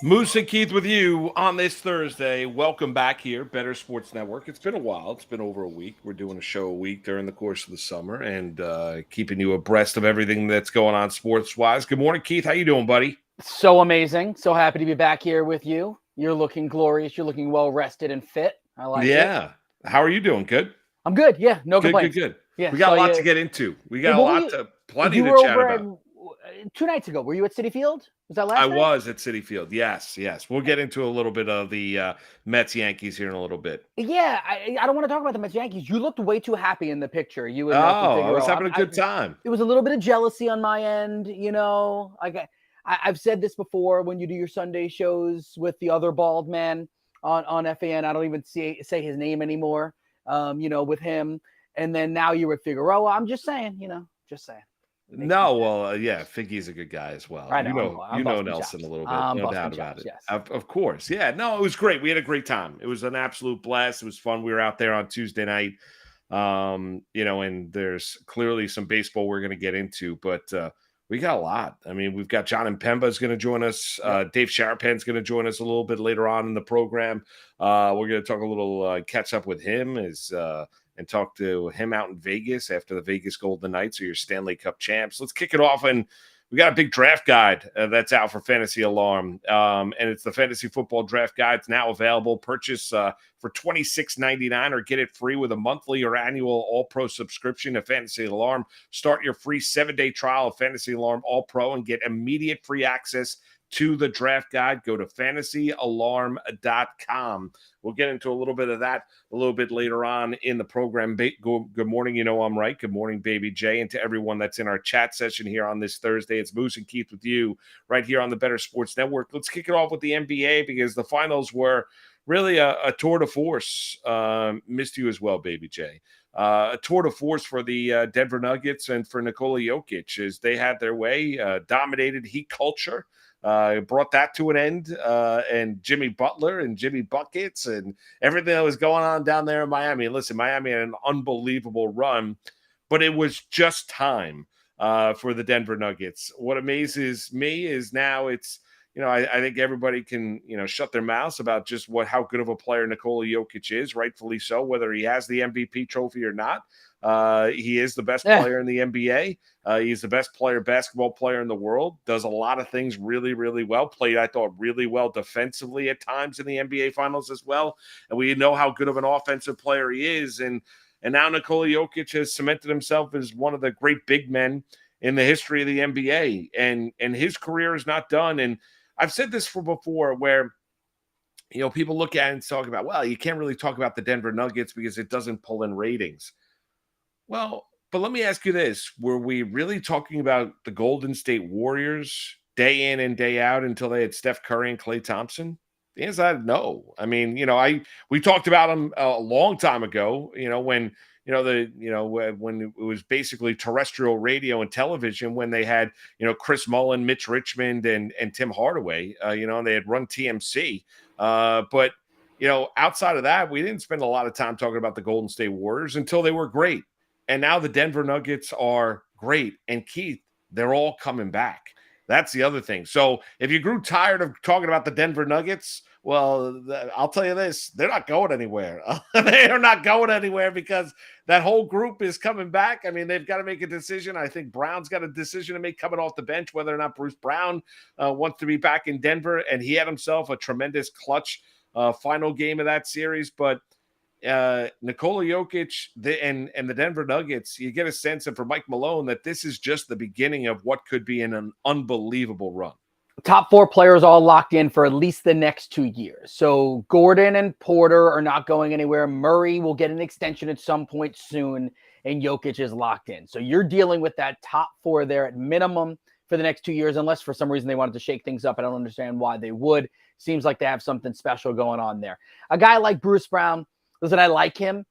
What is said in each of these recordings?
Moose and Keith with you on this Thursday. Welcome back here, Better Sports Network. It's been a while. It's been over a week. We're doing a show a week during the course of the summer and keeping you abreast of everything that's going on sports-wise. Good morning, Keith. How you doing, buddy? So amazing. So happy to be back here with you. You're looking glorious. You're looking well rested and fit. I like it. Yeah. How are you doing? Good? I'm good. Yeah, no Good, good, complaints. good. Yeah, We got so a lot you, to get into. We yeah, got a what were lot you? to, plenty You to were chat over at about. 2 nights ago. Were you at City Field? Was that I last night? was at City Field. Yes, yes. We'll get into a little bit of the Mets Yankees here in a little bit. Yeah, I don't want to talk about the Mets Yankees. You looked way too happy in the picture. You and Nelson Oh, I was Figueroa. having a good time. It was a little bit of jealousy on my end. I've said this before when you do your Sunday shows with the other bald man on FAN. I don't even say his name anymore. With him, and then now you're with Figueroa. I'm just saying, just saying. No, well, yeah, Figgy's a good guy as well. I know. You I'm know busting Nelson chops. a little bit, I'm no busting doubt about chops, it. yes. Of course, yeah. No, it was great. We had a great time. It was an absolute blast. It was fun. We were out there on Tuesday night, and there's clearly some baseball we're going to get into, but we got a lot. I mean, we've got John Impemba is going to join us. Dave Sharapan's going to join us a little bit later on in the program. We're going to talk a little catch up with him and talk to him out in Vegas after the Vegas Golden Knights are your Stanley Cup champs. Let's kick it off. And we got a big draft guide that's out for Fantasy Alarm. And it's the Fantasy Football Draft Guide. It's now available. Purchase for $26.99 or get it free with a monthly or annual All-Pro subscription to Fantasy Alarm. Start your free 7-day trial of Fantasy Alarm All-Pro and get immediate free access to the draft guide. Go to fantasyalarm.com. We'll get into a little bit of that a little bit later on in the program. Good morning. You know I'm right. Good morning, Baby J. And to everyone that's in our chat session here on this Thursday, it's Moose and Keith with you right here on the Better Sports Network. Let's kick it off with the NBA because the finals were really a tour de force. Missed you as well, Baby J. A tour de force for the Denver Nuggets and for Nikola Jokic as they had their way, dominated Heat culture. Brought that to an end, and Jimmy Butler and Jimmy Buckets and everything that was going on down there in Miami. And listen, Miami had an unbelievable run, but it was just time for the Denver Nuggets. What amazes me is now it's, I think everybody can, shut their mouths about just how good of a player Nikola Jokic is, rightfully so, whether he has the MVP trophy or not. He is the best player in the NBA. He's the best basketball player in the world, does a lot of things really, really well, played, I thought, really well defensively at times in the NBA Finals as well. And we know how good of an offensive player he is. And now Nikola Jokic has cemented himself as one of the great big men in the history of the NBA. And his career is not done. And I've said this before where, people look at it and talk about, well, you can't really talk about the Denver Nuggets because it doesn't pull in ratings. Well, but let me ask you this. Were we really talking about the Golden State Warriors day in and day out until they had Steph Curry and Klay Thompson? The answer is no. I mean, we talked about them a long time ago, when when it was basically terrestrial radio and television, when they had, Chris Mullin, Mitch Richmond, and Tim Hardaway, and they had run TMC. But outside of that, we didn't spend a lot of time talking about the Golden State Warriors until they were great. And now the Denver Nuggets are great. And Keith, they're all coming back. That's the other thing. So if you grew tired of talking about the Denver Nuggets, well, I'll tell you this, they're not going anywhere. They are not going anywhere because that whole group is coming back. I mean, they've got to make a decision. I think Brown's got a decision to make coming off the bench, whether or not Bruce Brown wants to be back in Denver. And he had himself a tremendous clutch final game of that series. But Nikola Jokic and the Denver Nuggets, you get a sense of, for Mike Malone, that this is just the beginning of what could be an unbelievable run. Top 4 players all locked in for at least the next 2 years. So Gordon and Porter are not going anywhere. Murray will get an extension at some point soon, and Jokic is locked in. So you're dealing with that top 4 there at minimum for the next 2 years, unless for some reason they wanted to shake things up. I don't understand why they would. Seems like they have something special going on there. A guy like Bruce Brown, listen, I like him,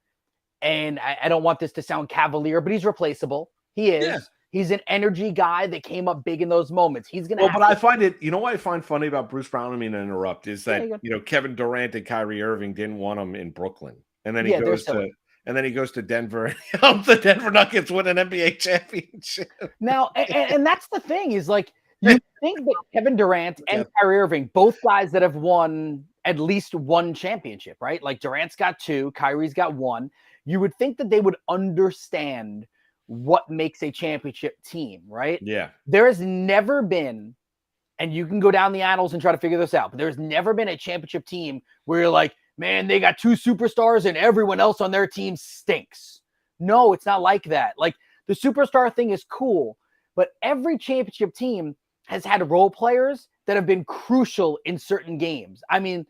and I don't want this to sound cavalier, but he's replaceable. He is. Yeah. He's an energy guy that came up big in those moments. He's going to. Well, but I find it, what I find funny about Bruce Brown, I mean to interrupt, is that, Kevin Durant and Kyrie Irving didn't want him in Brooklyn. And then he goes to Denver and helps the Denver Nuggets win an NBA championship. Now, and that's the thing is, like, You think that Kevin Durant and Yeah. Kyrie Irving, both guys that have won at least one championship, right? Like Durant's got 2, Kyrie's got 1. You would think that they would understand what makes a championship team, right? Yeah. There has never been, and you can go down the annals and try to figure this out, but there's never been a championship team where you're like, man, they got 2 superstars and everyone else on their team stinks. No, it's not like that. Like the superstar thing is cool, but every championship team has had role players that have been crucial in certain games. I mean,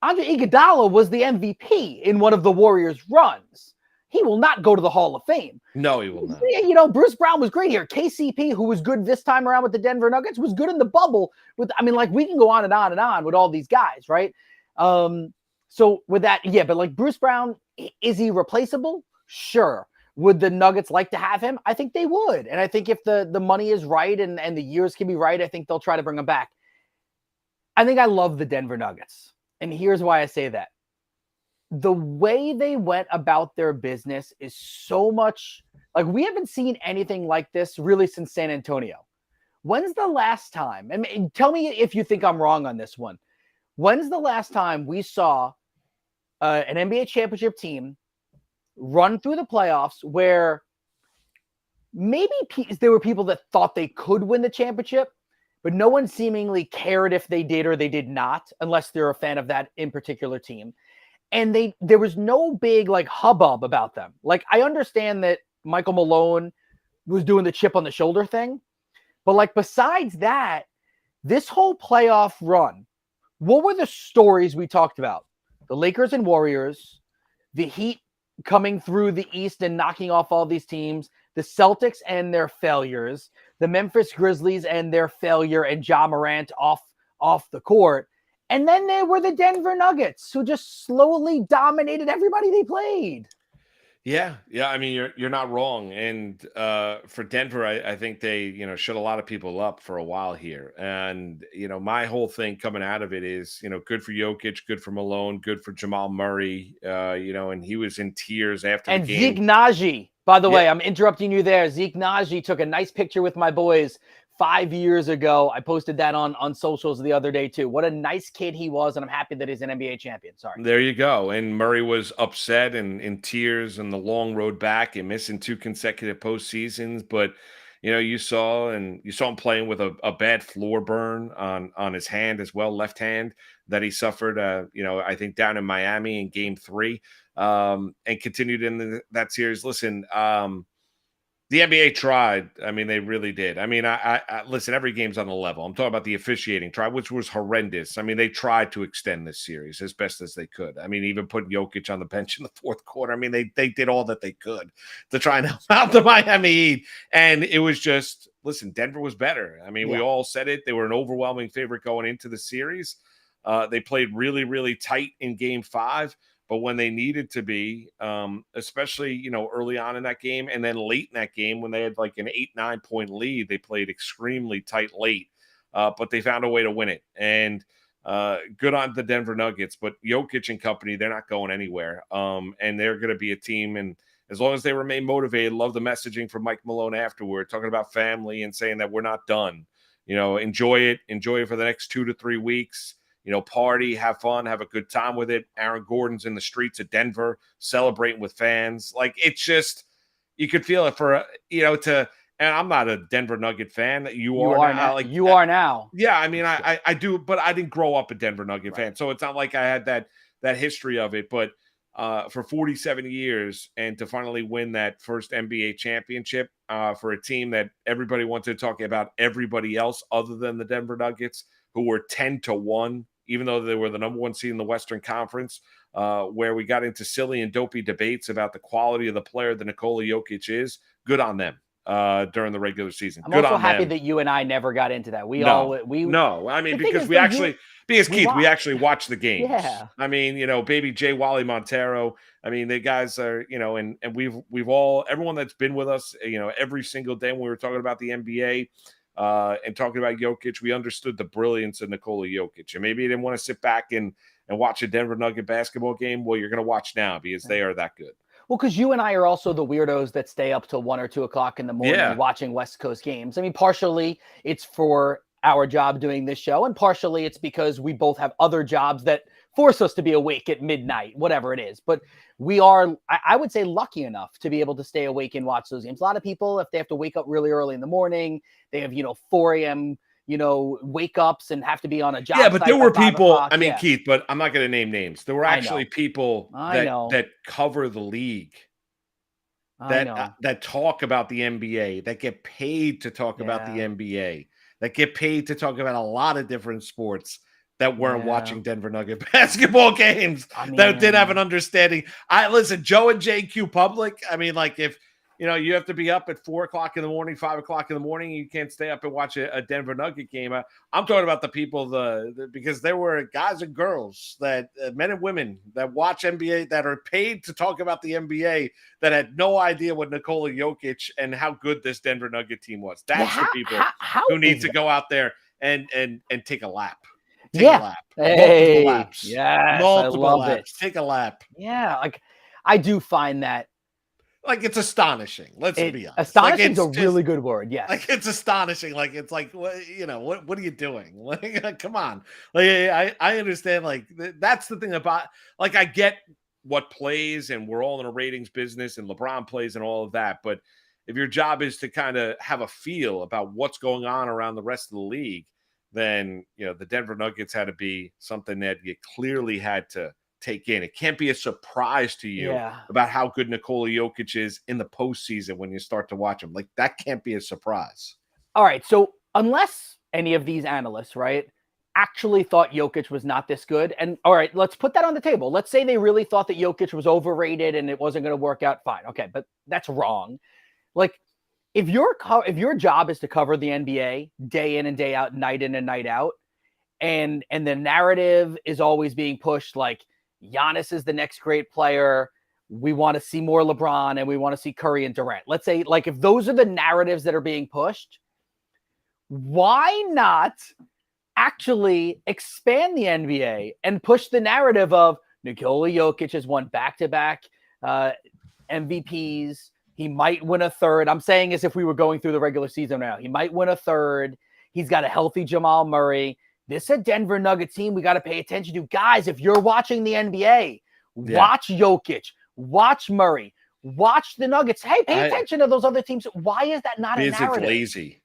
Andre Iguodala was the MVP in one of the Warriors' runs. He will not go to the Hall of Fame. No, he will not. You know, Bruce Brown was great here. KCP, who was good this time around with the Denver Nuggets, was good in the bubble. Like we can go on and on and on with all these guys, right? So with that, yeah, but like Bruce Brown, is he replaceable? Sure. Would the Nuggets like to have him? I think they would. And I think if the money is right and the years can be right, I think they'll try to bring him back. I think I love the Denver Nuggets. And here's why I say that. The way they went about their business is so much like we haven't seen anything like this really since San Antonio. When's the last time? And tell me if you think I'm wrong on this one. When's the last time we saw an NBA championship team run through the playoffs where maybe there were people that thought they could win the championship, but no one seemingly cared if they did or they did not, unless they're a fan of that in particular team. And there was no big like hubbub about them. Like I understand that Michael Malone was doing the chip on the shoulder thing, but like besides that, this whole playoff run, what were the stories we talked about? The Lakers and Warriors, the Heat coming through the East and knocking off all these teams, the Celtics and their failures, the Memphis Grizzlies and their failure and Ja Morant off the court. And then there were the Denver Nuggets who just slowly dominated everybody they played. Yeah. I mean, you're not wrong. And for Denver, I think they shut a lot of people up for a while here. And my whole thing coming out of it is good for Jokic, good for Malone, good for Jamal Murray. And he was in tears after and the game. Zeke Naji, by the way, I'm interrupting you there. Zeke Naji took a nice picture with my boys 5 years ago. I posted that on socials the other day too. What a nice kid he was, and I'm happy that he's an NBA champion. Sorry. There you go. And Murray was upset and in tears and the long road back and missing 2 consecutive postseasons. But you saw him playing with a bad floor burn on his hand as well, left hand that he suffered. I think down in Miami in Game 3, and continued in that series. Listen. The NBA tried. I mean, they really did. I mean, I listen, every game's on the level. I'm talking about the officiating try, which was horrendous. I mean, they tried to extend this series as best as they could. I mean, even putting Jokic on the bench in the fourth quarter. I mean, they did all that they could to try and help out the Miami Heat. And it was just, listen, Denver was better. I mean, we all said it. They were an overwhelming favorite going into the series. They played really, really tight in Game 5. But when they needed to be, especially, early on in that game and then late in that game when they had like an 8-9 point lead, they played extremely tight late, but they found a way to win it. And good on the Denver Nuggets, but Jokic and company, they're not going anywhere. And they're going to be a team. And as long as they remain motivated, love the messaging from Mike Malone afterward, talking about family and saying that we're not done. Enjoy it for the next 2 to 3 weeks. Party, have fun, have a good time with it. Aaron Gordon's in the streets of Denver celebrating with fans. Like, it's just, you could feel it for, and I'm not a Denver Nugget fan. You are now. Like, you are now. Yeah. I mean, I do, but I didn't grow up a Denver Nugget fan. So it's not like I had that history of it, but for 47 years and to finally win that first NBA championship for a team that everybody wanted to talk about everybody else other than the Denver Nuggets, who were 10-1, even though they were the number 1 seed in the Western Conference, where we got into silly and dopey debates about the quality of the player that Nikola Jokic is. Good on them during the regular season. I'm also happy that you and I never got into that. No. I mean, because we actually watch the games. Yeah. I mean, baby J. Wally Montero. I mean, the guys are, and we've all, everyone that's been with us, every single day when we were talking about the NBA, and talking about Jokic, we understood the brilliance of Nikola Jokic. And maybe you didn't want to sit back and watch a Denver Nugget basketball game. Well, you're going to watch now because they are that good. Well, because you and I are also the weirdos that stay up till 1 or 2 o'clock in the morning watching West Coast games. I mean, partially it's for our job doing this show, and partially it's because we both have other jobs that force us to be awake at midnight, whatever it is. But we are, I would say, lucky enough to be able to stay awake and watch those games. A lot of people, if they have to wake up really early in the morning, they have, 4 a.m., wake ups and have to be on a job. Yeah, but there were people, o'clock. I mean, Keith, but I'm not going to name names. There were actually people that cover the league that talk about the NBA, that get paid to talk about the NBA, that get paid to talk about a lot of different sports that weren't watching Denver Nugget basketball games, that didn't have an understanding. Listen, Joe and JQ Public, I mean, like if, you have to be up at 4 o'clock in the morning, 5 o'clock in the morning, you can't stay up and watch a Denver Nugget game. I'm talking about the people, because there were guys and girls that men and women that watch NBA, that are paid to talk about the NBA, that had no idea what Nikola Jokic and how good this Denver Nugget team was. That's the people who need to go out there and take a lap. Take a lap. Multiple laps. Yes, multiple laps. Take a lap. Yeah, like I do find that. Like, it's astonishing. Let's be honest. Astonishing is a really good word. Yes. Like, it's astonishing. Like, it's like, what are you doing? Like, come on. Like, I understand. Like, that's the thing about, like, I get what plays, and we're all in a ratings business, and LeBron plays and all of that. But if your job is to kind of have a feel about what's going on around the rest of the league, then, the Denver Nuggets had to be something that you clearly had to take in. It can't be a surprise to you about how good Nikola Jokic is in the postseason when you start to watch him. Like, that can't be a surprise. All right. So unless any of these analysts, right, actually thought Jokic was not this good, and all right, let's put that on the table. Let's say they really thought that Jokic was overrated and it wasn't going to work out. Fine. Okay. But that's wrong. Like, if your job is to cover the NBA day in and day out, night in and night out, and the narrative is always being pushed like Giannis is the next great player, we want to see more LeBron, and we want to see Curry and Durant. Let's say, like, if those are the narratives that are being pushed, why not actually expand the NBA and push the narrative of Nikola Jokic has won back-to-back MVPs. He might win a third. I'm saying as if we were going through the regular season now. He might win a third. He's got a healthy Jamal Murray. This is a Denver Nuggets team we got to pay attention to. Guys, if you're watching the NBA, watch Jokic, watch Murray, watch the Nuggets. Hey, pay attention to those other teams. Why is that not a narrative? It's lazy.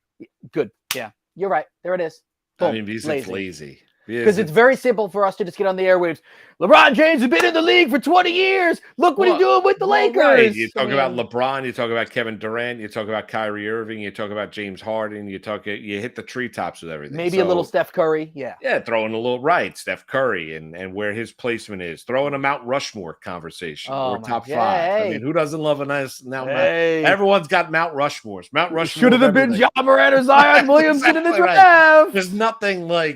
Good. Yeah, you're right. There it is. Boom. I mean, because it's lazy. Because it's very simple for us to just get on the airwaves. LeBron James has been in the league for 20 years. Look what he's doing with the Lakers. Right. You talk about LeBron, you talk about Kevin Durant, you talk about Kyrie Irving, you talk about James Harden, you hit the treetops with everything. Maybe a little Steph Curry, yeah. Yeah, throwing a little Steph Curry and where his placement is. Throwing a Mount Rushmore conversation or top 5. I mean, who doesn't love a nice Mount? Everyone's got Mount Rushmores. Mount Rushmore should have been Ja Morant or Zion Williamson in the draft. Right. There's nothing like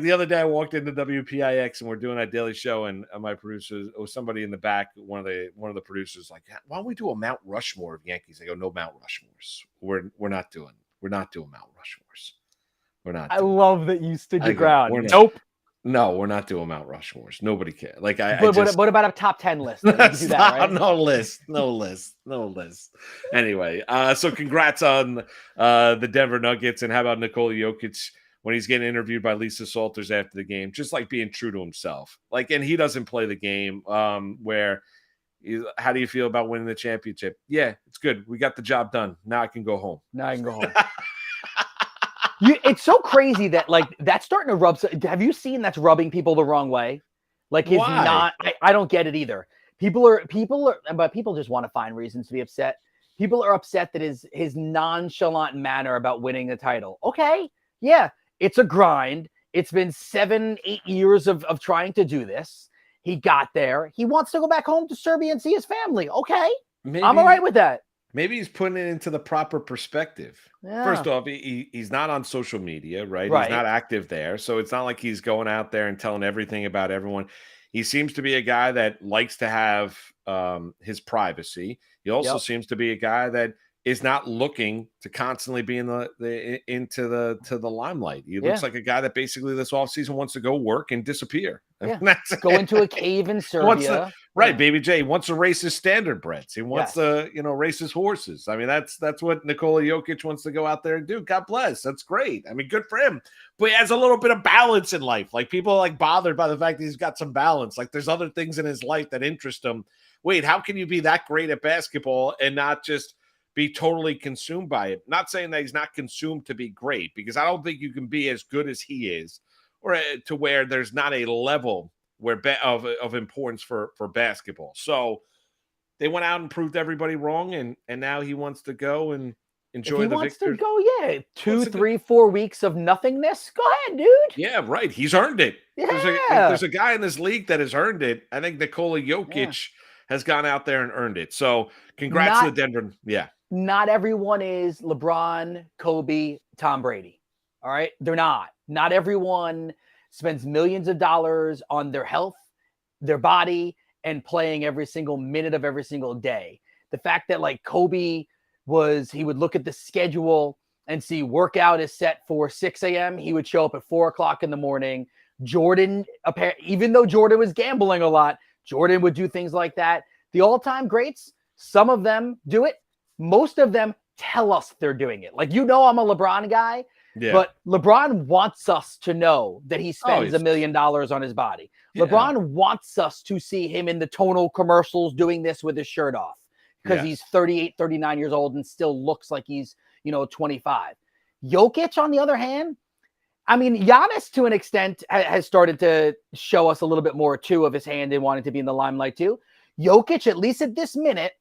the other day I walked into WPIX and we're doing that daily show, and my producers, or somebody in the back, one of the producers, like, why don't we do a Mount Rushmore of Yankees? I go, no Mount Rushmores. We're not doing Mount Rushmores. We're not. I love that you stood your ground. Nope. No, we're not doing Mount Rushmores. Nobody cares. Like, what about a top 10 list? Do that, right? No list. Anyway, so congrats on the Denver Nuggets, and how about Nikola Jokic when he's getting interviewed by Lisa Salters after the game, just like being true to himself. Like, and he doesn't play the game where how do you feel about winning the championship? Yeah, it's good. We got the job done. Now I can go home. It's so crazy that, like, that's starting to rub. Have you seen that's rubbing people the wrong way? Like, he's not. I don't get it either. People are, but people just want to find reasons to be upset. People are upset that his nonchalant manner about winning the title. Okay, yeah, it's a grind. It's been 7-8 years of trying to do this. He got there. He wants to go back home to Serbia and see his family. Okay, I'm all right with that. Maybe he's putting it into the proper perspective. Yeah. First off, he's not on social media, right? He's not active there. So it's not like he's going out there and telling everything about everyone. He seems to be a guy that likes to have his privacy. He also seems to be a guy that is not looking to constantly be into the limelight. He looks like a guy that basically this offseason wants to go work and disappear. Yeah. Go into a cave in Serbia. Right, Yeah. Baby J wants to race his standard breds. He wants Yes. to, race his horses. I mean, that's what Nikola Jokic wants to go out there and do. God bless. That's great. I mean, good for him. But he has a little bit of balance in life. Like, people are like bothered by the fact that he's got some balance. Like, there's other things in his life that interest him. Wait, how can you be that great at basketball and not just be totally consumed by it? Not saying that he's not consumed to be great, because I don't think you can be as good as he is, or to where there's not a level where of importance for basketball. So they went out and proved everybody wrong, and now he wants to go and If enjoy he the wants to victors. go, yeah, What's 2, the good? 3, 4 weeks of nothingness. Go ahead, dude. Yeah, right. He's earned it. If Yeah. there's a guy in this league that has earned it, I think Nikola Yeah. Jokic has gone out there and earned it. So congrats to Not the Denver. Yeah. not everyone is LeBron, Kobe, Tom Brady. All right? They're not. Not everyone spends millions of dollars on their health, their body, and playing every single minute of every single day. The fact that like Kobe he would look at the schedule and see workout is set for 6 a.m. He would show up at 4 o'clock in the morning. Jordan, even though Jordan was gambling a lot, Jordan would do things like that. The all-time greats, some of them do it. Most of them tell us they're doing it. Like, I'm a LeBron guy, Yeah. but LeBron wants us to know that he spends he's- $1 million on his body. Yeah. LeBron wants us to see him in the tonal commercials doing this with his shirt off, because he's 38, 39 years old and still looks like he's, 25. Jokic, on the other hand, I mean, Giannis, to an extent, has started to show us a little bit more, too, of his hand and wanting to be in the limelight, too. Jokic, at least at this minute,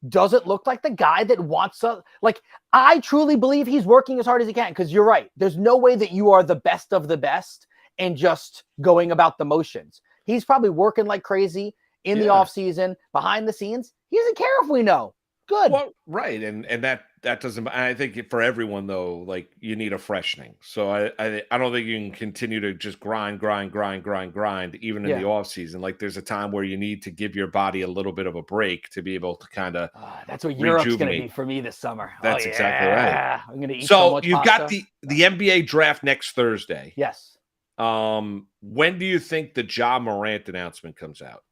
doesn't look like the guy that wants to, like, I truly believe he's working as hard as he can, because you're right. There's no way that you are the best of the best and just going about the motions. He's probably working like crazy in the offseason, behind the scenes. He doesn't care if we know. Good. Well, right, and that doesn't. I think for everyone though, like, you need a freshening. So I don't think you can continue to just grind, even in the off season. Like, there's a time where you need to give your body a little bit of a break to be able to kind of That's what Europe's going to be for me this summer. That's exactly right. I'm going to eat so much you've pasta. got the NBA draft next Thursday. Yes. When do you think the Ja Morant announcement comes out?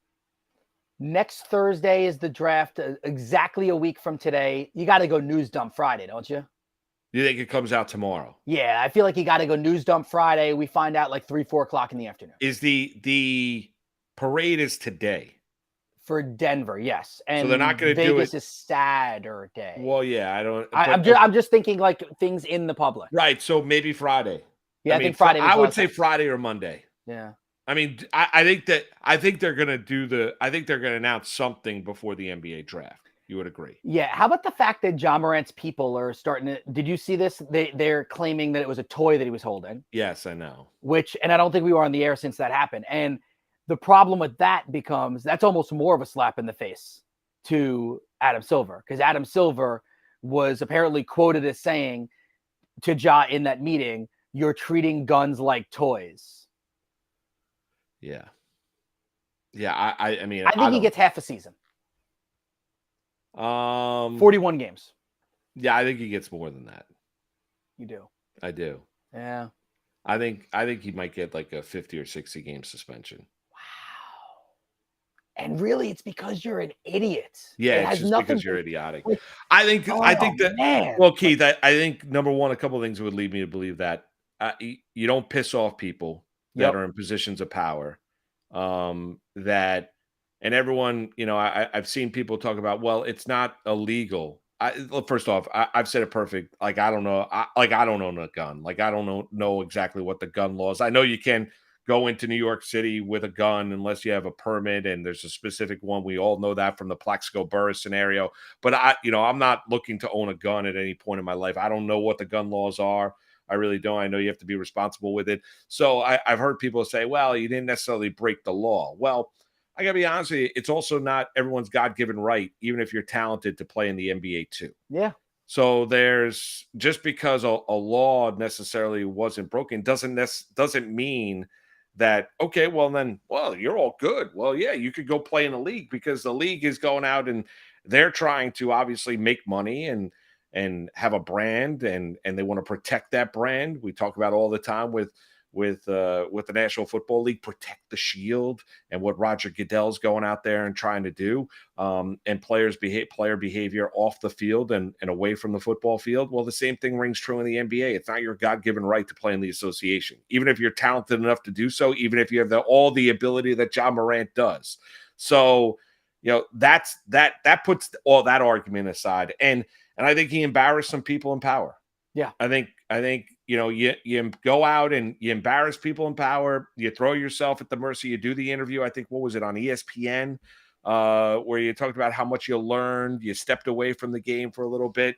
Next Thursday is the draft, exactly a week from today. You got to go news dump Friday, don't you? You think it comes out tomorrow? Yeah, I feel like you got to go news dump Friday. We find out like 3, 4 o'clock in the afternoon. Is the parade is today for Denver? Yes, and so they're not going to do it. Vegas is Saturday. Well, yeah, I don't. I'm just thinking like things in the public. Right, so maybe Friday. Yeah, I think Friday. I would say Friday or Monday. Yeah. I mean, I think they're going to I think they're going to announce something before the NBA draft. You would agree? Yeah. How about the fact that Ja Morant's people are starting to? Did you see this? They're claiming that it was a toy that he was holding. Yes, I know. And I don't think we were on the air since that happened. And the problem with that becomes that's almost more of a slap in the face to Adam Silver, because Adam Silver was apparently quoted as saying to Ja in that meeting, "You're treating guns like toys." Yeah. Yeah, I mean, I think he gets half a season. 41 games. Yeah, I think he gets more than that. You do. I do. Yeah. I think he might get like a 50 or 60 game suspension. Wow. And really, it's because you're an idiot. Yeah, it's just because you're idiotic. I think that. Man. Well, Keith, I think number one, a couple of things would lead me to believe that you don't piss off people that are in positions of power. That, and everyone, I've seen people talk about, well, it's not illegal. First off, I've said it perfect. Like, I don't know. I don't own a gun. Like, I don't know exactly what the gun laws. I know you can go into New York City with a gun unless you have a permit, and there's a specific one. We all know that from the Plaxico Burress scenario. But I'm not looking to own a gun at any point in my life. I don't know what the gun laws are. I really don't. I know you have to be responsible with it. So I've heard people say, well, you didn't necessarily break the law. Well, I got to be honest with you, it's also not everyone's God-given right, even if you're talented, to play in the NBA too. Yeah. So there's, just because a law necessarily wasn't broken doesn't mean that, okay, well, you're all good. Well, yeah, you could go play in a league, because the league is going out and they're trying to obviously make money and have a brand, and they want to protect that brand. We talk about all the time with the National Football League, protect the shield, and what Roger Goodell's going out there and trying to do, and player behavior off the field and away from the football field. Well, the same thing rings true in the NBA. It's not your God-given right to play in the association, even if you're talented enough to do so, even if you have all the ability that Ja Morant does. So, that puts all that argument aside. And I think he embarrassed some people in power. Yeah. I think you go out and you embarrass people in power. You throw yourself at the mercy. You do the interview. I think, what was it, on ESPN, where you talked about how much you learned. You stepped away from the game for a little bit.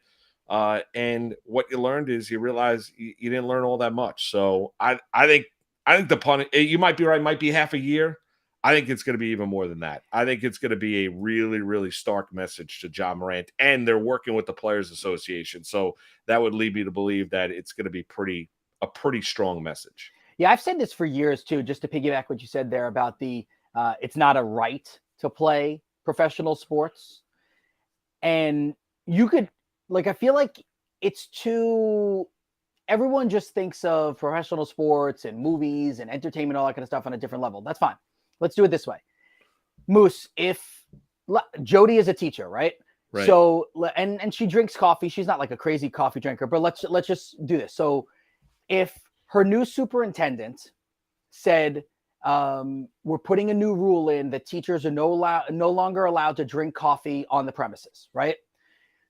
And what you learned is you realize you didn't learn all that much. So I think the pun, you might be right, might be half a year. I think it's going to be even more than that. I think it's going to be a really, really stark message to Ja Morant, and they're working with the Players Association. So that would lead me to believe that it's going to be a pretty strong message. Yeah, I've said this for years too, just to piggyback what you said there about it's not a right to play professional sports. And you could, I feel like it's too, everyone just thinks of professional sports and movies and entertainment, all that kind of stuff on a different level. That's fine. Let's do it this way. Moose, if Jody is a teacher, right? Right. So, and she drinks coffee. She's not like a crazy coffee drinker, but let's just do this. So if her new superintendent said, we're putting a new rule in that teachers are no longer allowed to drink coffee on the premises, right?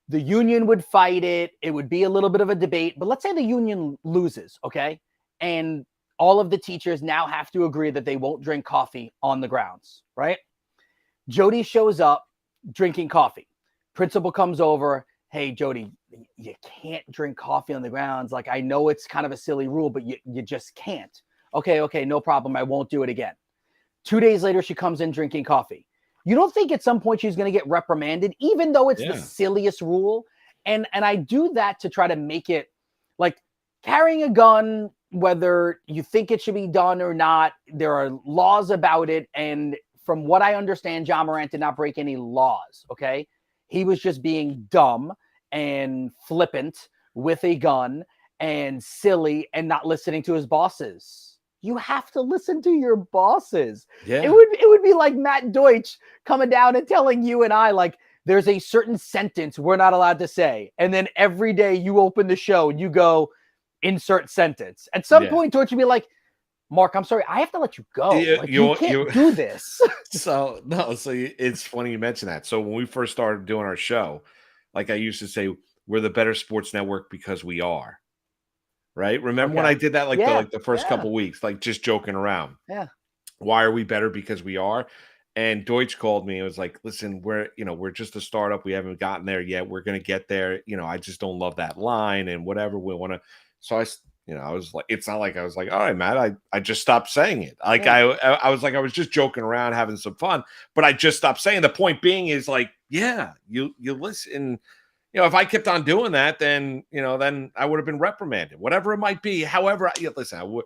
The union would fight it. It would be a little bit of a debate, but let's say the union loses, okay? And all of the teachers now have to agree that they won't drink coffee on the grounds, right? Jody shows up drinking coffee. Principal comes over. Hey, Jody, you can't drink coffee on the grounds. Like, I know it's kind of a silly rule, but you just can't. Okay, no problem. I won't do it again. 2 days later, she comes in drinking coffee. You don't think at some point she's going to get reprimanded, even though it's the silliest rule? And I do that to try to make it like carrying a gun, whether you think it should be done or not, there are laws about it. And from what I understand, Ja Morant did not break any laws, okay? He was just being dumb and flippant with a gun and silly and not listening to his bosses. You have to listen to your bosses. Yeah. It would be like Matt Deutsch coming down and telling you and I, like, there's a certain sentence we're not allowed to say. And then every day you open the show and you go, insert sentence. At some point, Deutsch would be like, Mark, I'm sorry, I have to let you go. You can't do this. So it's funny you mention that. So when we first started doing our show, like I used to say, we're the better sports network because we are. Right? Remember when I did that the first couple weeks, like just joking around? Yeah. Why are we better? Because we are. And Deutsch called me and was like, listen, we're just a startup. We haven't gotten there yet. We're going to get there. I just don't love that line and whatever we want to. So I was like, it's not like I was like, all right, Matt, I just stopped saying it. Like I was like, I was just joking around, having some fun, but I just stopped saying. The point being is like, yeah, you listen. If I kept on doing that, then I would have been reprimanded, whatever it might be. However, listen,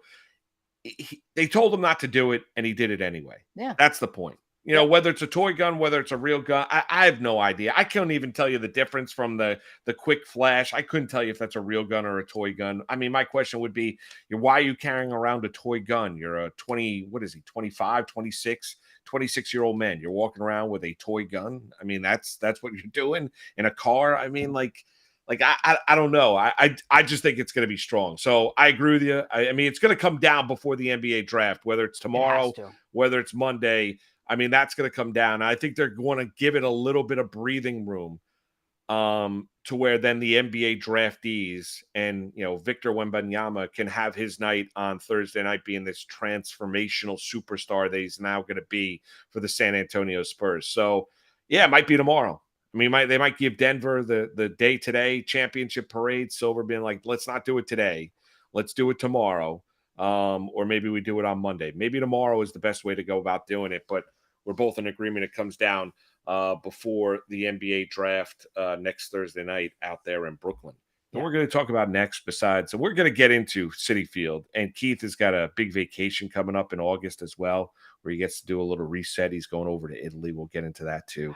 they told him not to do it, and he did it anyway. Yeah, that's the point. Whether it's a toy gun, whether it's a real gun, I have no idea. I couldn't even tell you the difference from the quick flash. I couldn't tell you if that's a real gun or a toy gun. I mean, my question would be, why are you carrying around a toy gun? You're a 25, 26, 26-year-old man. You're walking around with a toy gun. I mean, that's what you're doing in a car. I mean, I don't know. I just think it's going to be strong. So I agree with you. I mean, it's going to come down before the NBA draft, whether it's tomorrow, whether it's Monday. I mean, that's going to come down. I think they're going to give it a little bit of breathing room to where then the NBA draftees and, Victor Wembanyama can have his night on Thursday night being this transformational superstar that he's now going to be for the San Antonio Spurs. So, yeah, it might be tomorrow. I mean, they might give Denver the day today championship parade. Silver being like, let's not do it today. Let's do it tomorrow. Or maybe we do it on Monday. Maybe tomorrow is the best way to go about doing it. But we're both in agreement it comes down before the NBA draft next Thursday night out there in Brooklyn. And we're going to talk about next besides, and we're going to get into Citi Field. And Keith has got a big vacation coming up in August as well, where he gets to do a little reset. He's going over to Italy. We'll get into that too.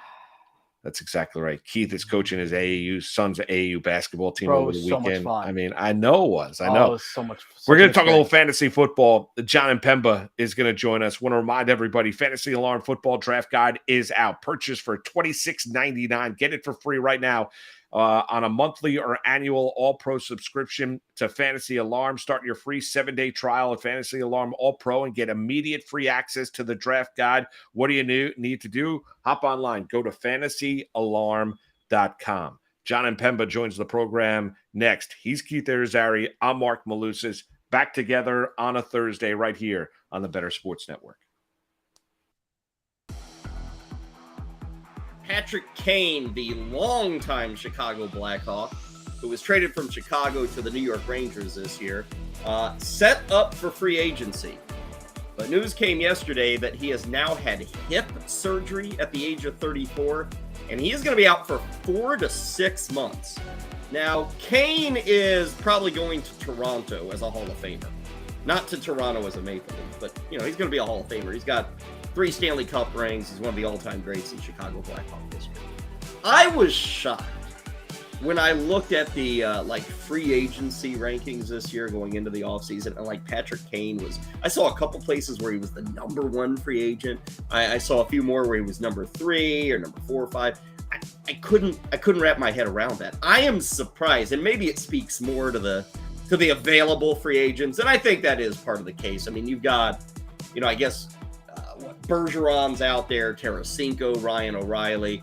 That's exactly right. Keith is coaching his AAU son's AAU basketball team Bro, it over the was so much weekend. fun. I mean, I know it was. I Oh, know. it was so much. We're Such going an to talk a little experience. fantasy football. John Impemba is going to join us. Want to remind everybody, Fantasy Alarm Football Draft Guide is out. Purchase for $26.99. Get it for free right now on a monthly or annual All-Pro subscription to Fantasy Alarm. Start your free 7-day trial at Fantasy Alarm All-Pro and get immediate free access to the draft guide. What do you need to do? Hop online. Go to fantasyalarm.com. John Impemba joins the program next. He's Keith Irizarry. I'm Mark Malusis. Back together on a Thursday right here on the Better Sports Network. Patrick Kane, the longtime Chicago Blackhawk, who was traded from Chicago to the New York Rangers this year, set up for free agency. But news came yesterday that he has now had hip surgery at the age of 34, and he is going to be out for 4 to 6 months. Now, Kane is probably going to Toronto as a Hall of Famer. Not to Toronto as a Maple Leaf, but, he's going to be a Hall of Famer. He's got 3 Stanley Cup rings. He's one of the all-time greats in Chicago Blackhawk history. I was shocked when I looked at the free agency rankings this year going into the offseason, and Patrick Kane I saw a couple places where he was the number 1 free agent. I saw a few more where he was number 3 or number 4 or 5. I couldn't wrap my head around that. I am surprised, and maybe it speaks more to the available free agents, and I think that is part of the case. I mean, you've got, Bergeron's out there, Tarasenko, Ryan O'Reilly.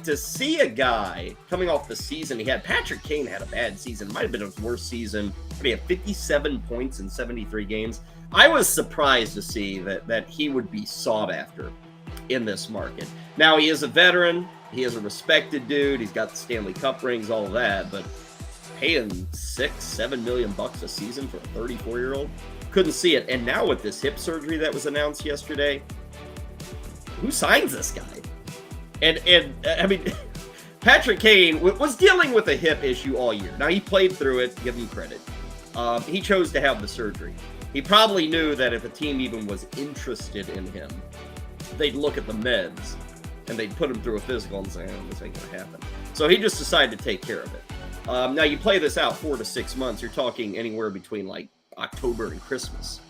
To see a guy coming off the season he had, Patrick Kane had a bad season. It might have been his worst season. He had 57 points in 73 games. I was surprised to see that he would be sought after in this market. Now, he is a veteran. He is a respected dude. He's got the Stanley Cup rings, all of that, but paying $6-7 million a season for a 34-year-old, couldn't see it. And now with this hip surgery that was announced yesterday, who signs this guy? And I mean, Patrick Kane was dealing with a hip issue all year. Now, he played through it, give him credit. He chose to have the surgery. He probably knew that if a team even was interested in him, they'd look at the meds and they'd put him through a physical and say, this ain't going to happen. So he just decided to take care of it. Now, you play this out 4 to 6 months, you're talking anywhere between October and Christmas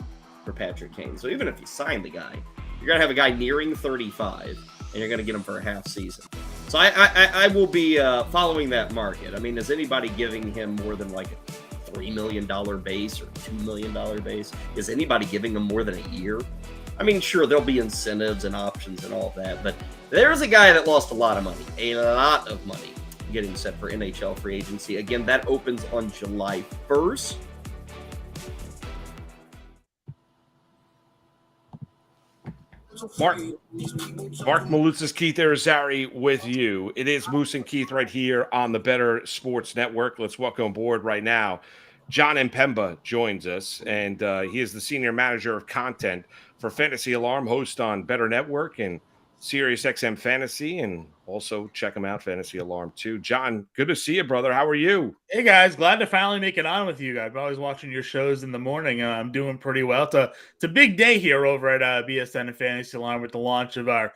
for Patrick Kane. So even if you sign the guy, you're going to have a guy nearing 35, and you're going to get him for a half season. So I will be following that market. I mean, is anybody giving him more than a $3 million base or $2 million base? Is anybody giving him more than a year? I mean, sure, there'll be incentives and options and all of that, but there's a guy that lost a lot of money, getting set for NHL free agency. Again, that opens on July 1st. Mark Malusis, Keith Irizarry with you. It is Moose and Keith right here on the Better Sports Network. Let's welcome aboard right now. John Impemba joins us, and he is the Senior Manager of Content for Fantasy Alarm, host on Better Network and Sirius XM Fantasy, and also check him out, Fantasy Alarm too. John, good to see you, brother. How are you? Hey guys, glad to finally make it on with you. I've always watching your shows in the morning. I'm doing pretty well. It's a big day here over at BSN and Fantasy Alarm with the launch of our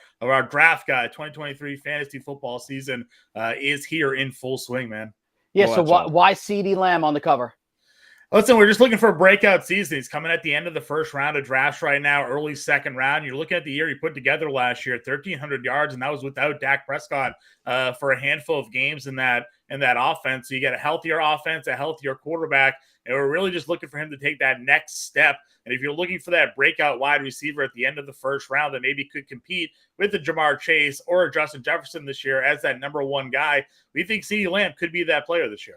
draft guide. 2023 fantasy football season is here in full swing, man. Yeah. So why CeeDee Lamb on the cover? Listen, we're just looking for a breakout season. He's coming at the end of the first round of drafts right now, early second round. You're looking at the year he put together last year, 1,300 yards, and that was without Dak Prescott for a handful of games in that offense. So you get a healthier offense, a healthier quarterback, and we're really just looking for him to take that next step. And if you're looking for that breakout wide receiver at the end of the first round that maybe could compete with a Jamar Chase or a Justin Jefferson this year as that number 1 guy, we think CeeDee Lamb could be that player this year.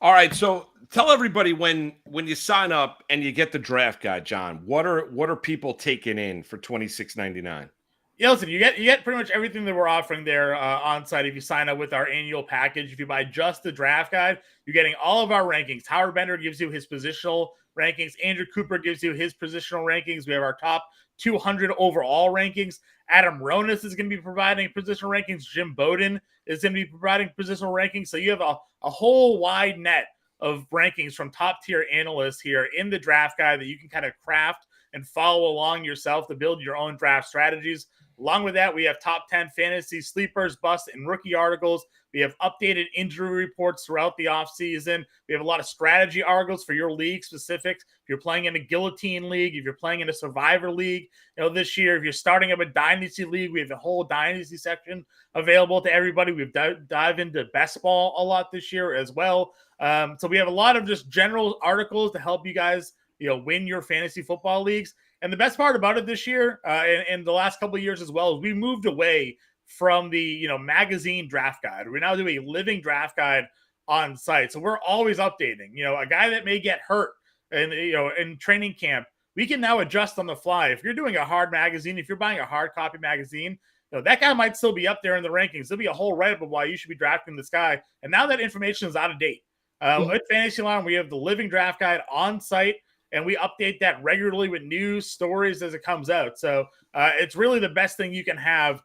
All right, so tell everybody when you sign up and you get the draft guide, John, what are people taking in for $26.99? Yeah, listen, you get pretty much everything that we're offering there on site if you sign up with our annual package. If you buy just the draft guide, you're getting all of our rankings. Howard Bender gives you his positional rankings. Andrew Cooper gives you his positional rankings. We have our top 200 overall rankings. Adam Ronis is going to be providing positional rankings. Jim Bowden is going to be providing positional rankings. So you have a whole wide net of rankings from top tier analysts here in the draft guide that you can kind of craft and follow along yourself to build your own draft strategies. Along with that, we have top 10 fantasy sleepers, bust, and rookie articles. We have updated injury reports throughout the offseason. We have a lot of strategy articles for your league specifics. If you're playing in a guillotine league, if you're playing in a survivor league, this year, if you're starting up a dynasty league, we have a whole dynasty section available to everybody. We've dive into best ball a lot this year as well. So we have a lot of just general articles to help you guys, win your fantasy football leagues. And the best part about it this year, and the last couple of years as well, is we moved away from the magazine draft guide. We now do a living draft guide on site, so we're always updating. A guy that may get hurt in training camp, we can now adjust on the fly. If you're doing a hard magazine, if you're buying a hard copy magazine, that guy might still be up there in the rankings. There'll be a whole write-up of why you should be drafting this guy, and now that information is out of date. With Fantasyline, we have the living draft guide on site, and we update that regularly with news stories as it comes out. So it's really the best thing you can have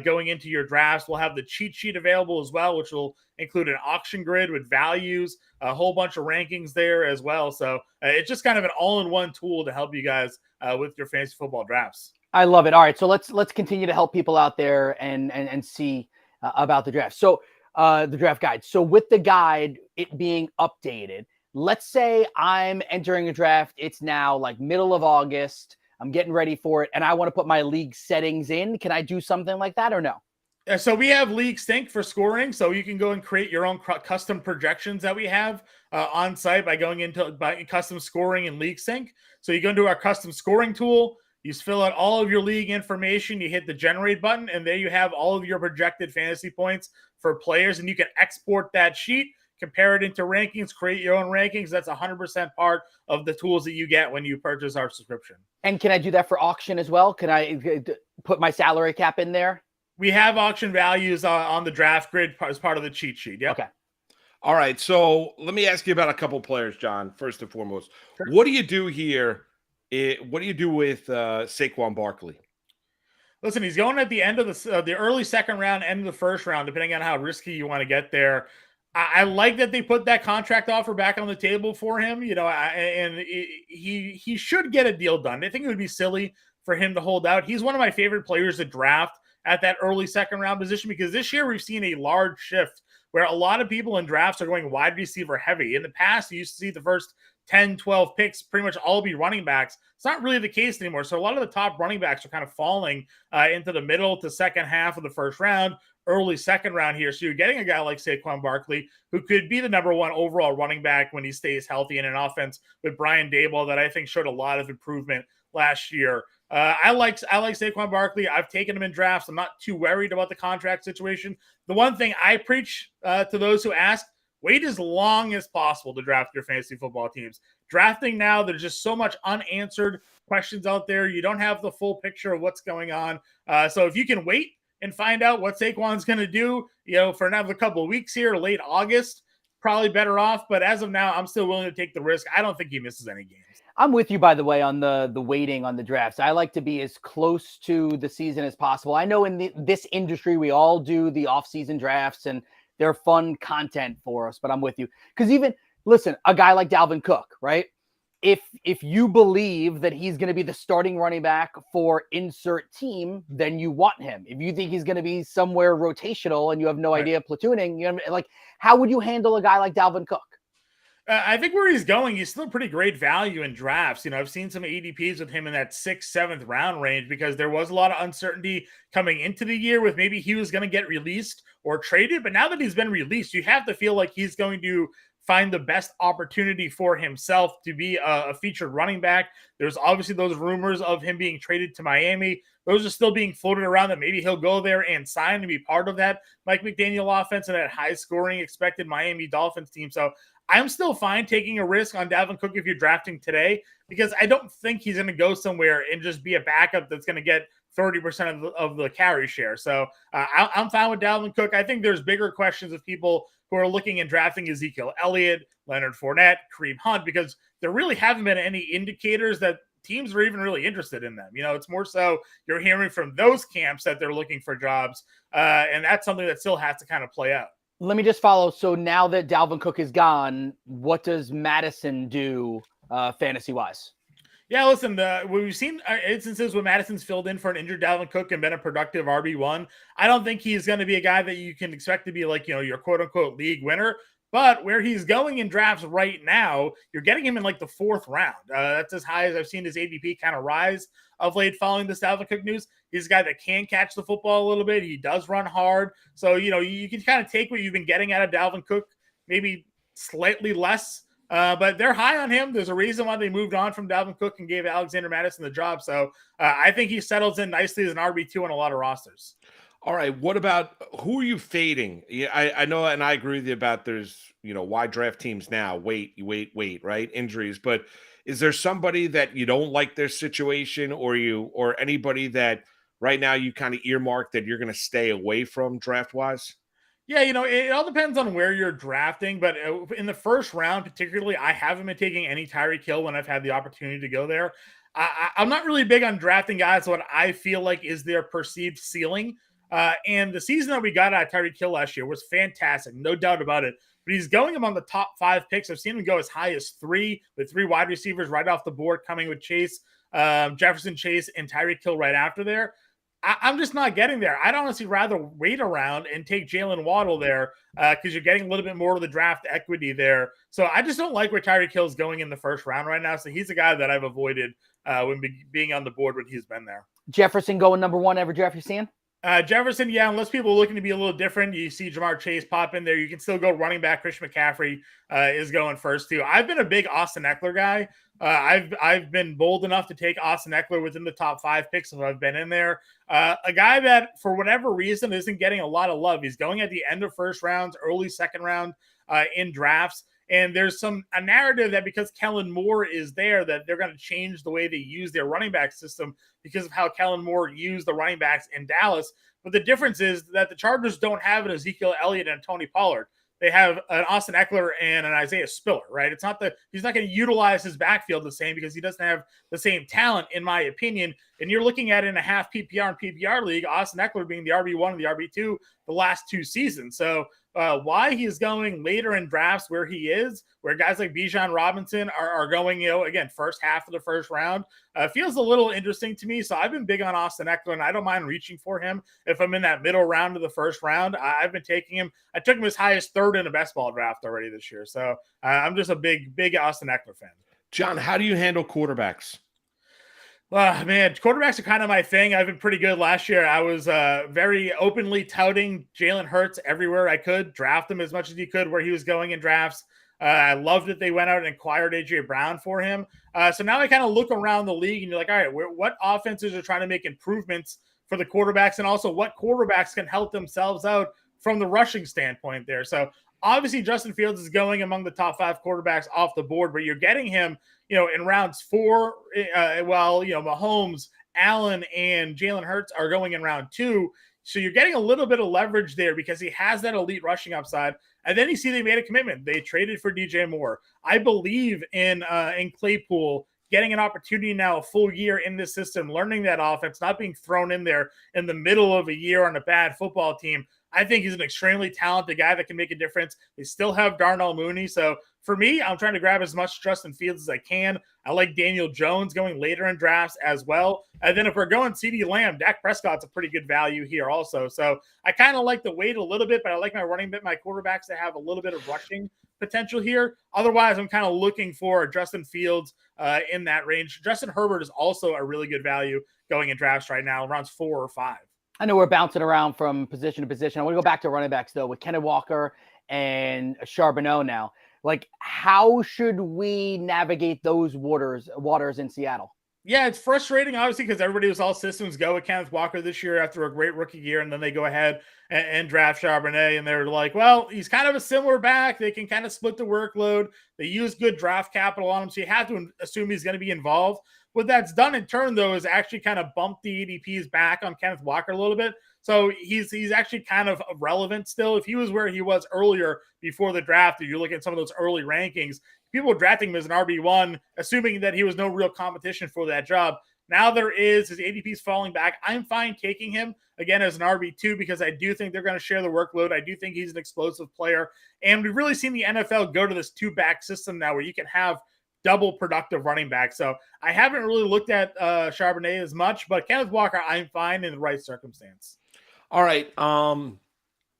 going into your drafts. We'll have the cheat sheet available as well, which will include an auction grid with values, a whole bunch of rankings there as well. So it's just kind of an all-in-one tool to help you guys with your fantasy football drafts. I love it. All right, so let's continue to help people out there and see about the draft. So the draft guide. So with the guide, it being updated, let's say I'm entering a draft. It's now like middle of August. I'm getting ready for it, and I want to put my league settings in. Can I do something like that or no? So we have League Sync for scoring, so you can go and create your own custom projections that we have on site by going into custom scoring and League Sync. So you go into our custom scoring tool, you fill out all of your league information, you hit the generate button, and there you have all of your projected fantasy points for players, and you can export that sheet, compare it into rankings, create your own rankings. That's 100% part of the tools that you get when you purchase our subscription. And can I do that for auction as well? Can I put my salary cap in there? We have auction values on the draft grid as part of the cheat sheet. Yeah. Okay. All right. So let me ask you about a couple players, John, first and foremost. Sure. What do you do here? What do you do with Saquon Barkley? Listen, he's going at the end of the early second round, end of the first round, depending on how risky you want to get there. I like that they put that contract offer back on the table for him, and he should get a deal done. I think it would be silly for him to hold out. He's one of my favorite players to draft at that early second round position, because this year we've seen a large shift where a lot of people in drafts are going wide receiver heavy. In the past, you used to see the first 10, 12 picks pretty much all be running backs. It's not really the case anymore. So a lot of the top running backs are kind of falling into the middle to second half of the first round, early second round here. So you're getting a guy like Saquon Barkley, who could be the number one overall running back when he stays healthy in an offense with Brian Daboll that I think showed a lot of improvement last year. I like Saquon Barkley. I've taken him in drafts. I'm not too worried about the contract situation. The one thing I preach to those who ask, wait as long as possible to draft your fantasy football teams. Drafting now, there's just so much unanswered questions out there. You don't have the full picture of what's going on. So if you can wait and find out what Saquon's going to do, for another couple of weeks here, late August, probably better off. But as of now, I'm still willing to take the risk. I don't think he misses any games. I'm with you, by the way, on the waiting on the drafts. I like to be as close to the season as possible. I know in this industry, we all do the off-season drafts, and they're fun content for us, but I'm with you. Because even, listen, a guy like Dalvin Cook, right? If you believe that he's going to be the starting running back for insert team, then you want him. If you think he's going to be somewhere rotational and you have no idea platooning, how would you handle a guy like Dalvin Cook? I think where he's going, he's still pretty great value in drafts. I've seen some ADPs with him in that 6th, 7th round range because there was a lot of uncertainty coming into the year with maybe he was going to get released or traded. But now that he's been released, you have to feel like he's going to find the best opportunity for himself to be a featured running back. There's obviously those rumors of him being traded to Miami. Those are still being floated around that maybe he'll go there and sign to be part of that Mike McDaniel offense and that high scoring expected Miami Dolphins team. So I'm still fine taking a risk on Dalvin Cook if you're drafting today, because I don't think he's going to go somewhere and just be a backup that's going to get 30% of the carry share. So I'm fine with Dalvin Cook. I think there's bigger questions of people who are looking and drafting Ezekiel Elliott, Leonard Fournette, Kareem Hunt, because there really haven't been any indicators that teams are even really interested in them. It's more so you're hearing from those camps that they're looking for jobs. And that's something that still has to kind of play out. Let me just follow. So now that Dalvin Cook is gone, what does Madison do fantasy-wise? Yeah, listen, we've seen instances when Madison's filled in for an injured Dalvin Cook and been a productive RB1. I don't think he's going to be a guy that you can expect to be like, your quote unquote league winner. But where he's going in drafts right now, you're getting him in like the 4th round. That's as high as I've seen his ADP kind of rise of late following this Dalvin Cook news. He's a guy that can catch the football a little bit. He does run hard. So, you can kind of take what you've been getting out of Dalvin Cook, maybe slightly less. But they're high on him. There's a reason why they moved on from Dalvin Cook and gave Alexander Madison the job. So I think he settles in nicely as an RB2 on a lot of rosters. All right. What about who are you fading? Yeah, I know, and I agree with you about there's, why draft teams now wait, right? Injuries. But is there somebody that you don't like their situation or anybody that right now you kind of earmark that you're going to stay away from draft wise? Yeah, it all depends on where you're drafting, but in the first round, particularly, I haven't been taking any Tyreek Hill when I've had the opportunity to go there. I'm not really big on drafting guys what I feel like is their perceived ceiling. And the season that we got out of Tyreek Hill last year was fantastic, no doubt about it. But he's going among the top 5 picks. I've seen him go as high as 3 with 3 wide receivers right off the board, coming with Chase, Jefferson, Chase, and Tyreek Hill right after there. I'm just not getting there. I'd honestly rather wait around and take Jalen Waddle there because you're getting a little bit more of the draft equity there. So I just don't like where Tyreek Hill's going in the first round right now. So he's a guy that I've avoided when being on the board when he's been there. Jefferson going number 1 ever draft you've seen? Jefferson, yeah, unless people are looking to be a little different, you see Jamar Chase pop in there. You can still go running back. Christian McCaffrey is going first too. I've been a big Austin Eckler guy. I've been bold enough to take Austin Eckler within the top 5 picks if I've been in there. A guy that for whatever reason isn't getting a lot of love. He's going at the end of first rounds, early second round in drafts. And there's a narrative that because Kellen Moore is there, that they're going to change the way they use their running back system because of how Kellen Moore used the running backs in Dallas. But the difference is that the Chargers don't have an Ezekiel Elliott and Tony Pollard. They have an Austin Eckler and an Isaiah Spiller, right? He's not going to utilize his backfield the same because he doesn't have the same talent, in my opinion. And you're looking at in a half PPR and PPR league, Austin Eckler being the RB1 and the RB2 the last 2 seasons. So why he is going later in drafts where he is, where guys like Bijan Robinson are going, again, first half of the first round, feels a little interesting to me. So I've been big on Austin Eckler, and I don't mind reaching for him if I'm in that middle round of the first round. I've been taking him. I took him as high as 3rd in a best ball draft already this year. So I'm just a big Austin Eckler fan. John, how do you handle quarterbacks? Man, quarterbacks are kind of my thing. I've been pretty good last year. I was very openly touting Jalen Hurts everywhere I could, draft him as much as you could where he was going in drafts. I loved that they went out and acquired A.J. Brown for him. So now I kind of look around the league and you're like, all right, what offenses are trying to make improvements for the quarterbacks and also what quarterbacks can help themselves out from the rushing standpoint there. So obviously Justin Fields is going among the top 5 quarterbacks off the board, but you're getting him in rounds 4, Mahomes, Allen, and Jalen Hurts are going in round 2. So you're getting a little bit of leverage there because he has that elite rushing upside. And then you see they made a commitment. They traded for DJ Moore. I believe in Claypool getting an opportunity now, a full year in this system, learning that offense, not being thrown in there in the middle of a year on a bad football team. I think he's an extremely talented guy that can make a difference. They still have Darnell Mooney. So for me, I'm trying to grab as much Justin Fields as I can. I like Daniel Jones going later in drafts as well. And then if we're going CeeDee Lamb, Dak Prescott's a pretty good value here also. So I kind of like the wait a little bit, but I like my quarterbacks to have a little bit of rushing potential here. Otherwise, I'm kind of looking for Justin Fields in that range. Justin Herbert is also a really good value going in drafts right now, around 4 or 5. I know we're bouncing around from position to position. I want to go back to running backs, though, with Kenneth Walker and Charbonneau now. Like, how should we navigate those waters in Seattle? Yeah, it's frustrating, obviously, because everybody was all systems go with Kenneth Walker this year after a great rookie year, and then they go ahead and draft Charbonnet, and they're like, well, he's kind of a similar back. They can kind of split the workload. They use good draft capital on him, so you have to assume he's going to be involved. What that's done in turn, though, is actually kind of bumped the ADPs back on Kenneth Walker a little bit. So he's actually kind of relevant still. If he was where he was earlier before the draft, if you look at some of those early rankings, people were drafting him as an RB1, assuming that he was no real competition for that job. Now there is. His ADP is falling back. I'm fine taking him, again, as an RB2 because I do think they're going to share the workload. I do think he's an explosive player. And we've really seen the NFL go to this 2-back system now where you can have double productive running back. So I haven't really looked at Charbonnet as much, but Kenneth Walker, I'm fine in the right circumstance. All right.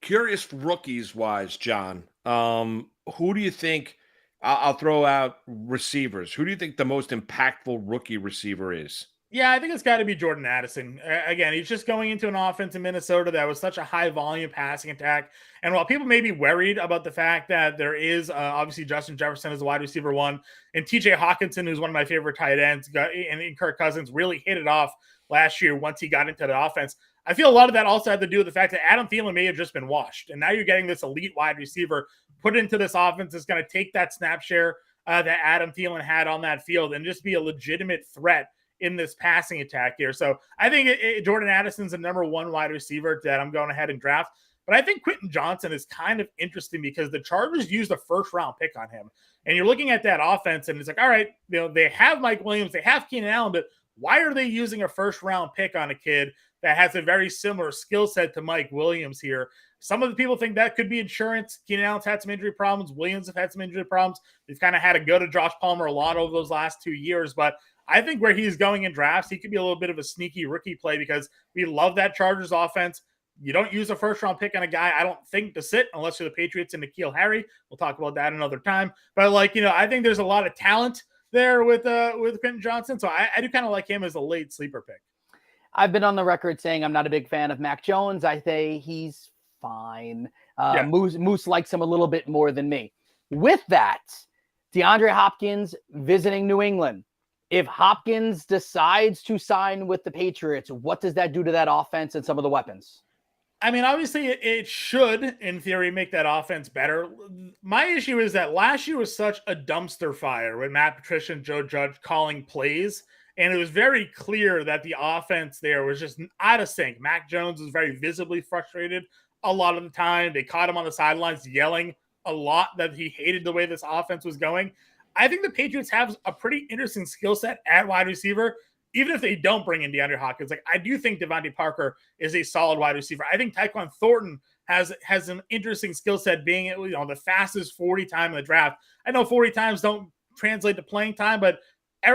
Curious rookies wise, John. Who do you think? I'll throw out receivers. Who do you think the most impactful rookie receiver is? Yeah, I think it's got to be Jordan Addison. Again, he's just going into an offense in Minnesota that was such a high volume passing attack. And while people may be worried about the fact that there is obviously Justin Jefferson as a wide receiver one, and TJ Hawkinson, who's one of my favorite tight ends, and Kirk Cousins really hit it off last year once he got into the offense. I feel a lot of that also had to do with the fact that Adam Thielen may have just been washed. And now you're getting this elite wide receiver put into this offense that's going to take that snap share that Adam Thielen had on that field and just be a legitimate threat in this passing attack here. So I think Jordan Addison's the number one wide receiver that I'm going ahead and draft. But I think Quentin Johnson is kind of interesting because the Chargers used a first round pick on him. And you're looking at that offense and it's like, all right, they have Mike Williams, they have Keenan Allen, but why are they using a first round pick on a kid that has a very similar skill set to Mike Williams here? Some of the people think that could be insurance. Keenan Allen's had some injury problems. Williams have had some injury problems. They've kind of had to go to Josh Palmer a lot over those last 2 years, but I think where he's going in drafts, he could be a little bit of a sneaky rookie play because we love that Chargers offense. You don't use a first-round pick on a guy, I don't think, to sit unless you're the Patriots and N'Keal Harry. We'll talk about that another time. But, I think there's a lot of talent there with Quentin Johnson. So I do kind of like him as a late sleeper pick. I've been on the record saying I'm not a big fan of Mac Jones. I say he's fine. Moose likes him a little bit more than me. With that, DeAndre Hopkins visiting New England. If Hopkins decides to sign with the Patriots, what does that do to that offense and some of the weapons? I mean, obviously, it should, in theory, make that offense better. My issue is that last year was such a dumpster fire with Matt Patricia and Joe Judge calling plays, and it was very clear that the offense there was just out of sync. Mac Jones was very visibly frustrated a lot of the time. They caught him on the sidelines yelling a lot that he hated the way this offense was going. I think the Patriots have a pretty interesting skill set at wide receiver, even if they don't bring in DeAndre Hopkins. I do think Devontae Parker is a solid wide receiver. I think Tyquan Thornton has an interesting skill set, being the fastest 40 time in the draft. I know 40 times don't translate to playing time, but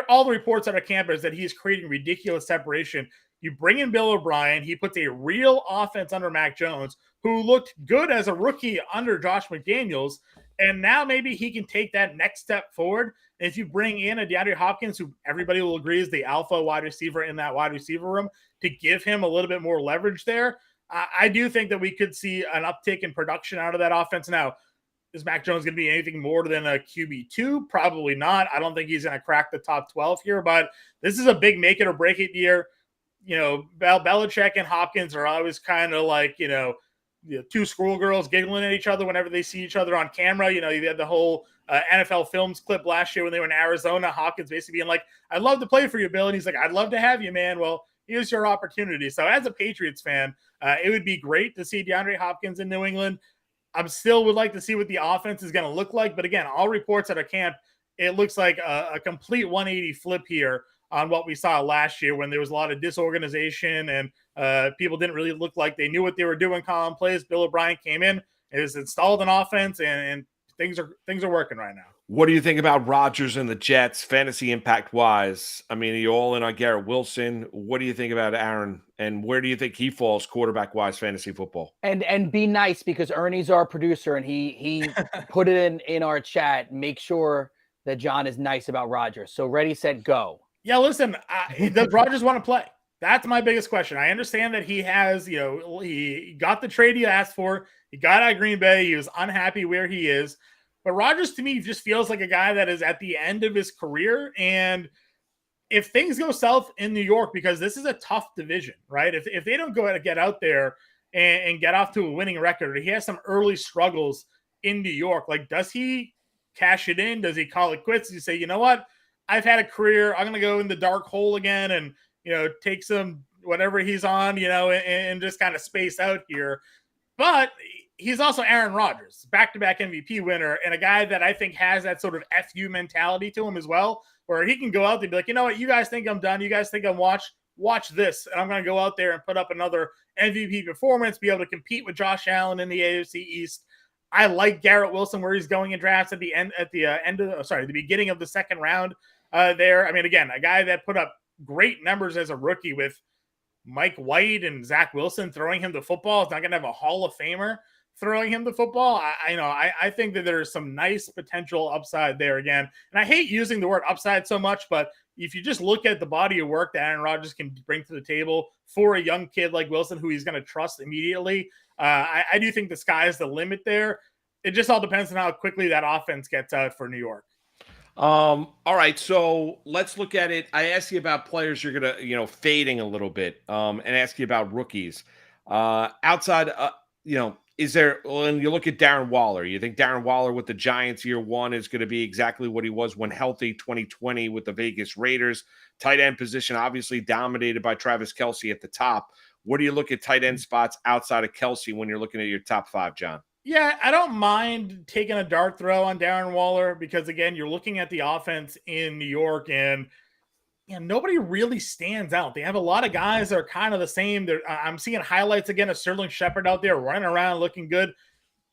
all the reports out of camp is that he's creating ridiculous separation. You bring in Bill O'Brien, he puts a real offense under Mac Jones, who looked good as a rookie under Josh McDaniels. And now maybe he can take that next step forward. And if you bring in a DeAndre Hopkins, who everybody will agree is the alpha wide receiver in that wide receiver room, to give him a little bit more leverage there, I do think that we could see an uptick in production out of that offense. Now, is Mac Jones going to be anything more than a QB2? Probably not. I don't think he's going to crack the top 12 here, but this is a big make it or break it year. Belichick and Hopkins are always kind of like, two schoolgirls giggling at each other whenever they see each other on camera. You had the whole NFL Films clip last year when they were in Arizona. Hopkins basically being like, "I'd love to play for you, Bill." And he's like, "I'd love to have you, man. Well, here's your opportunity." So as a Patriots fan, it would be great to see DeAndre Hopkins in New England. I still would like to see what the offense is going to look like. But again, all reports at our camp, it looks like a complete 180 flip here on what we saw last year when there was a lot of disorganization and people didn't really look like they knew what they were doing calling plays. Bill O'Brien came in, has installed an offense, and things are working right now. What do you think about Rodgers and the Jets, fantasy impact wise? I mean, are you all in on Garrett Wilson? What do you think about Aaron? And where do you think he falls quarterback wise, fantasy football? And be nice, because Ernie's our producer and he put it in our chat. Make sure that John is nice about Rodgers. So ready, set, go. Yeah, listen, does Rodgers want to play? That's my biggest question. I understand that he has, he got the trade he asked for. He got out of Green Bay. He was unhappy where he is. But Rodgers, to me, just feels like a guy that is at the end of his career. And if things go south in New York, because this is a tough division, right? If they don't get out there and get off to a winning record, or he has some early struggles in New York, does he cash it in? Does he call it quits? Does he say, you know what? I've had a career. I'm going to go in the dark hole again and, take some whatever he's on, and just kind of space out here. But he's also Aaron Rodgers, back-to-back MVP winner, and a guy that I think has that sort of FU mentality to him as well, where he can go out there and be like, you know what, you guys think I'm done. You guys think I'm watch this. And I'm going to go out there and put up another MVP performance, be able to compete with Josh Allen in the AFC East. I like Garrett Wilson where he's going in drafts at the beginning of the second round there. I mean, again, a guy that put up great numbers as a rookie with Mike White and Zach Wilson throwing him the football. Is not going to have a Hall of Famer throwing him the football. I think that there's some nice potential upside there again. And I hate using the word upside so much, but if you just look at the body of work that Aaron Rodgers can bring to the table for a young kid like Wilson, who he's going to trust immediately, I do think the sky is the limit there. It just all depends on how quickly that offense gets out for New York. All right, so let's look at it. I asked you about players you're gonna, fading a little bit, and ask you about rookies. Outside, is there? When you look at Darren Waller, you think Darren Waller with the Giants year one is going to be exactly what he was when healthy 2020 with the Vegas Raiders? Tight end position obviously dominated by Travis Kelce at the top. What do you look at tight end spots outside of Kelce when you're looking at your top five, John? Yeah, I don't mind taking a dart throw on Darren Waller because, again, you're looking at the offense in New York and nobody really stands out. They have a lot of guys that are kind of the same. I'm seeing highlights again of Sterling Shepard out there running around looking good.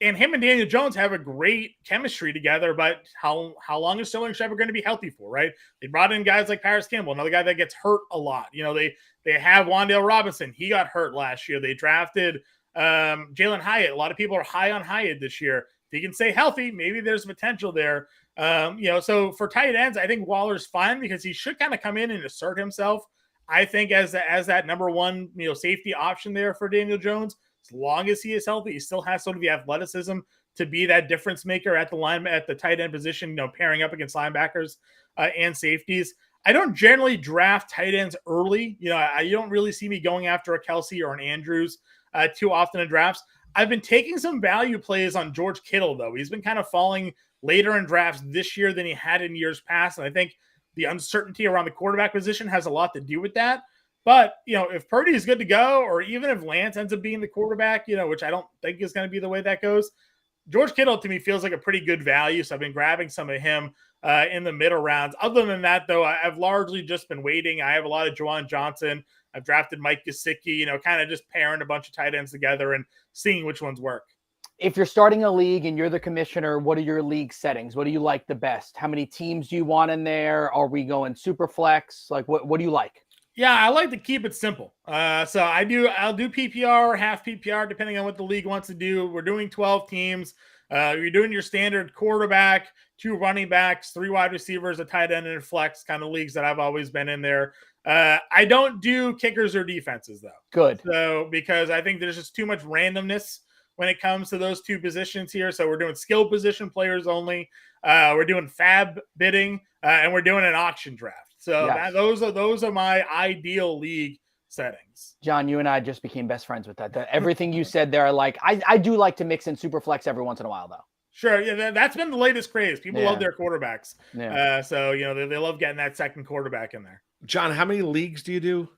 And him and Daniel Jones have a great chemistry together, but how long is Sterling Shepard going to be healthy for, right? They brought in guys like Paris Campbell, another guy that gets hurt a lot. They have Wan'Dale Robinson. He got hurt last year. They drafted Jalen Hyatt. A lot of people are high on Hyatt this year. If he can stay healthy, maybe there's potential there. So for tight ends, I think Waller's fine because he should kind of come in and assert himself. I think as that number one, safety option there for Daniel Jones, as long as he is healthy, he still has sort of the athleticism to be that difference maker at the tight end position, pairing up against linebackers and safeties. I don't generally draft tight ends early. You don't really see me going after a Kelce or an Andrews too often in drafts. I've been taking some value plays on George Kittle, though. He's been kind of falling later in drafts this year than he had in years past. And I think the uncertainty around the quarterback position has a lot to do with that. But, if Purdy is good to go, or even if Lance ends up being the quarterback, which I don't think is going to be the way that goes, George Kittle to me feels like a pretty good value. So I've been grabbing some of him in the middle rounds. Other than that, though, I've largely just been waiting. I have a lot of Juwan Johnson. I've drafted Mike Gesicki, kind of just pairing a bunch of tight ends together and seeing which ones work. If you're starting a league and you're the commissioner, what are your league settings? What do you like the best? How many teams do you want in there? Are we going super flex? Like, what do you like? Yeah, I like to keep it simple. So I'll do PPR or half PPR, depending on what the league wants to do. We're doing 12 teams. You're doing your standard quarterback, 2 running backs, 3 wide receivers, a tight end, and a flex kind of leagues that I've always been in there. I don't do kickers or defenses, though. Good. So because I think there's just too much randomness when it comes to those 2 positions here. So we're doing skill position players only. We're doing fab bidding, and we're doing an auction draft. So yes. Those are my ideal league settings. John, you and I just became best friends with that. Everything you said there, I do like to mix in super flex every once in a while, though. Sure. Yeah, that's been the latest craze. People love their quarterbacks. Yeah. So they love getting that second quarterback in there. John, how many leagues do you do?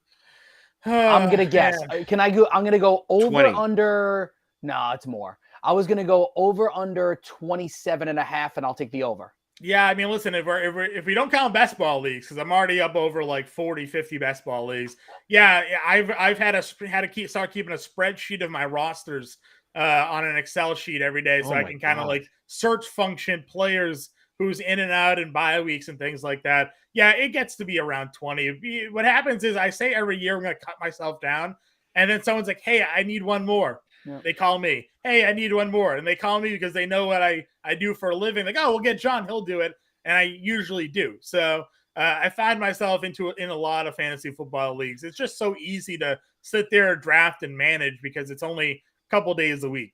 I'm going to guess. Can I go? I'm going to go over 20. Under. No, it's more. I was going to go over under 27.5, and I'll take the over. Yeah, I mean, listen, if we don't count best ball leagues, because I'm already up over like 40, 50 best ball leagues. Yeah, I've had to start keeping a spreadsheet of my rosters on an Excel sheet every day, so I can kind of like search function players who's in and out in bye weeks and things like that. Yeah, it gets to be around 20. What happens is I say every year I'm going to cut myself down, and then someone's like, "Hey, I need one more." Yeah. They call me, "Hey, I need one more." And they call me because they know what I do for a living. Like, "Oh, we'll get John, he'll do it." And I usually do. So I find myself in a lot of fantasy football leagues. It's just so easy to sit there, draft, and manage because it's only a couple days a week,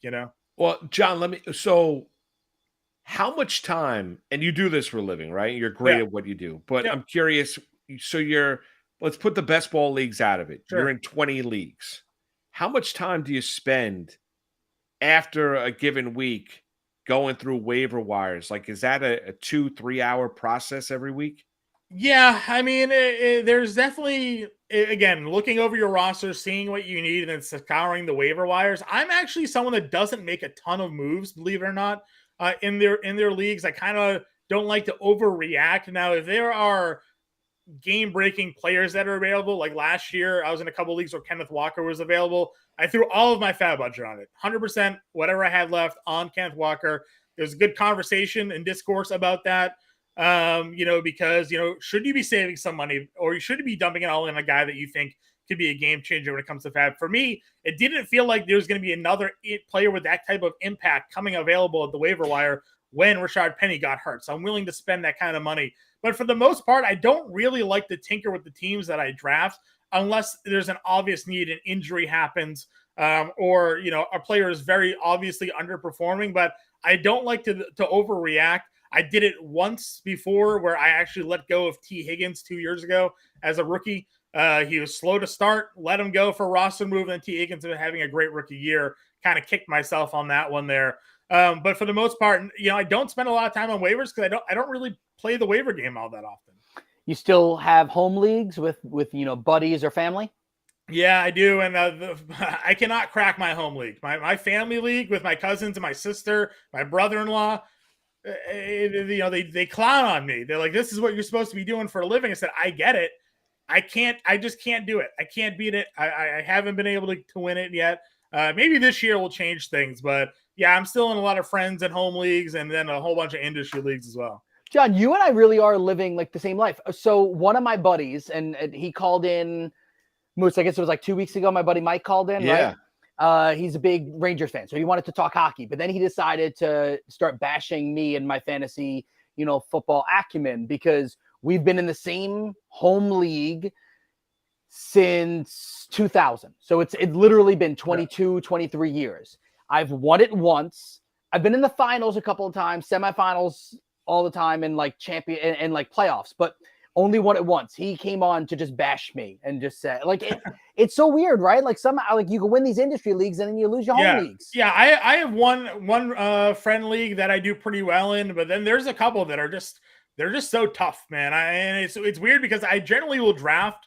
Well, John, so how much time, and you do this for a living, right? You're great at what you do. But I'm curious, so let's put the best ball leagues out of it. Sure. You're in 20 leagues. How much time do you spend after a given week going through waiver wires? Like, is that a 2-3 hour process every week? Yeah, I mean, there's definitely, again, looking over your roster, seeing what you need, and then scouring the waiver wires. I'm actually someone that doesn't make a ton of moves, believe it or not, in their leagues. I kind of don't like to overreact. Now, if there are game-breaking players that are available, like last year, I was in a couple leagues where Kenneth Walker was available. I threw all of my fab budget on it. 100%, whatever I had left on Kenneth Walker. There's a good conversation and discourse about that. Because, should you be saving some money, or you should be dumping it all in a guy that you think could be a game changer when it comes to fab? For me, it didn't feel like there was going to be another player with that type of impact coming available at the waiver wire when Rashard Penny got hurt. So I'm willing to spend that kind of money. But for the most part, I don't really like to tinker with the teams that I draft unless there's an obvious need, an injury happens, or a player is very obviously underperforming. But I don't like to overreact. I did it once before where I actually let go of T. Higgins 2 years ago as a rookie. He was slow to start, let him go for a roster move, and T. Higgins been having a great rookie year. Kind of kicked myself on that one there. But for the most part, I don't spend a lot of time on waivers because I don't really play the waiver game all that often. You still have home leagues with buddies or family? Yeah, I do, and I cannot crack my home league. My family league with my cousins and my sister, my brother-in-law. They clown on me. They're like, "This is what you're supposed to be doing for a living." I said, "I get it. I just can't do it. I can't beat it. I haven't been able to win it yet. Maybe this year will change things, but yeah, I'm still in a lot of friends and home leagues, and then a whole bunch of industry leagues as well." John, you and I really are living like the same life. So one of my buddies, and he called in, Moose, I guess it was like 2 weeks ago, my buddy Mike called in, Yeah. right? He's a big Rangers fan, so he wanted to talk hockey, but then he decided to start bashing me and my fantasy, football acumen, because we've been in the same home league since 2000. So it's literally been 22, 23 years. I've won it once. I've been in the finals a couple of times, semifinals all the time, and like champion and like playoffs, but only won it once. He came on to just bash me and just say, like, it's so weird, right? Like somehow, like you can win these industry leagues and then you lose your home leagues. Yeah, I have one friend league that I do pretty well in, but then there's a couple that are they're just so tough, man. And it's weird because I generally will draft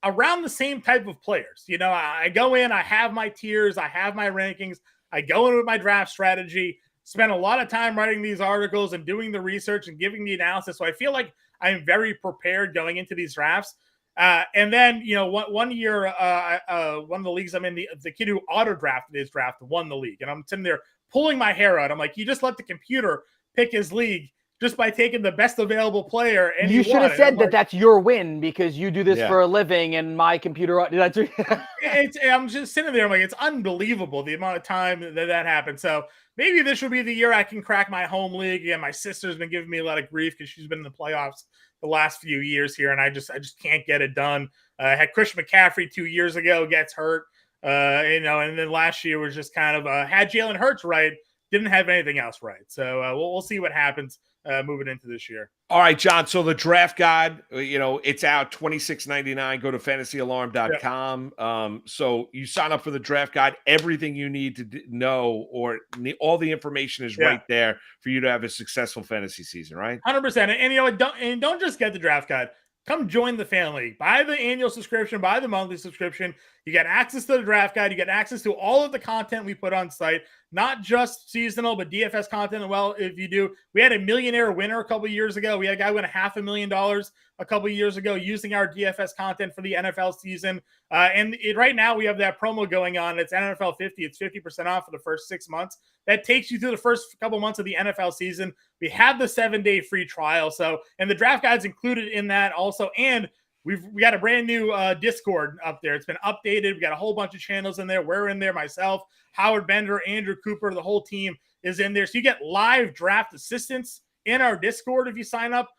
around the same type of players. I go in, I have my tiers, I have my rankings, I go in with my draft strategy, spend a lot of time writing these articles and doing the research and giving the analysis. So I feel like I'm very prepared going into these drafts. And then, one year, one of the leagues I'm in, the kid who auto-drafted his draft won the league. And I'm sitting there pulling my hair out. I'm like, you just let the computer pick his league just by taking the best available player. And you should have said that that's your win because you do this for a living and my computer. I'm just sitting there. I'm like, it's unbelievable the amount of time that happened. So maybe this will be the year I can crack my home league. Yeah, my sister's been giving me a lot of grief because she's been in the playoffs the last few years here, and I just can't get it done. Had Christian McCaffrey 2 years ago, gets hurt, and then last year was just kind of had Jalen Hurts right, didn't have anything else right. So we'll see what happens moving into this year. All right, John. So the draft guide, it's out $26.99. Go to fantasyalarm.com. So you sign up for the draft guide. Everything you need to know, or all the information is right there for you to have a successful fantasy season, right? 100%. And don't just get the draft guide. Come join the family. Buy the annual subscription, buy the monthly subscription. You get access to the draft guide. You get access to all of the content we put on site, not just seasonal, but DFS content. Well, if you do, we had a millionaire winner a couple of years ago. We had a guy win $500,000 a couple of years ago using our DFS content for the NFL season. Right now we have that promo going on. It's NFL 50. It's 50% off for the first 6 months. That takes you through the first couple months of the NFL season. We have the 7-day free trial. So, and the draft guide's included in that also. And we got a brand new Discord up there. It's been updated. We got a whole bunch of channels in there. We're in there, myself, Howard Bender, Andrew Cooper, the whole team is in there. So you get live draft assistance in our Discord if you sign up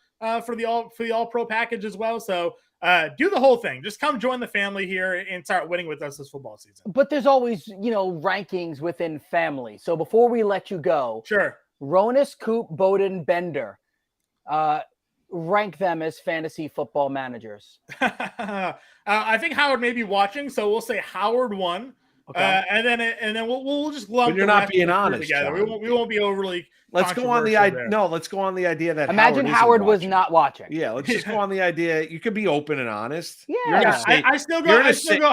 for the All Pro package as well. So do the whole thing. Just come join the family here and start winning with us this football season. But there's always, rankings within family. So before we let you go, sure. Ronis, Coop, Bowden, Bender, rank them as fantasy football managers. I think Howard may be watching, so we'll say Howard won. Okay. And then we'll just lump. But you're not being honest together. We won't be overly. Let's go on the idea. No, let's go on the idea that imagine Howard was not watching. Yeah, let's just go on the idea. You could be open and honest. Yeah, I still go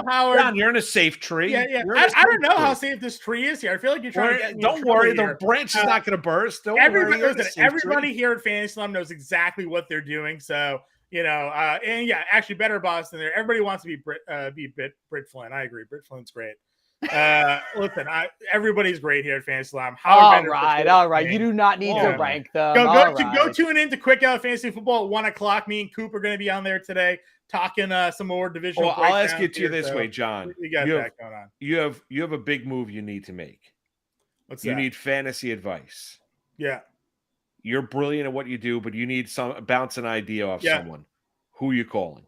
Howard. John, you're in a safe tree. Yeah. I don't know how safe this tree is here. I feel like you're trying to get me don't worry, the branch is not going to burst. Don't worry. Everybody here at Fantasy Slum knows exactly what they're doing. So actually, better boss than there. Everybody wants to be Brit Flynn. I agree. Brit Flynn's great. Listen, everybody's great here at Fantasy Alarm. All right. You do not need to rank them. Go tune in to Quick Out Fantasy Football at 1:00. Me and Coop are going to be on there today talking some more divisional. Well, I'll ask it to you this way, John. We got that going on. You have a big move you need to make. What's you that? need fantasy advice. Yeah. You're brilliant at what you do, but you need bounce an idea off someone. Who are you calling?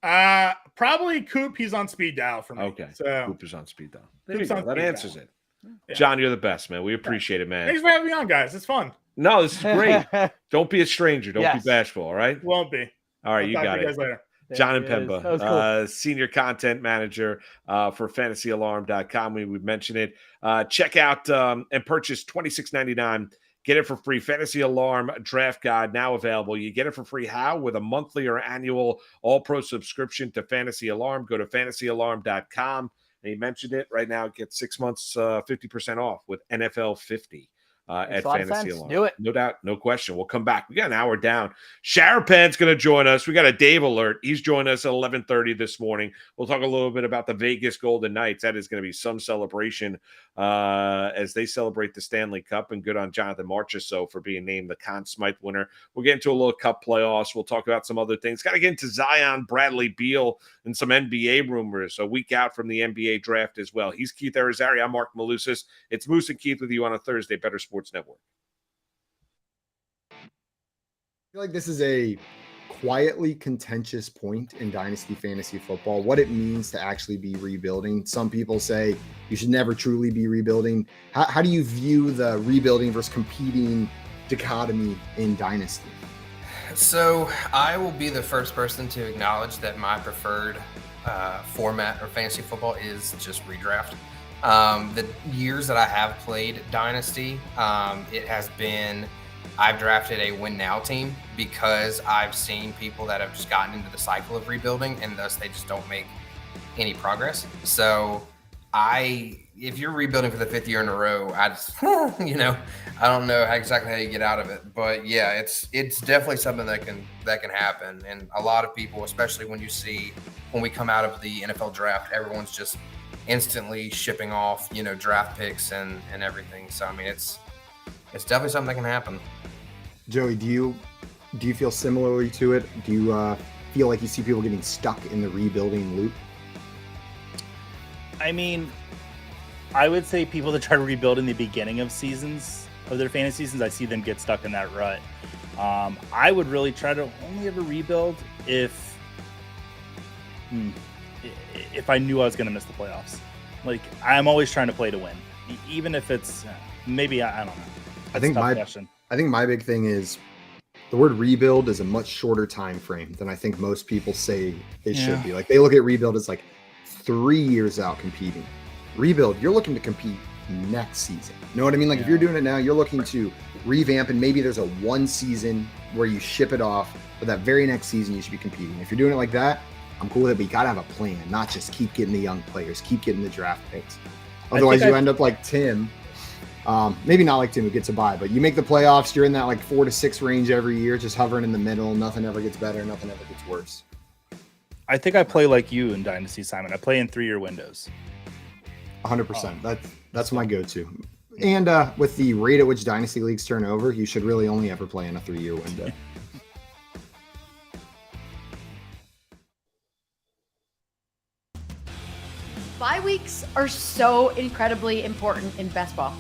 Probably Coop. He's on speed dial for me. Okay. So Coop is on speed dial. That answers it. Yeah. John, you're the best, man. We appreciate it, man. Thanks for having me on, guys. It's fun. No, this is great. Don't be a stranger. Don't be bashful, all right? Won't be. All right, you got it. You guys later. John Impemba, cool. Senior Content Manager for FantasyAlarm.com. We would mention it. Check out and purchase $26.99. Get it for free. Fantasy Alarm Draft Guide now available. You get it for free. How? With a monthly or annual all-pro subscription to Fantasy Alarm. Go to FantasyAlarm.com. And you mentioned it right now. Get 6 months, 50% off with NFL 50. At Fantasy Alarm. Do it. No doubt, no question. We'll come back. We got an hour down. Sharapan's going to join us. We got a Dave alert. He's joining us at 11:30 this morning. We'll talk a little bit about the Vegas Golden Knights. That is going to be some celebration as they celebrate the Stanley Cup. And good on Jonathan Marchessault for being named the Conn Smythe winner. We'll get into a little Cup playoffs. We'll talk about some other things. Got to get into Zion, Bradley Beal, and some NBA rumors a week out from the NBA draft as well. He's Keith Arizari. I'm Mark Malusis. It's Moose and Keith with you on a Thursday. Better Sports Network. I feel like this is a quietly contentious point in Dynasty Fantasy Football, what it means to actually be rebuilding. Some people say you should never truly be rebuilding. How do you view the rebuilding versus competing dichotomy in Dynasty? So I will be the first person to acknowledge that my preferred format of fantasy football is just redraft. The years that I have played Dynasty, it has been, I've drafted a win now team because I've seen people that have just gotten into the cycle of rebuilding and thus they just don't make any progress. So if you're rebuilding for the 5th year in a row, I just, I don't know exactly how you get out of it, but yeah, it's definitely something that can happen. And a lot of people, especially when we come out of the NFL draft, everyone's just instantly shipping off, draft picks and everything. So, I mean, it's definitely something that can happen. Joey, do you feel similarly to it? Do you feel like you see people getting stuck in the rebuilding loop? I mean, I would say people that try to rebuild in the beginning of seasons, of their fantasy seasons, I see them get stuck in that rut. I would really try to only ever rebuild if I knew I was going to miss the playoffs. Like, I'm always trying to play to win, even if it's maybe I don't know. I think my big thing is the word rebuild is a much shorter time frame than I think most people say it should be. Like, they look at rebuild as like 3 years out competing. Rebuild, you're looking to compete next season. You know what I mean? Like, if you're doing it now, you're looking to revamp, and maybe there's a one season where you ship it off, but that very next season you should be competing. If you're doing it like that, I'm cool with it, but you got to have a plan, not just keep getting the young players, keep getting the draft picks. Otherwise, you end up like Tim. Maybe not like Tim who gets a bye, but you make the playoffs, you're in that like 4 to 6 range every year, just hovering in the middle. Nothing ever gets better, nothing ever gets worse. I think I play like you in Dynasty, Simon. I play in 3-year windows. 100%. That's my go-to. And with the rate at which Dynasty leagues turn over, you should really only ever play in a 3-year window. Bye weeks are so incredibly important in best ball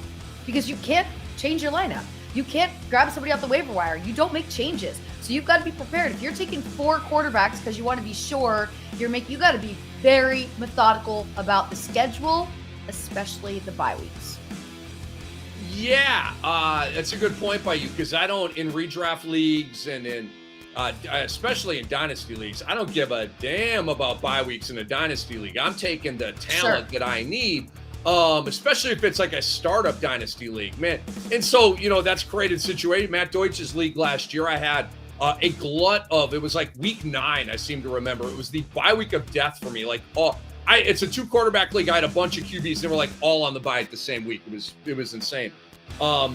because you can't change your lineup. You can't grab somebody off the waiver wire. You don't make changes. So you've got to be prepared. If you're taking 4 quarterbacks because you want to be sure you got to be very methodical about the schedule, especially the bye weeks. Yeah, that's a good point by you because I don't, in redraft leagues and in especially in dynasty leagues, I don't give a damn about bye weeks in a dynasty league. I'm taking the talent that I need, especially if it's like a startup dynasty league, man. And so, that's created situation. Matt Deutsch's league last year, I had a glut of, it was like week 9, I seem to remember. It was the bye week of death for me. Like, it's a 2 quarterback league. I had a bunch of QBs, and they were like all on the bye at the same week. It was insane. At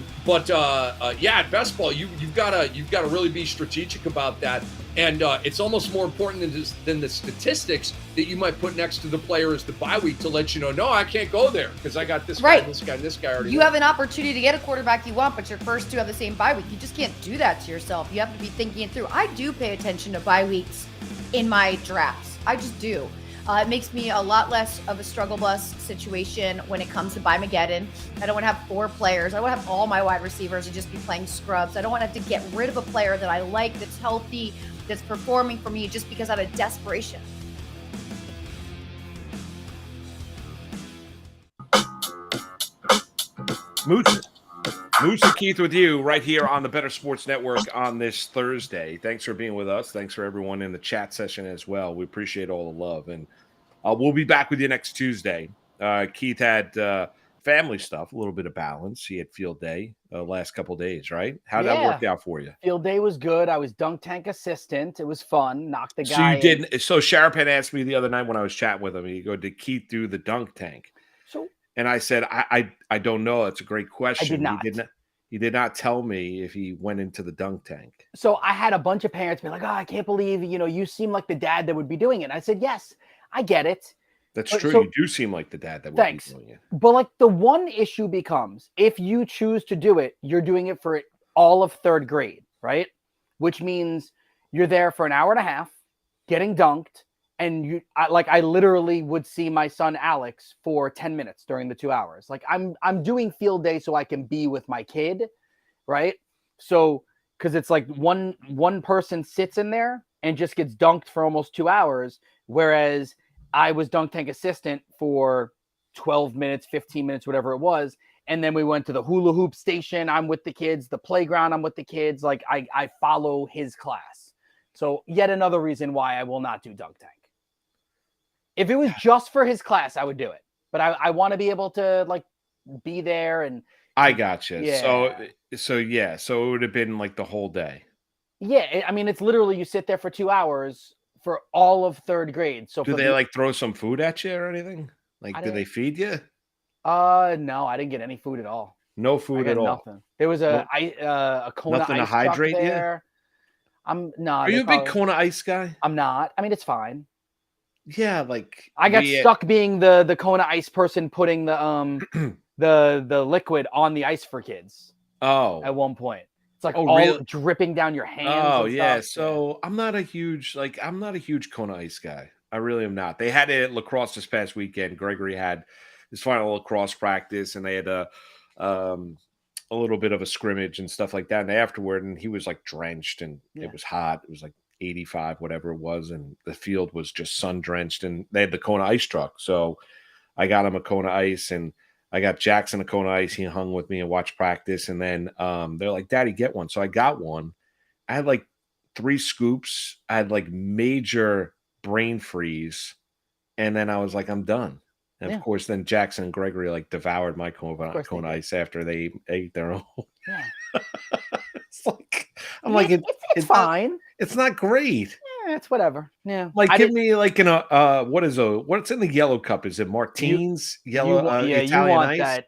best ball, you've got to really be strategic about that. And it's almost more important than the statistics that you might put next to the player as the bye week to let you know, no, I can't go there because I got this guy, this guy, and this guy already. You have an opportunity to get a quarterback you want, but your first two have the same bye week. You just can't do that to yourself. You have to be thinking it through. I do pay attention to bye weeks in my drafts. I just do. It makes me a lot less of a struggle bus situation when it comes to Buy-Mageddon. I don't want to have 4 players. I don't want to have all my wide receivers and just be playing scrubs. I don't want to have to get rid of a player that I like, that's healthy, that's performing for me just because out of desperation. Moose and Keith with you right here on the Better Sports Network on this Thursday. Thanks for being with us. Thanks for everyone in the chat session as well. We appreciate all the love. And we'll be back with you next Tuesday. Keith had family stuff, a little bit of balance. He had field day last couple of days, right? How'd that work out for you? Field day was good. I was dunk tank assistant. It was fun. Knocked the guy. So you didn't. So Sharapan asked me the other night when I was chatting with him, he go, did Keith do the dunk tank? And I said, I don't know. It's a great question. I did not. He did not tell me if he went into the dunk tank. So I had a bunch of parents be like, oh, I can't believe, you seem like the dad that would be doing it. And I said, yes, I get it. That's true. So, you do seem like the dad that would be doing it. But like the one issue becomes, if you choose to do it, you're doing it for all of 3rd grade, right? Which means you're there for an hour and a half getting dunked. And I literally would see my son Alex for 10 minutes during the 2 hours. Like I'm doing field day so I can be with my kid, right? So because it's like one person sits in there and just gets dunked for almost 2 hours, whereas I was dunk tank assistant for 12 minutes, 15 minutes, whatever it was. And then we went to the hula hoop station. I'm with the kids. The playground, I'm with the kids. Like I follow his class. So yet another reason why I will not do dunk tank. If it was just for his class, I would do it. But I want to be able to like be there and. I gotcha. Yeah. So it would have been like the whole day. Yeah, I mean, it's literally you sit there for 2 hours for all of 3rd grade. So do they like throw some food at you or anything? Like, do they feed you? No, I didn't get any food at all. No food at all. Nothing. There was a Kona nothing ice to hydrate there. You? Are you a big Kona ice guy? I'm not. I mean, it's fine. Yeah, like I got stuck being the Kona ice person putting the the liquid on the ice for kids. Oh, at one point. It's like really? Dripping down your hands. Oh, yeah. So I'm not a huge Kona ice guy. I really am not. They had it at lacrosse this past weekend. Gregory had his final lacrosse practice, and they had a little bit of a scrimmage and stuff like that. And afterward, and he was like drenched, and it was hot. It was like 85, whatever it was, and the field was just sun drenched. And they had the Kona ice truck, so I got him a Kona ice, and I got Jackson a Kona ice. He hung with me and watched practice. And then they're like, Daddy, get one. So I got one. I had like 3 scoops. I had like major brain freeze. And then I was like, I'm done. And of course, then Jackson and Gregory like devoured my Kona ice after they ate their own. Yeah. It's like, I'm like, it's fine. It's not great. Yeah, it's whatever. Yeah. Like, give me like what's in the yellow cup? Is it Martine's yellow Italian you want ice? that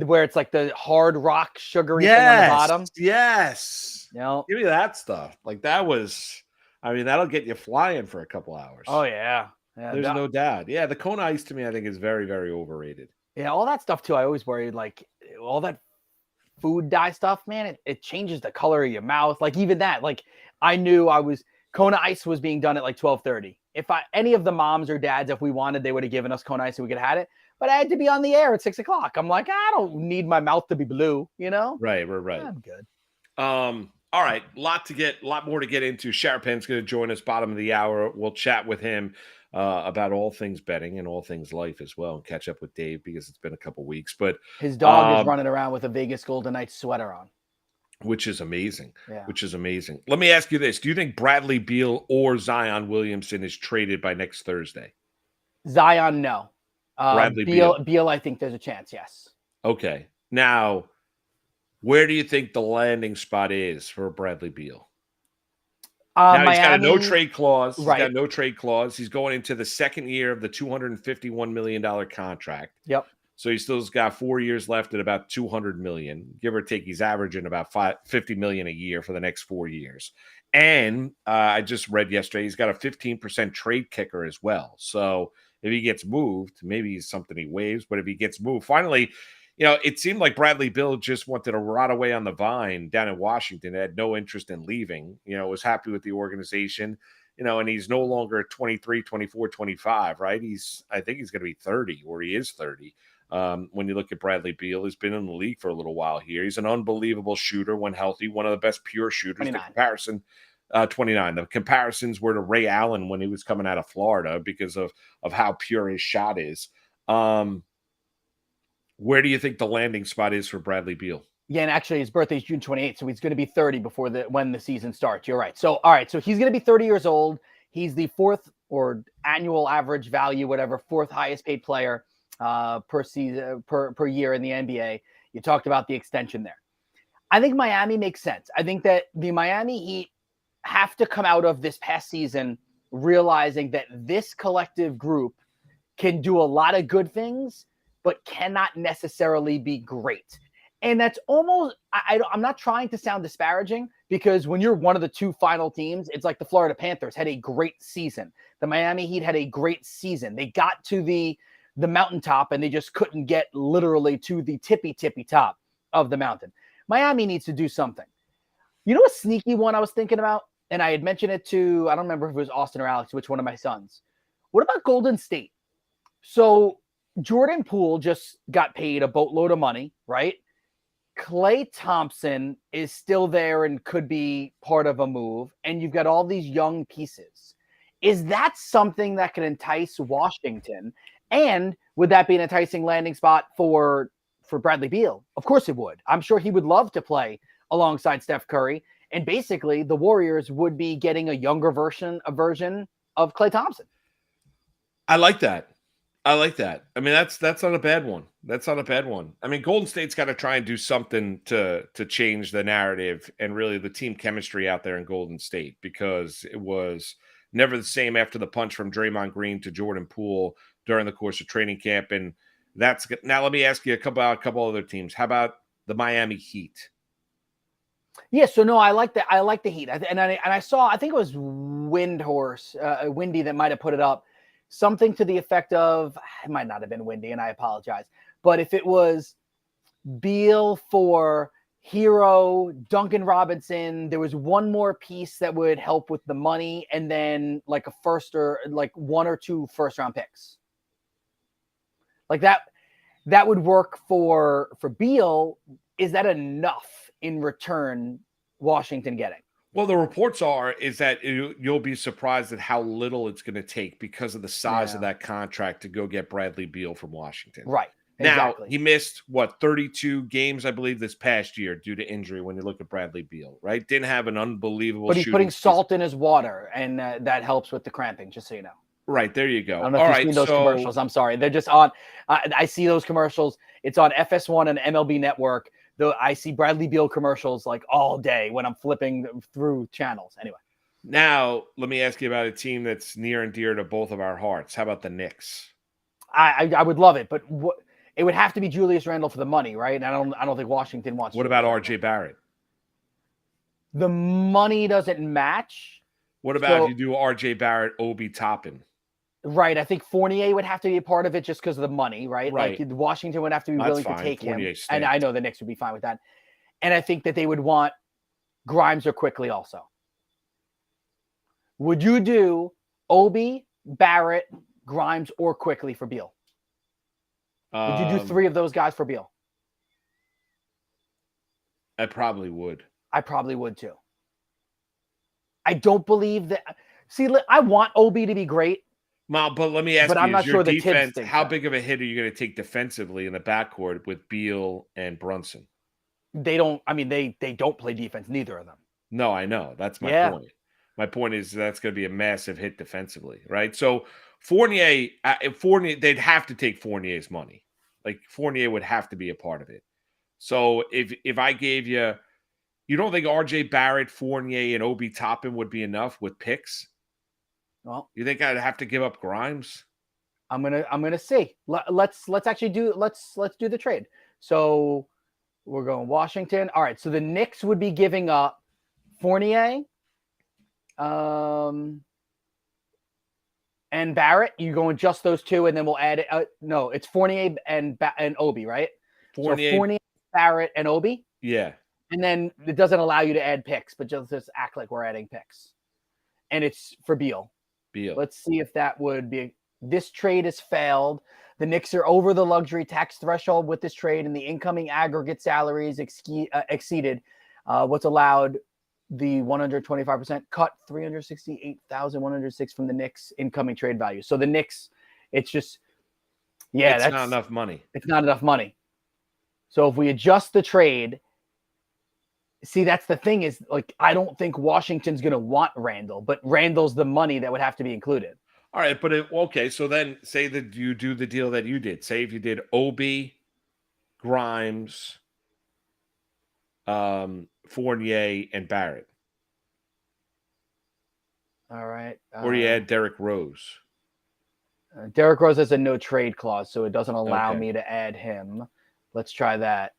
where it's like the hard rock sugary thing on the bottom. Yes. No. Give me that stuff. Like that'll get you flying for a couple hours. Oh yeah. There's no doubt. Yeah, the Kona ice to me, I think, is very, very overrated. Yeah, all that stuff too. I always worried like all that food dye stuff, man. It changes the color of your mouth. Like even that. Like I knew Kona ice was being done at like 12:30. If any of the moms or dads, if we wanted, they would have given us Kona ice and we could have had it. But I had to be on the air at 6 o'clock. I'm like, I don't need my mouth to be blue, Right. I'm good. All right. Lot more to get into. Sharapan's going to join us bottom of the hour. We'll chat with him about all things betting and all things life as well, and catch up with Dave because it's been a couple weeks. But his dog is running around with a Vegas Golden Knights sweater on. Which is amazing. Yeah. Which is amazing. Let me ask you this. Do you think Bradley Beal or Zion Williamson is traded by next Thursday? Zion, no. Bradley Beal, I think there's a chance, yes. Okay. Now, where do you think the landing spot is for Bradley Beal? Now he's got a no trade clause. He's got no trade clause. He's going into the second year of the $251 million contract. Yep. So he still's got 4 years left at about 200 million, give or take. He's averaging about 50 million a year for the next 4 years. And I just read yesterday he's got a 15% trade kicker as well. So if he gets moved, maybe he's something he waives. But if he gets moved, finally, it seemed like Bradley Beal just wanted to rot away on the vine down in Washington. Had no interest in leaving. Was happy with the organization. And he's no longer 23, 24, 25, right? I think he's going to be 30, or he is 30. When you look at Bradley Beal, he's been in the league for a little while here. He's an unbelievable shooter when healthy, one of the best pure shooters. 29. The comparison, 29. The comparisons were to Ray Allen when he was coming out of Florida because of how pure his shot is. Where do you think the landing spot is for Bradley Beal? Yeah, and actually his birthday is June 28th, so he's going to be 30 before when the season starts. You're right. So, all right, so he's going to be 30 years old. He's the fourth or annual average value, whatever, fourth highest paid player per season per year in the NBA. You talked about the extension there. I think Miami makes sense. I think that the Miami Heat have to come out of this past season realizing that this collective group can do a lot of good things, but cannot necessarily be great. And that's almost, I'm not trying to sound disparaging, because when you're one of the two final teams, it's like the Florida Panthers had a great season. The Miami Heat had a great season. They got to the mountaintop and they just couldn't get literally to the tippy top of the mountain. Miami needs to do something. You know, a sneaky one I was thinking about, and I had mentioned it to, I don't remember if it was Austin or Alex, which one of my sons. What about Golden State? So Jordan Poole just got paid a boatload of money, right? Klay Thompson is still there and could be part of a move, and you've got all these young pieces. Is that something that can entice Washington? And would that be an enticing landing spot for Bradley Beal? Of course it would. I'm sure he would love to play alongside Steph Curry, and basically the Warriors would be getting a younger version of Klay Thompson. I like that. I mean, that's not a bad one. I mean, Golden State's got to try and do something to change the narrative and really the team chemistry out there in Golden State, because it was never the same after the punch from Draymond Green to Jordan Poole during the course of training camp. And that's now. Let me ask you a couple other teams. How about the Miami Heat? Yeah, so no, I like the Heat, and I saw, I think it was Windy that might have put it up. Something to the effect of, it might not have been Windy, and I apologize, but if it was Beal for Hero, Duncan Robinson, there was one more piece that would help with the money, and then like a first or like one or two first round picks. Like that would work for Beal. Is that enough in return Washington getting? Well, the reports is that you'll be surprised at how little it's going to take because of the size of that contract to go get Bradley Beal from Washington. Right. Exactly. Now, he missed, 32 games, I believe, this past year due to injury when you look at Bradley Beal, right? Didn't have an unbelievable But he's putting salt in his water, and that helps with the cramping, just so you know. Right, there you go. I don't know if you've seen those commercials. I'm sorry. They're just on. I see those commercials. It's on FS1 and MLB Network. Though I see Bradley Beal commercials like all day when I'm flipping through channels. Anyway. Now, let me ask you about a team that's near and dear to both of our hearts. How about the Knicks? I would love it, but it would have to be Julius Randle for the money, right? And I don't think Washington wants. What about RJ Barrett? The money doesn't match. What about if you do RJ Barrett, Obi Toppin? Right. I think Fournier would have to be a part of it just because of the money, right? Right. Like Washington would have to be willing to take Fournier him. stinks. And I know the Knicks would be fine with that. And I think that they would want Grimes or Quickly also. Would you do Obi, Barrett, Grimes, or Quickly for Beal? Would you do three of those guys for Beal? I probably would. I probably would too. I don't believe that. See, I want Obi to be great. Well, but let me ask you, I'm not sure the defense, Tibbs how big of a hit are you going to take defensively in the backcourt with Beal and Brunson? They don't play defense, neither of them. No, I know. That's my point. My point is that's going to be a massive hit defensively, right? So Fournier, they'd have to take Fournier's money. Like Fournier would have to be a part of it. So if I gave you don't think RJ Barrett, Fournier, and Obi Toppin would be enough with picks? Well, you think I'd have to give up Grimes? I'm gonna see. Let's actually do let's do the trade. So we're going Washington. All right. So the Knicks would be giving up Fournier, and Barrett. You going just those two, and then we'll add it. No, it's Fournier and Obi, right? Fournier, So Fournier, Barrett, and Obi. yeah. And then it doesn't allow you to add picks, but just act like we're adding picks. And it's for Beal. Let's see if that would be. This trade has failed. The Knicks are over the luxury tax threshold with this trade, and the incoming aggregate salaries exceeded what's allowed. The 125% cut 368,106 from the Knicks incoming trade value. So the Knicks, it's just, that's not enough money. It's not enough money. So if we adjust the trade, see, that's the thing is, like, I don't think Washington's going to want Randall, but Randall's the money that would have to be included. All right, but okay, so then say that you do the deal that you did. Say if you did Obi, Grimes, Fournier, and Barrett. All right. Or you add Derrick Rose. Derrick Rose has a no trade clause, so it doesn't allow me to add him. Let's try that.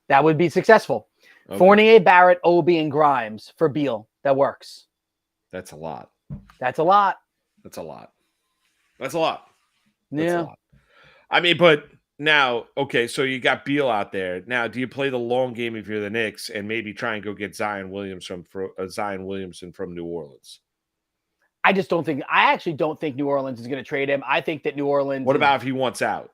That would be successful. Okay. Fournier, Barrett, Obi, and Grimes for Beal. That works. That's a lot. That's a lot. That's a lot. That's a lot. That's yeah. A lot. I mean, but now, okay, so you got Beal out there. Now, do you play the long game if you're the Knicks and maybe try and go get Zion Williamson from New Orleans? I actually don't think New Orleans is going to trade him. I think that New Orleans. What about if he wants out?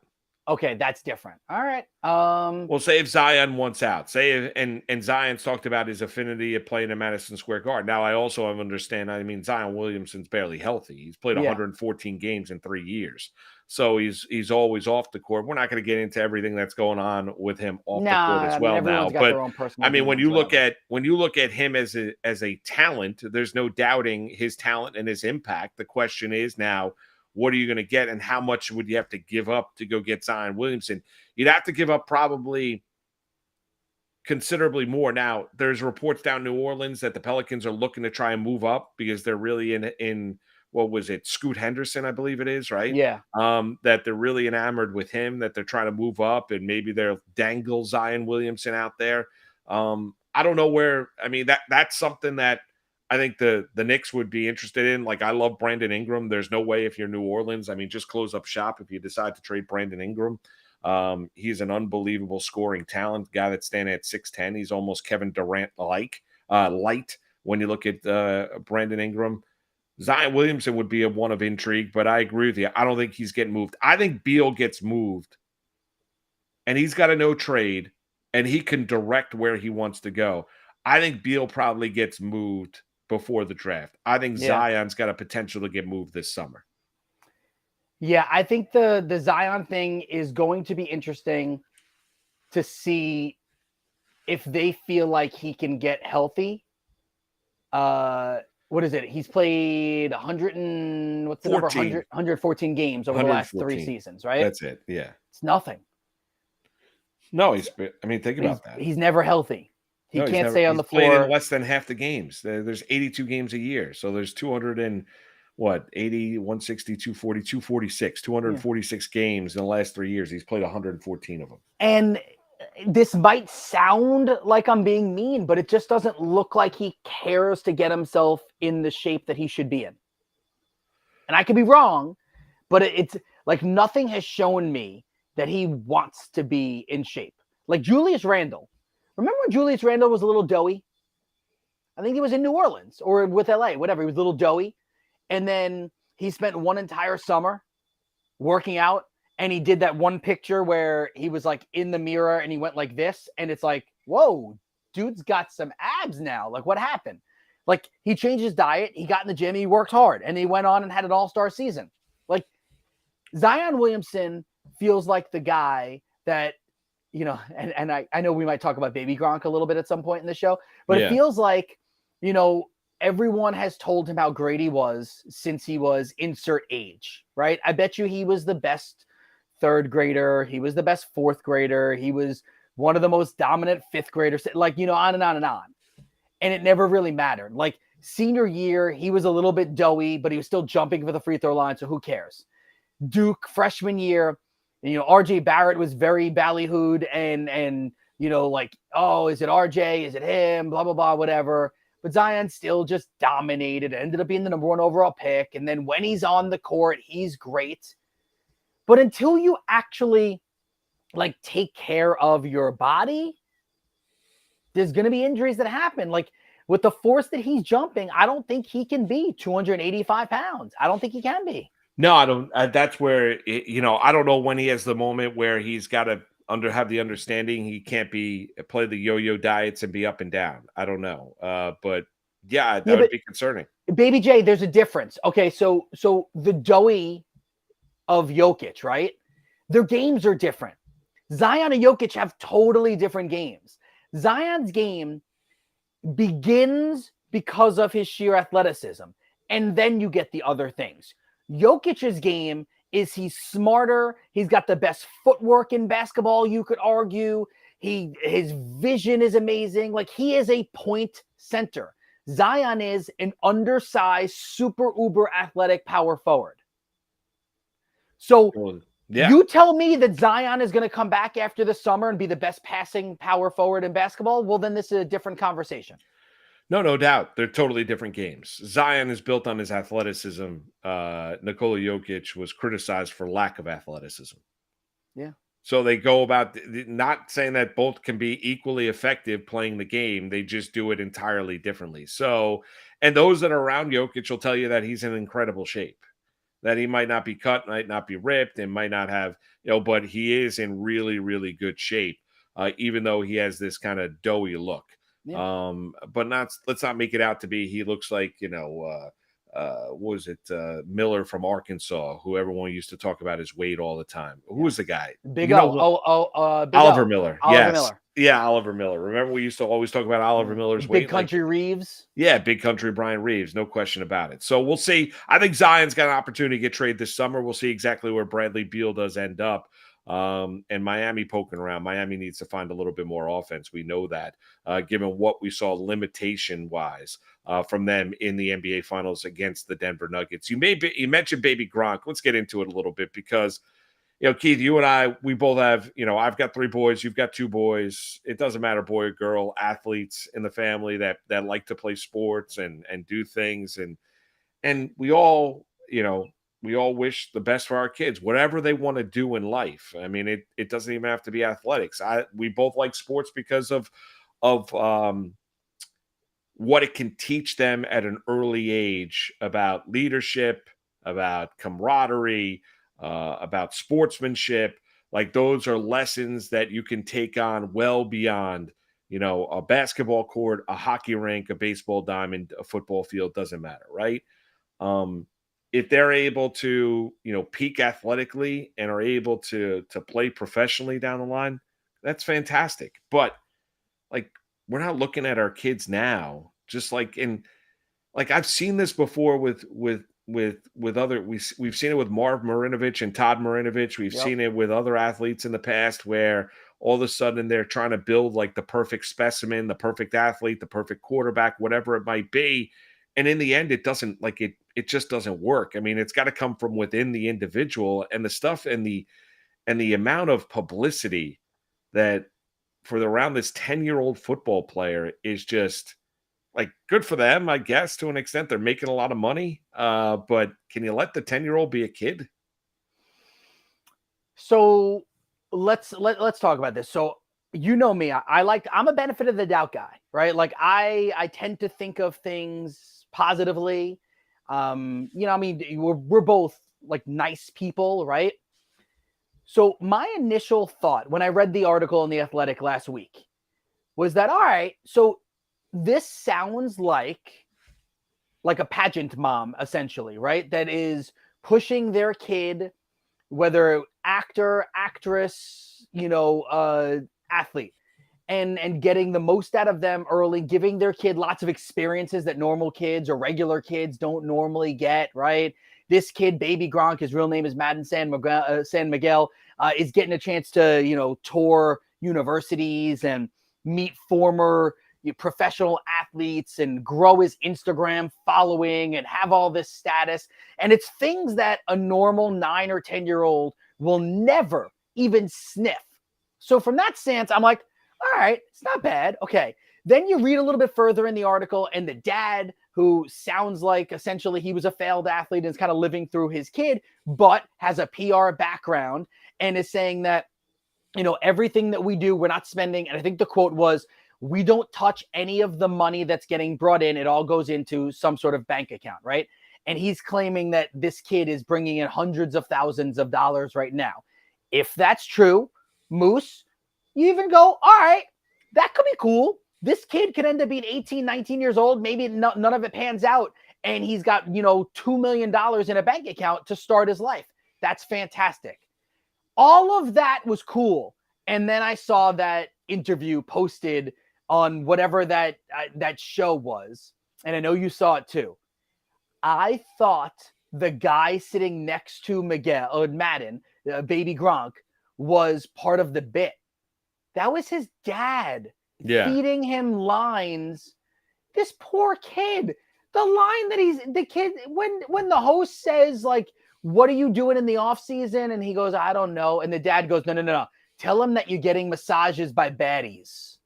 Okay, that's different. All right. Well, say if Zion wants out, and Zion's talked about his affinity of playing in Madison Square Garden. Now, I also understand. I mean, Zion Williamson's barely healthy. He's played 114 games in 3 years, so he's always off the court. We're not going to get into everything that's going on with him off the court as well now. But I mean, when you look at him as a talent, there's no doubting his talent and his impact. The question is now, what are you going to get, and how much would you have to give up to go get Zion Williamson? You'd have to give up probably considerably more. Now, there's reports down New Orleans that the Pelicans are looking to try and move up because they're really in what was it, Scoot Henderson, I believe it is, right? Yeah. That they're really enamored with him, that they're trying to move up, and maybe they'll dangle Zion Williamson out there. I don't know where. I mean, that's something that I think the Knicks would be interested in. Like, I love Brandon Ingram. There's no way if you're New Orleans, I mean, just close up shop if you decide to trade Brandon Ingram. He's an unbelievable scoring talent, guy that's standing at 6'10". He's almost Kevin Durant-like, light when you look at Brandon Ingram. Zion Williamson would be one of intrigue, but I agree with you. I don't think he's getting moved. I think Beal gets moved, and he's got a no trade, and he can direct where he wants to go. I think Beal probably gets moved before the draft. I think Zion's got a potential to get moved this summer. Yeah, I think the Zion thing is going to be interesting to see if they feel like he can get healthy. What is it? He's played 114 games over the last 3 seasons, right? That's it. Yeah. It's nothing. No, think about that. He's never healthy. He can't stay on the floor. He's played in less than half the games. There's 82 games a year. So there's 160, 240, 246, 246 games in the last 3 years. He's played 114 of them. And this might sound like I'm being mean, but it just doesn't look like he cares to get himself in the shape that he should be in. And I could be wrong, but it's like nothing has shown me that he wants to be in shape. Like Julius Randle. Remember when Julius Randle was a little doughy? I think he was in New Orleans or with LA, whatever. He was a little doughy. And then he spent one entire summer working out. And he did that one picture where he was like in the mirror and he went like this. And it's like, whoa, dude's got some abs now. Like, what happened? Like, he changed his diet. He got in the gym. He worked hard. And he went on and had an all-star season. Like, Zion Williamson feels like the guy that, you know, and I know we might talk about Baby Gronk a little bit at some point in the show, but it feels like, you know, everyone has told him how great he was since he was insert age, right? I bet you he was the best third grader. He was the best fourth grader. He was one of the most dominant fifth graders, like, you know, on and on and on. And it never really mattered. Like senior year, he was a little bit doughy, but he was still jumping for the free throw line. So who cares? Duke freshman year, RJ Barrett was very ballyhooed and like, oh, is it RJ? Is it him? Blah, blah, blah, whatever. But Zion still just dominated, ended up being the number 1 overall pick. And then when he's on the court, he's great. But until you actually like take care of your body, there's going to be injuries that happen. Like with the force that he's jumping, I don't think he can be 285 pounds. I don't think he can be. No, I don't. That's where, I don't know when he has the moment where he's got to have the understanding he can't play the yo-yo diets and be up and down. I don't know. But that would be concerning. Baby J, there's a difference. Okay, so the doughy of Jokic, right? Their games are different. Zion and Jokic have totally different games. Zion's game begins because of his sheer athleticism, and then you get the other things. Jokic's game is he's smarter. He's got the best footwork in basketball, you could argue. His vision is amazing. Like, he is a point center. Zion is an undersized, super uber athletic power forward. So you tell me that Zion is going to come back after the summer and be the best passing power forward in basketball? Well, then this is a different conversation. No doubt. They're totally different games. Zion is built on his athleticism. Nikola Jokic was criticized for lack of athleticism. Yeah. So they go about not saying that both can be equally effective playing the game. They just do it entirely differently. So, and those that are around Jokic will tell you that he's in incredible shape, that he might not be cut, might not be ripped, and might not have, but he is in really, really good shape, even though he has this kind of doughy look. Yeah. But let's not make it out to be he looks like, what was it? Miller from Arkansas, who everyone used to talk about his weight all the time. Who was the guy? Big O. Oliver Miller. Oliver Miller. Yeah, Oliver Miller. Remember, we used to always talk about Oliver Miller's weight. Big Country Reeves. Yeah, Big Country Brian Reeves. No question about it. So we'll see. I think Zion's got an opportunity to get traded this summer. We'll see exactly where Bradley Beal does end up. And Miami poking around. Miami needs to find a little bit more offense. We know that, given what we saw limitation-wise from them in the NBA Finals against the Denver Nuggets. You mentioned Baby Gronk. Let's get into it a little bit because, Keith, you and I, we both have, I've got 3 boys. You've got 2 boys. It doesn't matter, boy or girl, athletes in the family that like to play sports and do things. And we all, we all wish the best for our kids, whatever they want to do in life. I mean, it doesn't even have to be athletics. We both like sports because of what it can teach them at an early age about leadership, about camaraderie, about sportsmanship. Like, those are lessons that you can take on well beyond, a basketball court, a hockey rink, a baseball diamond, a football field, doesn't matter, right? If they're able to, peak athletically and are able to play professionally down the line, that's fantastic. But like, we're not looking at our kids now, just like I've seen this before with other, we've seen it with Marv Marinovich and Todd Marinovich. We've seen it with other athletes in the past where all of a sudden they're trying to build like the perfect specimen, the perfect athlete, the perfect quarterback, whatever it might be. And in the end, it doesn't, like, it just doesn't work. I mean, it's got to come from within the individual, and the stuff and the amount of publicity that around this 10-year-old football player is just like, good for them, I guess, to an extent. They're making a lot of money. But can you let the 10-year-old be a kid? So let's talk about this. So, me, I'm a benefit of the doubt guy, right? Like, I tend to think of things positively. We're both like nice people, right? So my initial thought when I read the article in The Athletic last week was that, all right, so this sounds like a pageant mom, essentially, right? That is pushing their kid, whether actor, actress, athlete, and getting the most out of them early, giving their kid lots of experiences that normal kids or regular kids don't normally get, right? This kid, Baby Gronk, his real name is Madden San Miguel, is getting a chance to, tour universities and meet former, professional athletes and grow his Instagram following and have all this status. And it's things that a normal 9 or 10-year-old will never even sniff. So from that stance, I'm like, all right, it's not bad. Okay. Then you read a little bit further in the article, and the dad, who sounds like essentially he was a failed athlete and is kind of living through his kid, but has a PR background and is saying that, everything that we do, we're not spending. And I think the quote was, we don't touch any of the money that's getting brought in. It all goes into some sort of bank account, right? And he's claiming that this kid is bringing in hundreds of thousands of dollars right now. If that's true, Moose, you even go, all right, that could be cool. This kid could end up being 18, 19 years old. Maybe none of it pans out. And he's got, $2 million in a bank account to start his life. That's fantastic. All of that was cool. And then I saw that interview posted on whatever that show was. And I know you saw it too. I thought the guy sitting next to Madden, baby Gronk, was part of the bit. That was his dad. Yeah. Feeding him lines. This poor kid. The line that the kid, when the host says, like, what are you doing in the off season? And he goes, I don't know. And the dad goes, no. Tell him that you're getting massages by baddies.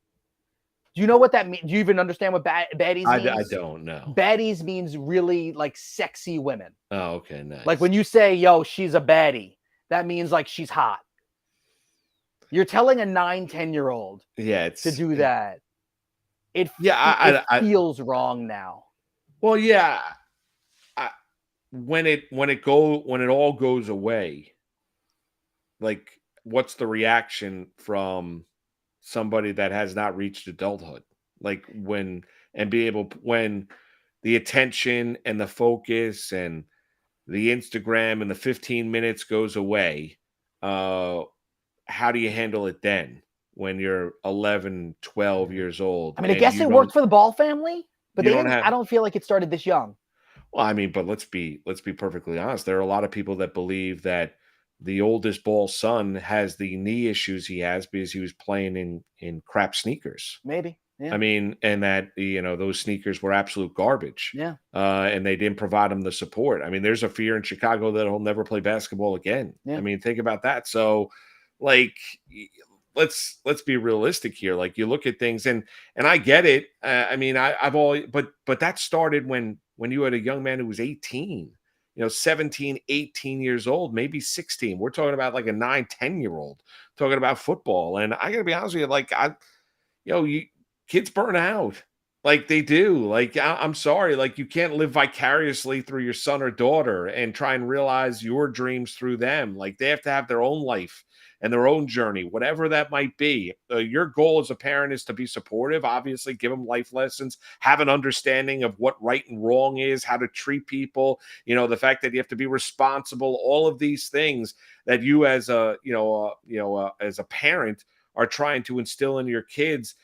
Do you know what that means? Do you even understand what baddies means? I don't know. Baddies means really like sexy women. Oh, okay. Nice. Like when you say, yo, she's a baddie, that means like she's hot. You're telling a 9, 10-year-old to do that. It feels wrong now. Well, yeah. When it all goes away, like, what's the reaction from somebody that has not reached adulthood? Like when the attention and the focus and the Instagram and the 15 minutes goes away, how do you handle it then when you're 11, 12 years old? I mean, I guess it worked for the Ball family, but I don't feel like it started this young. Well, I mean, but let's be perfectly honest. There are a lot of people that believe that the oldest Ball's son has the knee issues he has because he was playing in crap sneakers. Maybe. Yeah. I mean, and that, those sneakers were absolute garbage. Yeah. And they didn't provide him the support. I mean, there's a fear in Chicago that he'll never play basketball again. Yeah. I mean, think about that. So, like, let's be realistic here. Like, you look at things, and I get it. I mean, I've always, but that started when you had a young man who was 18, 17, 18 years old, maybe 16. We're talking about like a 9, 10-year-old talking about football. And I gotta be honest with you, like, kids burn out. Like, they do. Like, I'm sorry. Like, you can't live vicariously through your son or daughter and try and realize your dreams through them. Like, they have to have their own life and their own journey, whatever that might be. Your goal as a parent is to be supportive, obviously, give them life lessons, have an understanding of what right and wrong is, how to treat people, the fact that you have to be responsible, all of these things that you as a parent are trying to instill in your kids,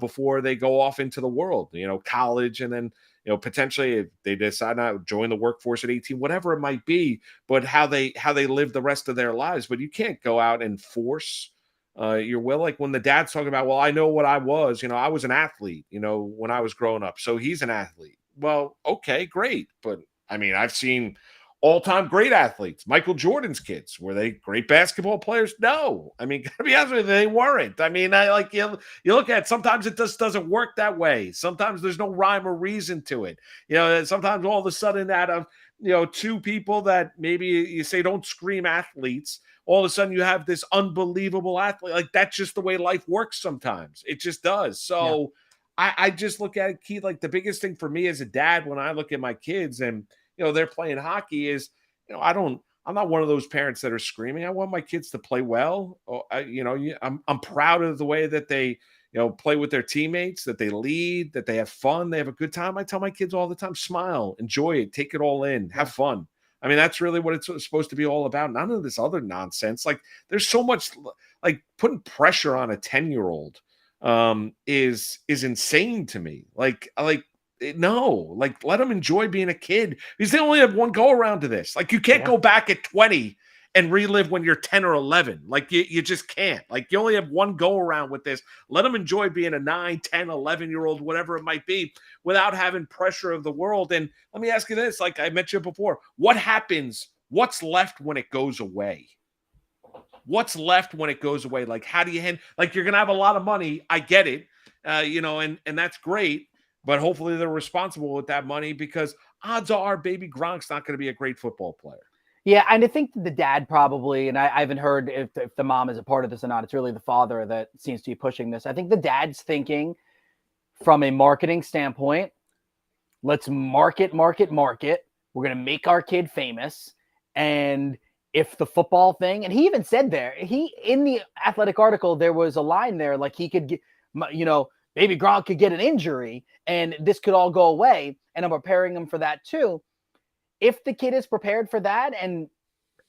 before they go off into the world, college, and then, potentially if they decide not to join the workforce at 18, whatever it might be, but how they live the rest of their lives. But you can't go out and force your will. Like when the dad's talking about, well, I know what I was, I was an athlete, when I was growing up. So he's an athlete. Well, okay, great. But I mean, I've seen all-time great athletes. Michael Jordan's kids, were they great basketball players? No. I mean, gotta be honest with you, they weren't. I mean, you look at it, sometimes it just doesn't work that way. Sometimes there's no rhyme or reason to it. Sometimes all of a sudden out of, two people that maybe you say don't scream athletes, all of a sudden you have this unbelievable athlete. Like, that's just the way life works sometimes. It just does. So yeah. I just look at it, Keith, like the biggest thing for me as a dad when I look at my kids and they're playing hockey is, I'm not one of those parents that are screaming. I want my kids to play well. I'm proud of the way that they, play with their teammates, that they lead, that they have fun, they have a good time. I tell my kids all the time, smile, enjoy it, take it all in, have fun. I mean, that's really what it's supposed to be all about. None of this other nonsense. Like, there's so much, like, putting pressure on a 10-year-old is insane to me. No, like, let them enjoy being a kid because they only have one go around to this. Like, you can't go back at 20 and relive when you're 10 or 11. Like you just can't. Like you only have one go around with this. Let them enjoy being a 9, 10, 11-year-old, whatever it might be, without having pressure of the world. And let me ask you this, like I mentioned before, what happens? What's left when it goes away? What's left when it goes away? Like, how do you handle, like, you're going to have a lot of money. I get it. And that's great, but hopefully they're responsible with that money, because odds are baby Gronk's not going to be a great football player. Yeah, and I think the dad probably, and I haven't heard if the mom is a part of this or not. It's really the father that seems to be pushing this. I think the dad's thinking from a marketing standpoint, let's market. We're going to make our kid famous. And if the football thing, and he even said there, in the Athletic article, there was a line there, like he could get, baby Gronk could get an injury and this could all go away. And I'm preparing him for that too. If the kid is prepared for that and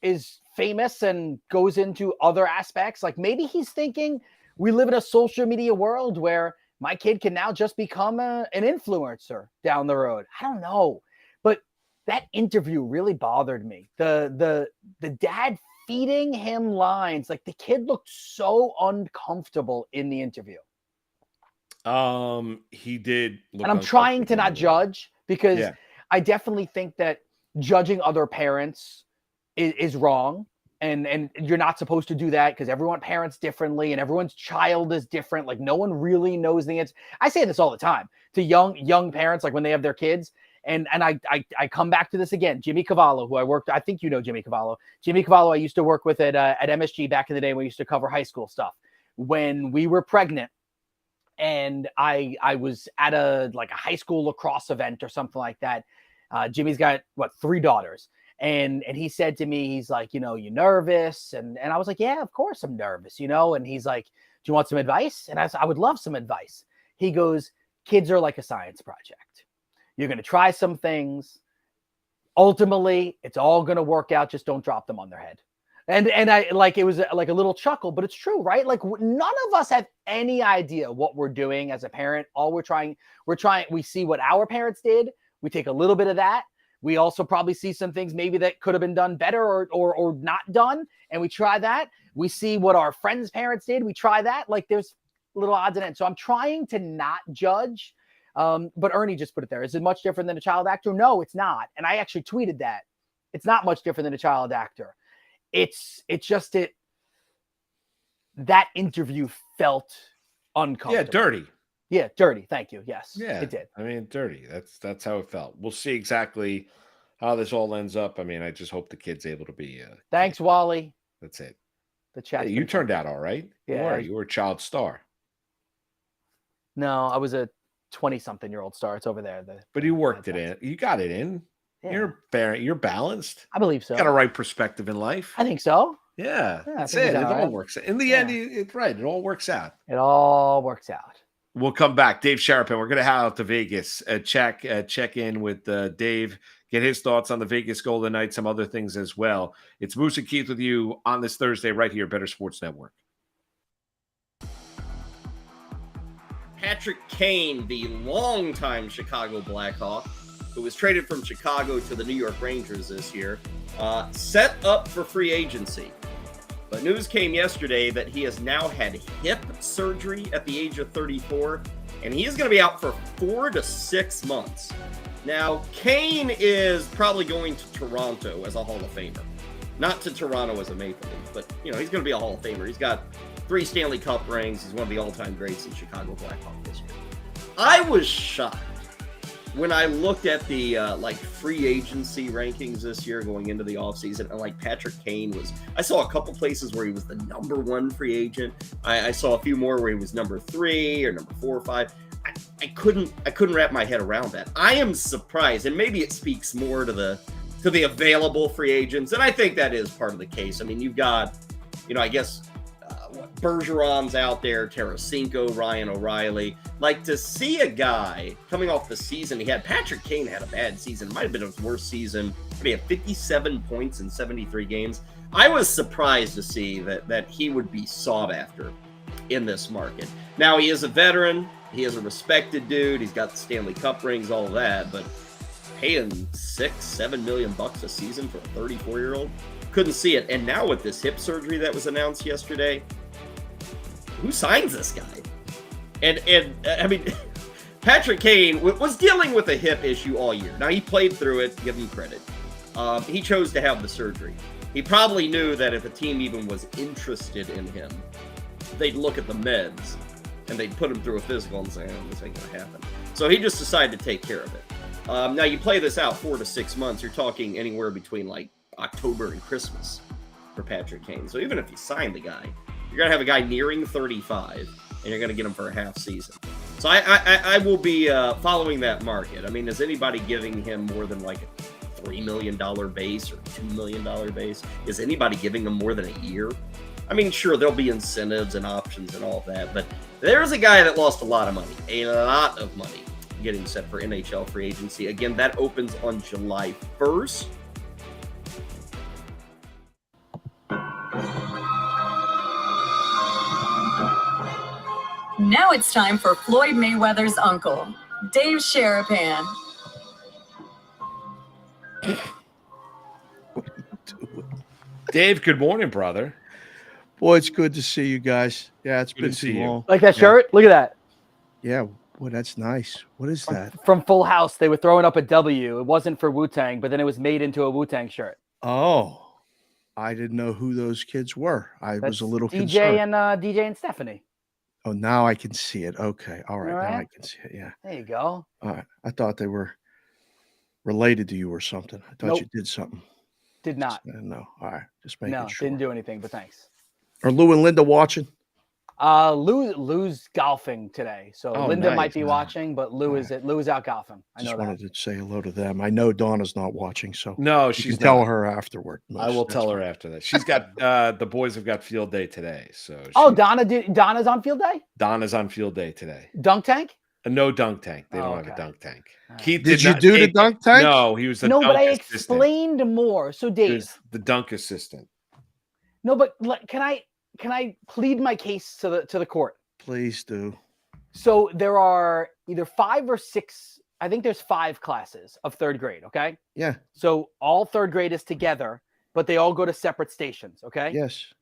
is famous and goes into other aspects, like maybe he's thinking we live in a social media world where my kid can now just become an influencer down the road. I don't know. But that interview really bothered me. The dad feeding him lines, like the kid looked so uncomfortable in the interview. He did look, and I'm trying to not judge, because I definitely think that judging other parents is wrong. And you're not supposed to do that, because everyone parents differently and everyone's child is different. Like no one really knows the answer. I say this all the time to young parents, like when they have their kids. And I come back to this again. Jimmy Cavallo, who I think you know Jimmy Cavallo. Jimmy Cavallo, I used to work with at MSG back in the day when we used to cover high school stuff. When we were pregnant, and I was at a high school lacrosse event or something like that. Jimmy's got 3 daughters. And he said to me, he's like, you nervous? And I was like, yeah, of course I'm nervous, And he's like, do you want some advice? And I said, I would love some advice. He goes, kids are like a science project. You're going to try some things. Ultimately, it's all going to work out. Just don't drop them on their head. And I it was like a little chuckle, but it's true, right? Like none of us have any idea what we're doing as a parent. All we see what our parents did. We take a little bit of that. We also probably see some things maybe that could have been done better or not done. And we try that. We see what our friends' parents did. We try that. Like there's little odds and ends. So I'm trying to not judge. But Ernie just put it there. Is it much different than a child actor? No, it's not. And I actually tweeted that. It's not much different than a child actor. It's just that interview felt uncomfortable. Yeah, dirty. Yeah, dirty. Thank you. Yes, yeah, it did. I mean, dirty. That's how it felt. We'll see exactly how this all ends up. I mean, I just hope the kid's able to be. Thanks, Wally. That's it. The chat. You turned out all right. Yeah, you were a child star. No, I was a 20-something-year-old star. It's over there. But you worked it in. You got it in. Yeah. You're balanced. I believe so. You got a right perspective in life. I think so. Yeah, that's it. It all works. In the end, it's right. It all works out. It all works out. We'll come back. Dave Sharapan. We're going to head out to Vegas. Check in with Dave. Get his thoughts on the Vegas Golden Knights, some other things as well. It's Moose and Keith with you on this Thursday right here, Better Sports Network. Patrick Kane, the longtime Chicago Blackhawk, who was traded from Chicago to the New York Rangers this year, set up for free agency. But news came yesterday that he has now had hip surgery at the age of 34, and he is going to be out for 4 to 6 months. Now, Kane is probably going to Toronto as a Hall of Famer. Not to Toronto as a Maple Leaf, but, he's going to be a Hall of Famer. He's got 3 Stanley Cup rings. He's one of the all-time greats in Chicago Blackhawk history. I was shocked when I looked at the free agency rankings this year going into the offseason, and Patrick Kane I saw a couple places where he was the number 1 free agent. I saw a few more where he was number 3 or number 4 or 5. I couldn't wrap my head around that. I am surprised, and maybe it speaks more to the available free agents, and I think that is part of the case. I mean, you've got, I guess, Bergeron's out there, Tarasenko, Ryan O'Reilly. To see a guy coming off the season, Patrick Kane had a bad season. It might have been his worst season. He had 57 points in 73 games. I was surprised to see that he would be sought after in this market. Now, he is a veteran. He is a respected dude. He's got the Stanley Cup rings, all of that. But paying $6-7 million a season for a 34-year-old, couldn't see it. And now with this hip surgery that was announced yesterday, who signs this guy? And I mean, Patrick Kane was dealing with a hip issue all year. Now, he played through it, give him credit. He chose to have the surgery. He probably knew that if a team even was interested in him, they'd look at the meds and they'd put him through a physical and say, oh, this ain't going to happen. So he just decided to take care of it. Now, you play this out 4 to 6 months, you're talking anywhere between like October and Christmas for Patrick Kane. So even if you sign the guy, you're going to have a guy nearing 35, and you're going to get him for a half season. So I will be following that market. I mean, is anybody giving him more than like a $3 million base or $2 million base? Is anybody giving him more than a year? I mean, sure, there'll be incentives and options and all of that, but there's a guy that lost a lot of money, getting set for NHL free agency. Again, that opens on July 1st. Now it's time for Floyd Mayweather's uncle, Dave Sharapan. Dave, good morning, brother. Boy, it's good to see you guys. Yeah, it's Good been to see too you. long. Like that shirt? Look at that. Yeah, boy, that's nice. What is that? From Full House, they were throwing up a W. It wasn't for Wu-Tang, but then it was made into a Wu-Tang shirt. Oh, I didn't know who those kids were. I was a little DJ concerned. and DJ and Stephanie. Oh, now I can see it. Okay, all right, All now I right. can see it. Yeah, There you go. all right. I thought they were related to you or something. I thought Nope. you did something. Did not. No, all right, just making No, sure. didn't do anything, but thanks. Are Lou and Linda watching? Lou's golfing today, so Oh, Linda might nice. be watching, but Lou is out golfing. I Just know that. wanted to say hello to them. I know Donna's not watching, so No, you she's can tell not. her afterward. I will That's tell her fine. after that. She's got the boys have got field day today, so Oh, she- Donna's on field day? Donna's on field day today. Dunk tank? No dunk tank. They Oh, don't have okay. a dunk tank. All right. Keith Did you not do the take- dunk tank? No, he was the No, dunk but I assistant. explained more. So He Dave, was the dunk assistant. no, but can I plead my case to the court? Please do. So there are either 5 or 6. I think there's 5 classes of 3rd grade. Okay. Yeah. So all 3rd grade is together, but they all go to separate stations. Okay. Yes.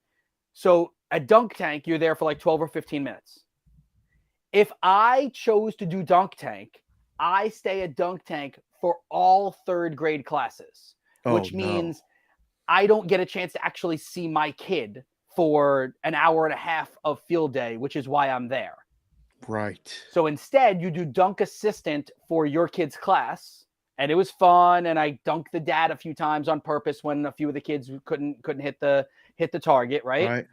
So at dunk tank, you're there for like 12 or 15 minutes. If I chose to do dunk tank, I stay at dunk tank for all 3rd grade classes, which Oh, means I don't get a chance to actually see my kid for an hour and a half of field day, which is why I'm there. Right. So instead, you do dunk assistant for your kid's class, and it was fun. And I dunked the dad a few times on purpose when a few of the kids couldn't hit the target, right?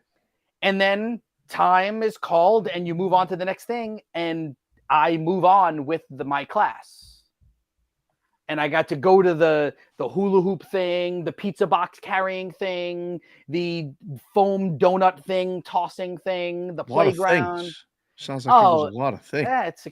And then time is called, and you move on to the next thing, and I move on with my class. And I got to go to the hula hoop thing, the pizza box carrying thing, the foam donut thing, tossing thing, the A lot of playground. things. Sounds like there was a lot of things. Yeah, it's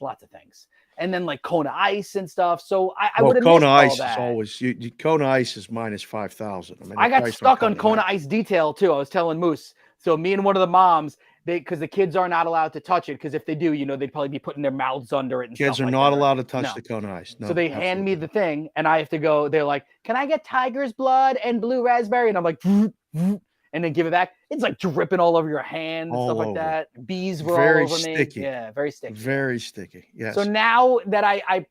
lots of things. And then like Kona Ice and stuff. So I Well, would have Kona missed all Ice is that. always Kona Ice is minus 5,000. I mean, I the got price stuck on Kona Ice detail too. I was telling Moose. So me and one of the moms, because the kids are not allowed to touch it, because if they do, they'd probably be putting their mouths under it. And Kids stuff are like not that, allowed to touch No. the Kona Ice. No, So they hand me absolutely the thing, and I have to go. They're like, "Can I get tiger's blood and blue raspberry?" And I'm like, "Vroom, vroom," and then give it back. It's like dripping all over your hand and All stuff like over. that. Bees were Very all over sticky. me. Yeah, very not. sticky. Very sticky. Yes. So now that I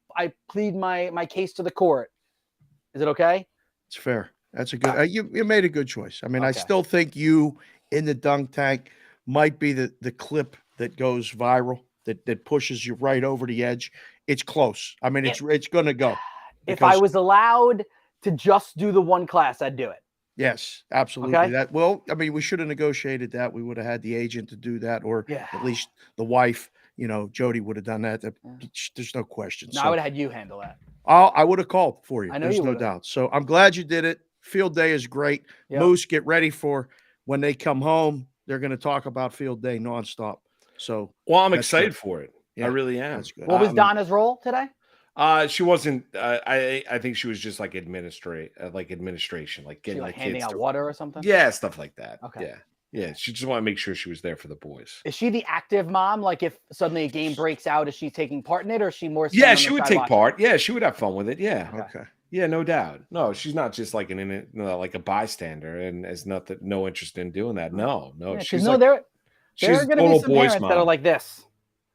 plead my case to the court, is it okay? It's fair. That's a good. You made a good choice. I mean, I Okay. still think you in the dunk tank might be the clip that goes viral that pushes you right over the edge. It's close. I mean, it's going to go. If I because- was allowed to just do the one class, I'd do it. Yes, absolutely. Okay. I mean, we should have negotiated that. We would have had the agent to do that, or Yeah. at least the wife. Jody would have done that. There's no question. No, I would have had you handle that. I would have called for you. I know There's you no would've. doubt. So I'm glad you did it. Field day is great. Yep. Moose, get ready for when they come home. They're going to talk about field day nonstop. So Well, I'm that's excited good. for it. Yeah, I really am. that's good. What was Donna's role today? She wasn't. I think she was just like administration, like getting She like the handing kids out to, water or something? yeah, stuff like that. Okay. Yeah. She just wanted to make sure she was there for the boys. Is she the active mom? Like if suddenly a game breaks out, is she taking part in it, or is she more? Yeah, standing she on the would side take watching? part. Yeah, she would have fun with it. Yeah. Okay. Yeah, no doubt. No, she's not just like like a bystander and has no interest in doing that. No, Yeah, because she's no, like there she's are a going to be total some boys parents that are mom. like this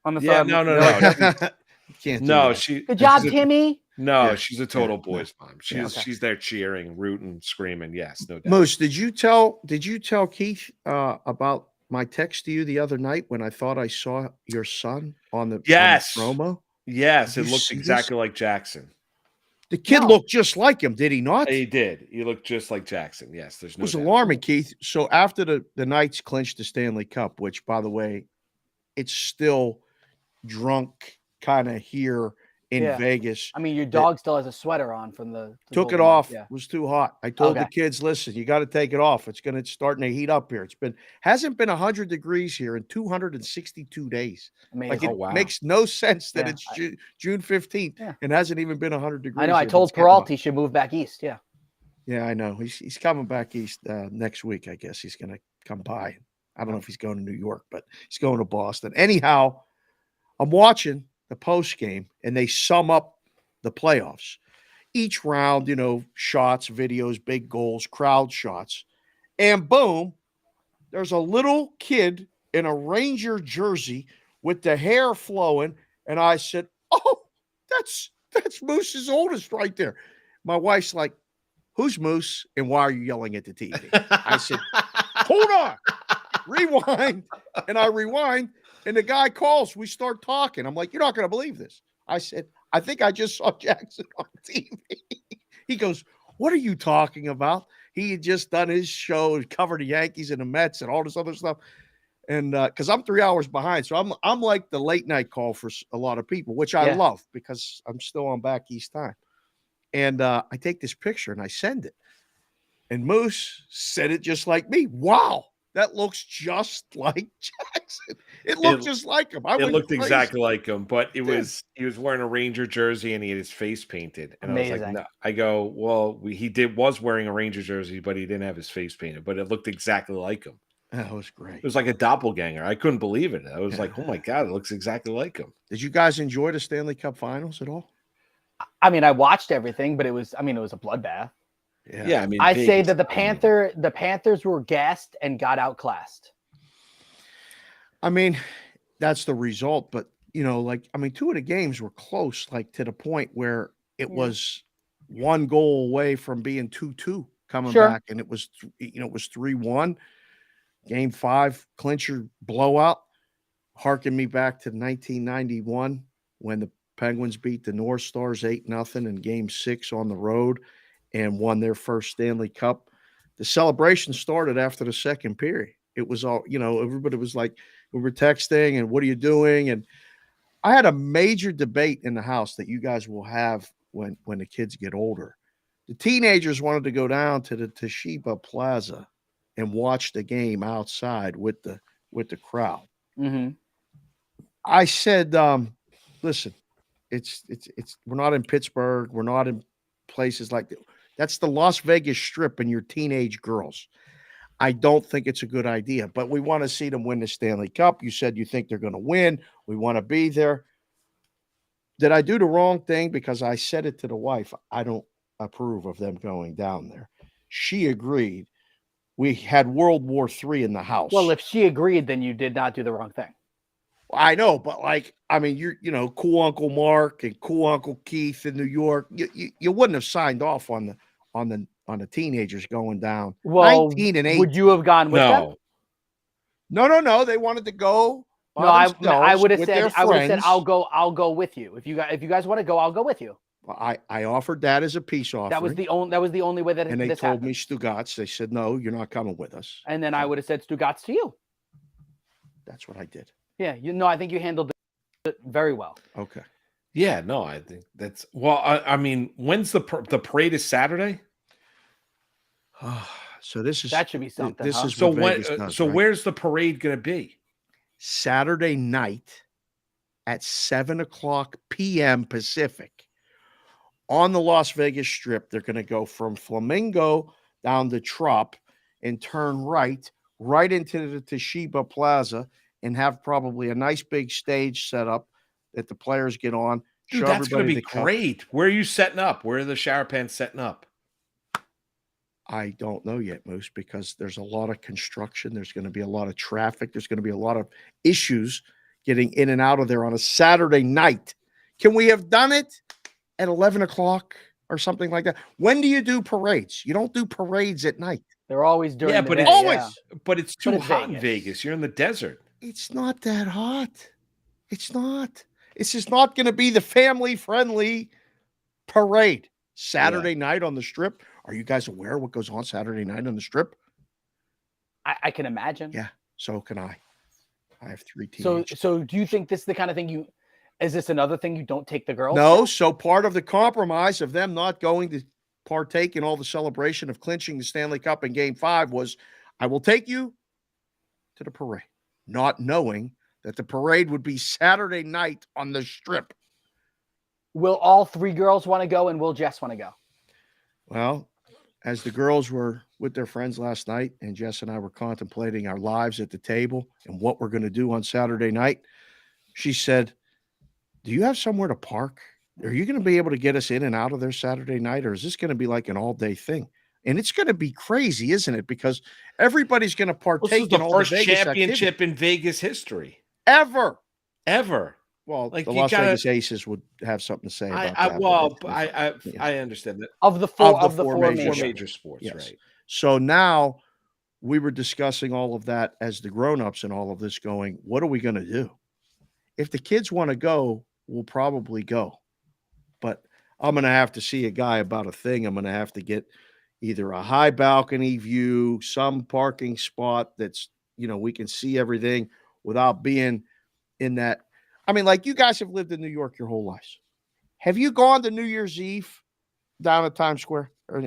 on the Yeah, side. no, They're like, You can't do no, that. good job, she's a, Timmy. no, Yeah, she's a yeah, total no. boys mom. Yeah. Okay. She's there cheering, rooting, screaming. Yes, no doubt. Moose, did you tell Keith about my text to you the other night when I thought I saw your son on the Yes. promo? Yes, Did it you looked see this? exactly like Jackson. The kid No. looked just like him, did he not? He did. He looked just like Jackson. Yes, there's It no was doubt. alarming, Keith. So after the Knights clinched the Stanley Cup, which, by the way, it's still drunk kind of here in Yeah. Vegas. I mean, your dog still has a sweater on from the Took it Golden Knights, off. Yeah. It was too hot. I told the Okay. kids, listen, you got to take it off. It's starting to heat up here. Hasn't been 100 degrees here in 262 days. Amazing. Like it wow. makes no sense that Yeah, it's June 15th Yeah. and hasn't even been 100 degrees. I know. I yet. told It's getting hot. Peralta he should move back east. Yeah. Yeah, I know. He's coming back east next week. I guess he's going to come by. I don't know if he's going to New York, but he's going to Boston. Anyhow, I'm watching the post game, and they sum up the playoffs. Each round, shots, videos, big goals, crowd shots. And boom, there's a little kid in a Ranger jersey with the hair flowing. And I said, oh, that's Moose's oldest right there. My wife's like, who's Moose and why are you yelling at the TV? I said, hold on, rewind. And I rewind, and the guy calls. We start talking. I'm like, you're not going to believe this. I said, I think I just saw Jackson on TV. He goes, what are you talking about? He had just done his show and covered the Yankees and the Mets and all this other stuff. And because I'm 3 hours behind. So I'm like the late night call for a lot of people, which I love because I'm still on back East time. And I take this picture and I send it. And Moose said it just like me. Wow, that looks just like Jackson. It looked just like him. It looked exactly like him, but he was wearing a Ranger jersey and he had his face painted. And I was like, no. I go, well, he was wearing a Ranger jersey, but he didn't have his face painted. But it looked exactly like him. That was great. It was like a doppelganger. I couldn't believe it. I was like, oh my God, it looks exactly like him. Did you guys enjoy the Stanley Cup Finals at all? I mean, I watched everything, but it was a bloodbath. Yeah, I mean, I say that the Panthers were gassed and got outclassed. I mean, that's the result, but two of the games were close, like to the point where it was one goal away from being 2-2 coming back, and it was 3-1. Game 5 clincher blowout, harking me back to 1991 when the Penguins beat the North Stars 8-0 in Game 6 on the road and won their first Stanley Cup. The celebration started after the second period. It was all, everybody was like, we were texting and what are you doing? And I had a major debate in the house that you guys will have when the kids get older. The teenagers wanted to go down to the Toshiba Plaza and watch the game outside with the crowd. Mm-hmm. I said, listen, it's we're not in Pittsburgh. We're not in places like that. That's the Las Vegas Strip and your teenage girls. I don't think it's a good idea, but we want to see them win the Stanley Cup. You said you think they're going to win. We want to be there. Did I do the wrong thing? Because I said it to the wife. I don't approve of them going down there. She agreed. We had World War III in the house. Well, if she agreed, then you did not do the wrong thing. I know, but you're cool Uncle Mark and cool Uncle Keith in New York. You wouldn't have signed off on the teenagers going down. Well, 19 and 8. Would you have gone with them? No. They wanted to go. I would have said, I'll go with you. If you guys want to go, I'll go with you. I offered that as a peace offering. That was the only way that and they this told happened. me Stugatz. They said, no, you're not coming with us. And then I would have said Stugatz to you. That's what I did. Yeah, I think you handled it very well. Okay. Yeah, no, I think that's I mean, when's the parade is Saturday? So that should be something. This is so what Vegas does, right? Where's the parade going to be? Saturday night at 7:00 p.m. Pacific on the Las Vegas Strip. They're going to go from Flamingo down to Trop and turn right into the Toshiba Plaza and have probably a nice big stage set up that the players get on. Dude, Show that's going to everybody be the cup. great. Where are you setting up? Where are the Sharapans setting up? I don't know yet, Moose, because there's a lot of construction. There's going to be a lot of traffic. There's going to be a lot of issues getting in and out of there on a Saturday night. Can we have done it at 11 o'clock or something like that? When do you do parades? You don't do parades at night. They're always during Yeah, the but day. it's always. but it's too But it's hot in Vegas. Vegas. You're in the desert. It's not that hot. It's not. It's just not going to be the family-friendly parade. Saturday night on the Strip. Are you guys aware of what goes on Saturday night on the Strip? I can imagine. Yeah, so can I. I have 3 So teenagers. so do you think this is the kind of thing is this another thing you don't take the girls? No, to? so part of the compromise of them not going to partake in all the celebration of clinching the Stanley Cup in Game 5 was, I will take you to the parade, not knowing that the parade would be Saturday night on the Strip. Will all 3 girls want to go, and will Jess want to go? Well, as the girls were with their friends last night, and Jess and I were contemplating our lives at the table and what we're going to do on Saturday night, she said, do you have somewhere to park? Are you going to be able to get us in and out of there Saturday night, or is this going to be like an all-day thing? And it's going to be crazy, isn't it? Because everybody's going to partake This is the in all first the Vegas championship activity. in Vegas history Ever. Well, The you Las gotta- Vegas Aces would have something to say about that. I understand that. Of the four major sports, Yes. right? So now we were discussing all of that as the grown-ups and all of this going, what are we going to do? If the kids want to go, we'll probably go. But I'm going to have to see a guy about a thing. I'm going to have to get either a high balcony view, some parking spot that's, we can see everything without being in that. I mean, like you guys have lived in New York your whole lives. Have you gone to New Year's Eve down at Times Square? Or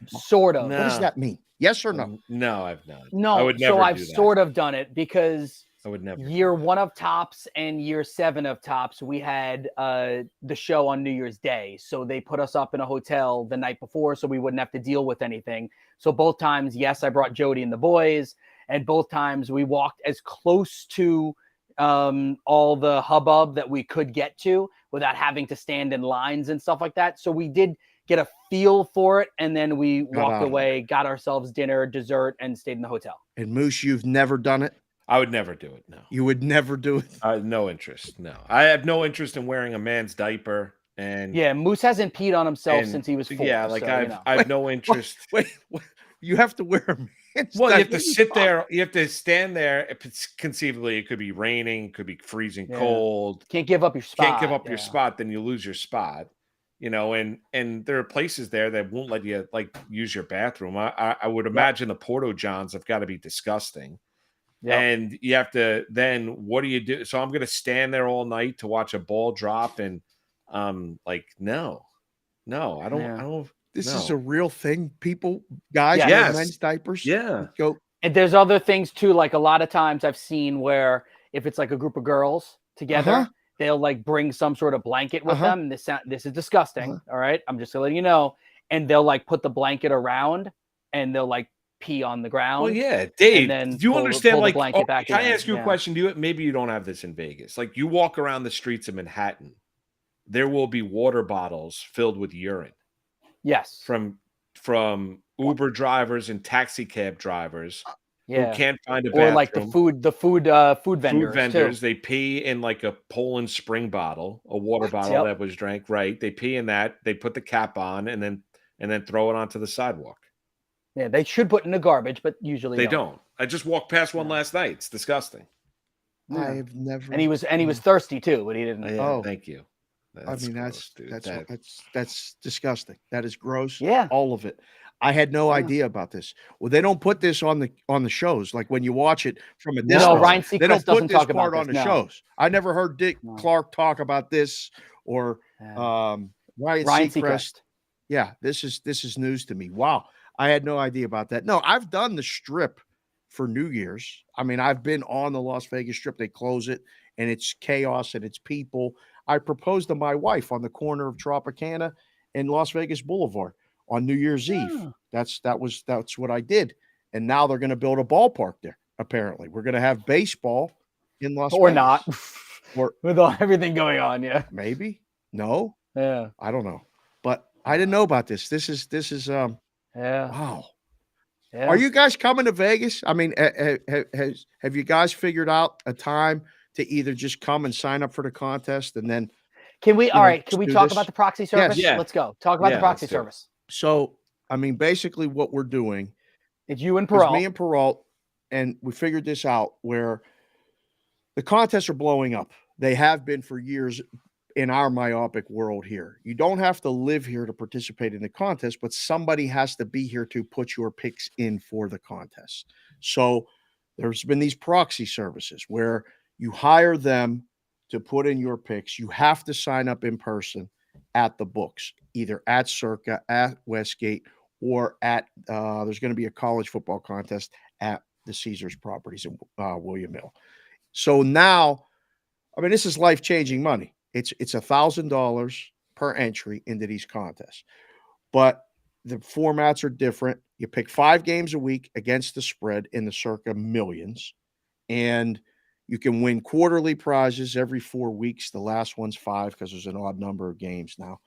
Sort of. What does that mean? Yes or no? No, I've not. No, I would never so I've do that. sort of done it because I would never. year 1 of Tops and year 7 of Tops, we had the show on New Year's Day. So they put us up in a hotel the night before so we wouldn't have to deal with anything. So both times, yes, I brought Jody and the boys. And both times we walked as close to all the hubbub that we could get to without having to stand in lines and stuff like that. So we did get a feel for it. And then we walked away, got ourselves dinner, dessert, and stayed in the hotel. And Moose, you've never done it? I would never do it. No, you would never do it. No interest. No, I have no interest in wearing a man's diaper. And yeah, Moose hasn't peed on himself since he was 4. Yeah, like so, I have no interest. Wait, you have to wear a man's Well, you have diaper? to sit there. You have to stand there. If it's conceivably, it could be raining, could be freezing cold. Can't give up your spot. Can't give up your spot, then you lose your spot. And there are places there that won't let you use your bathroom. I would imagine the Porto Johns have got to be disgusting. Yep. And you have to then what do you do? So I'm going to stand there all night to watch a ball drop, and no, I don't. This is a real thing. People, guys, Yes. wear men's diapers. Yeah. Go. And there's other things too. Like a lot of times I've seen where if it's like a group of girls together, they'll bring some sort of blanket with them. And this is disgusting. All right. I'm just gonna let you know. And they'll put the blanket around and they'll pee on the ground. Well, yeah, Dave. And then do you understand? pull the blanket back can I in. ask you a question? Maybe you don't have this in Vegas. Like you walk around the streets of Manhattan, there will be water bottles filled with urine. Yes. From Uber drivers and taxi cab drivers who can't find a or bathroom. the food vendors. Food vendors, too. they pee in a Poland Spring bottle, a water bottle that was drank. Right, they pee in that. They put the cap on and then throw it onto the sidewalk. Yeah, they should put in the garbage, but usually they don't. I just walked past one last night. It's disgusting. I've never. And he was thirsty too, but he didn't. Thank you. That's disgusting. That is gross. Yeah, all of it. I had no idea about this. Well, they don't put this on the shows. Like when you watch it from a distance, Ryan Seacrest they don't put this talk part about on this, the shows. I never heard Dick Clark talk about this or Ryan Seacrest. Yeah, this is news to me. Wow, I had no idea about that. No, I've done the Strip for New Year's. I mean, I've been on the Las Vegas Strip. They close it, and it's chaos and it's people. I proposed to my wife on the corner of Tropicana and Las Vegas Boulevard on New Year's Eve. That's what I did. And now they're going to build a ballpark there. Apparently, we're going to have baseball in Las Vegas. Not. Or with everything going on. Yeah. maybe no, Yeah. I don't know, but I didn't know about this. This is Yeah. wow. Yeah. Are you guys coming to Vegas? I mean, have you guys figured out a time to either just come and sign up for the contest and then Can we? you All know, right. Can just we do talk this? about the proxy Yes. service? Yeah. Let's go. Talk about the Yeah, proxy let's do it. service. So, I mean, basically what we're doing It's you and is Peralt. me and Peralt, and we figured this out where the contests are blowing up. They have been for years in our myopic world here. You don't have to live here to participate in the contest, but somebody has to be here to put your picks in for the contest. So there's been these proxy services where you hire them to put in your picks. You have to sign up in person at the books, either at Circa, at Westgate, or at there's going to be a college football contest at the Caesars properties in William Hill. So now, I mean, this is life-changing money. It's $1,000 per entry into these contests, but the formats are different. You pick 5 games a week against the spread in the Circa millions, and you can win quarterly prizes every 4 weeks. The last one's 5 because there's an odd number of games now.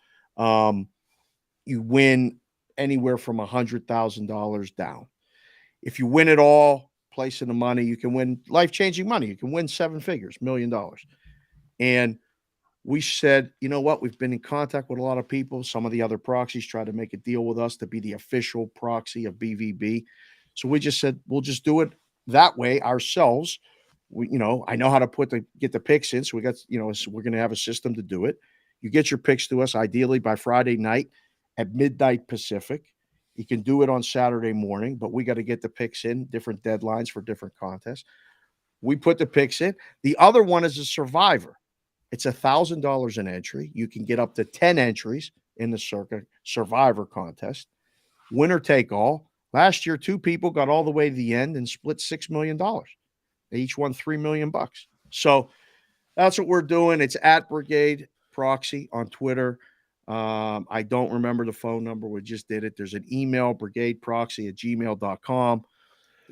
You win anywhere from $100,000 down. If you win it all, placing the money, you can win life-changing money. You can win 7 figures, $1 million. And we said, you know what? We've been in contact with a lot of people. Some of the other proxies tried to make a deal with us to be the official proxy of BVB. So we just said, we'll just do it that way ourselves. We, I know how to get the picks in. So we got, so we're going to have a system to do it. You get your picks to us ideally by Friday night at midnight Pacific. You can do it on Saturday morning, but we got to get the picks in, different deadlines for different contests. We put the picks in. The other one is a survivor. It's $1,000 an entry. You can get up to 10 entries in the Circa Survivor contest. Winner take all. Last year, 2 people got all the way to the end and split $6 million. They each won $3 million. So that's what we're doing. It's at Brigade Proxy on Twitter. I don't remember the phone number. We just did it. There's an email, brigadeproxy@gmail.com.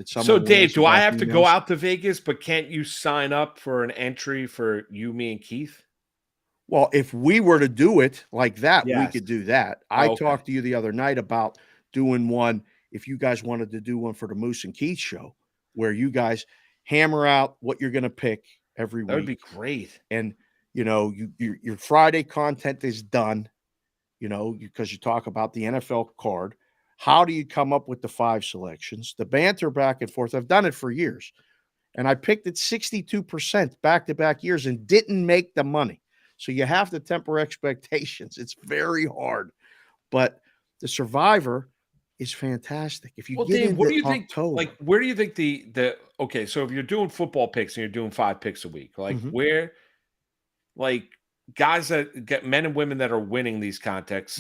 So, Dave, do I have to go emails. out to Vegas, but can't you sign up for an entry for you, me, and Keith? Well, if we were to do it like that, we Yes. could do that. I Okay. talked to you the other night about doing one. If you guys wanted to do one for the Moose and Keith show, where you guys hammer out what you're going to pick every That would be week, great. and your Friday content is done. Because you talk about the NFL card. How do you come up with the 5 selections? The banter back and forth. I've done it for years, and I picked it 62% back-to-back years and didn't make the money. So you have to temper expectations. It's very hard, but the Survivor is fantastic. If you Well, get Dave, into what do you think? October, Like, where do you think the okay? So if you're doing football picks and you're doing 5 picks a week, like Mhm. where, like guys that get men and women that are winning these contests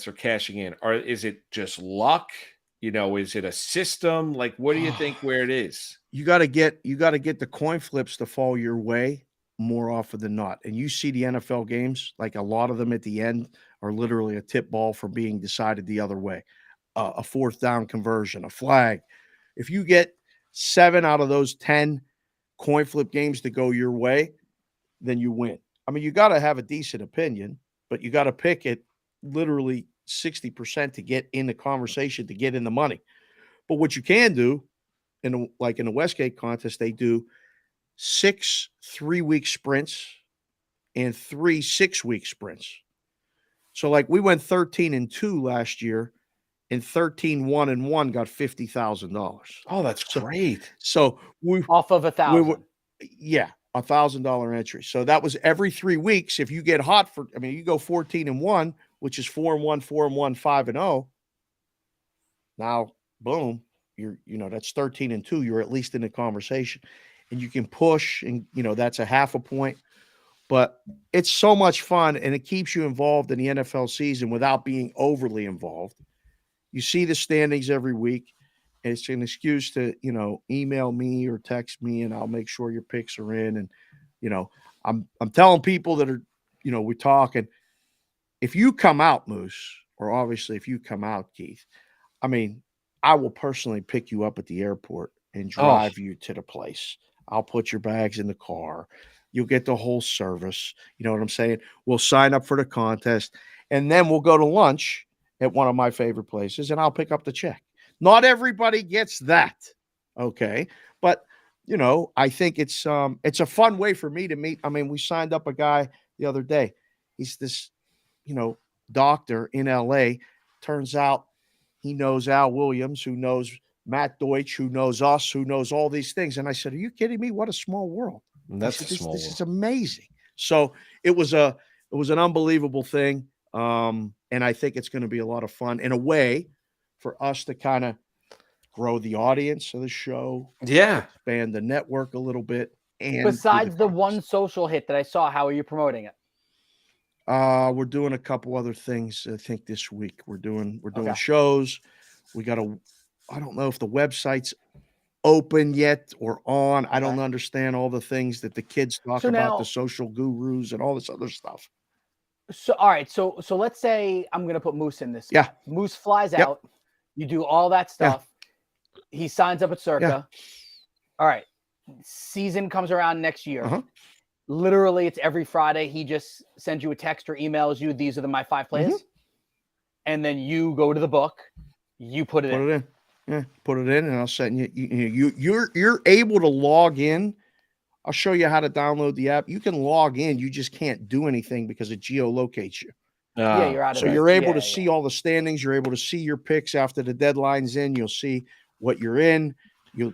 are cashing in, or is it just luck? Is it a system? Like, what do you think where it is? you got to get the coin flips to fall your way more often than not. And you see the NFL games, like a lot of them at the end are literally a tip ball from being decided the other way, a 4th down conversion, a flag. If you get 7 out of those 10 coin flip games to go your way, then you win. I mean, you got to have a decent opinion, but you got to pick it literally 60% to get in the conversation, to get in the money. But what you can do, in the Westgate contest, they do 6 3-week sprints and 3 6-week sprints. So like we went 13-2 last year, and 13-1-1 got $50,000. Oh, that's great. So we Off of 1,000. yeah, $1,000 entry. So that was every 3 weeks. If you get hot you go 14-1, which is 4-1, 4-1, 5-0. Now, boom, that's 13-2. You're at least in the conversation, and you can push, and that's a half a point. But it's so much fun, and it keeps you involved in the NFL season without being overly involved. You see the standings every week. It's an excuse to, email me or text me, and I'll make sure your picks are in. And, I'm telling people that are, we're talking. If you come out, Moose, or obviously if you come out, Keith, I mean, I will personally pick you up at the airport and drive you to the place. I'll put your bags in the car. You'll get the whole service. You know what I'm saying? We'll sign up for the contest, and then we'll go to lunch at one of my favorite places, and I'll pick up the check. Not everybody gets that, okay? But you know, I think it's a fun way for me to meet. I mean, we signed up a guy the other day. He's this, you know, doctor in LA. Turns out he knows Al Williams, who knows Matt Deutsch, who knows us, who knows all these things. And I said, "Are you kidding me? What a small world!" That's said, a small this world. is amazing. So it was an unbelievable thing. And I think it's going to be a lot of fun in a way for us to kind of grow the audience of the show, Yeah. expand the network a little bit. And Besides the one social hit that I saw, how are you promoting it? we're doing a couple other things. I think this week we're doing Okay. shows. I don't know if the website's open yet or on. I don't understand all the things that the kids talk So about, now- the social gurus and all this other stuff. So all right, so let's say I'm gonna put Moose in this. Yeah. Moose flies Yep. out. You do all that stuff. He signs up at Circa. All right. Season comes around next year. Uh-huh. Literally, it's every Friday. He just sends you a text or emails you, these are my 5 plays. And then you go to the book, you put it in. Put it in. Yeah, put it in, and I'll send you're able to log in. I'll show you how to download the app. You can log in, you just can't do anything because it geolocates you. Yeah, you're out of So it. you're able Yeah, to see all the standings. You're able to see your picks after the deadline's in. You'll see what you're in.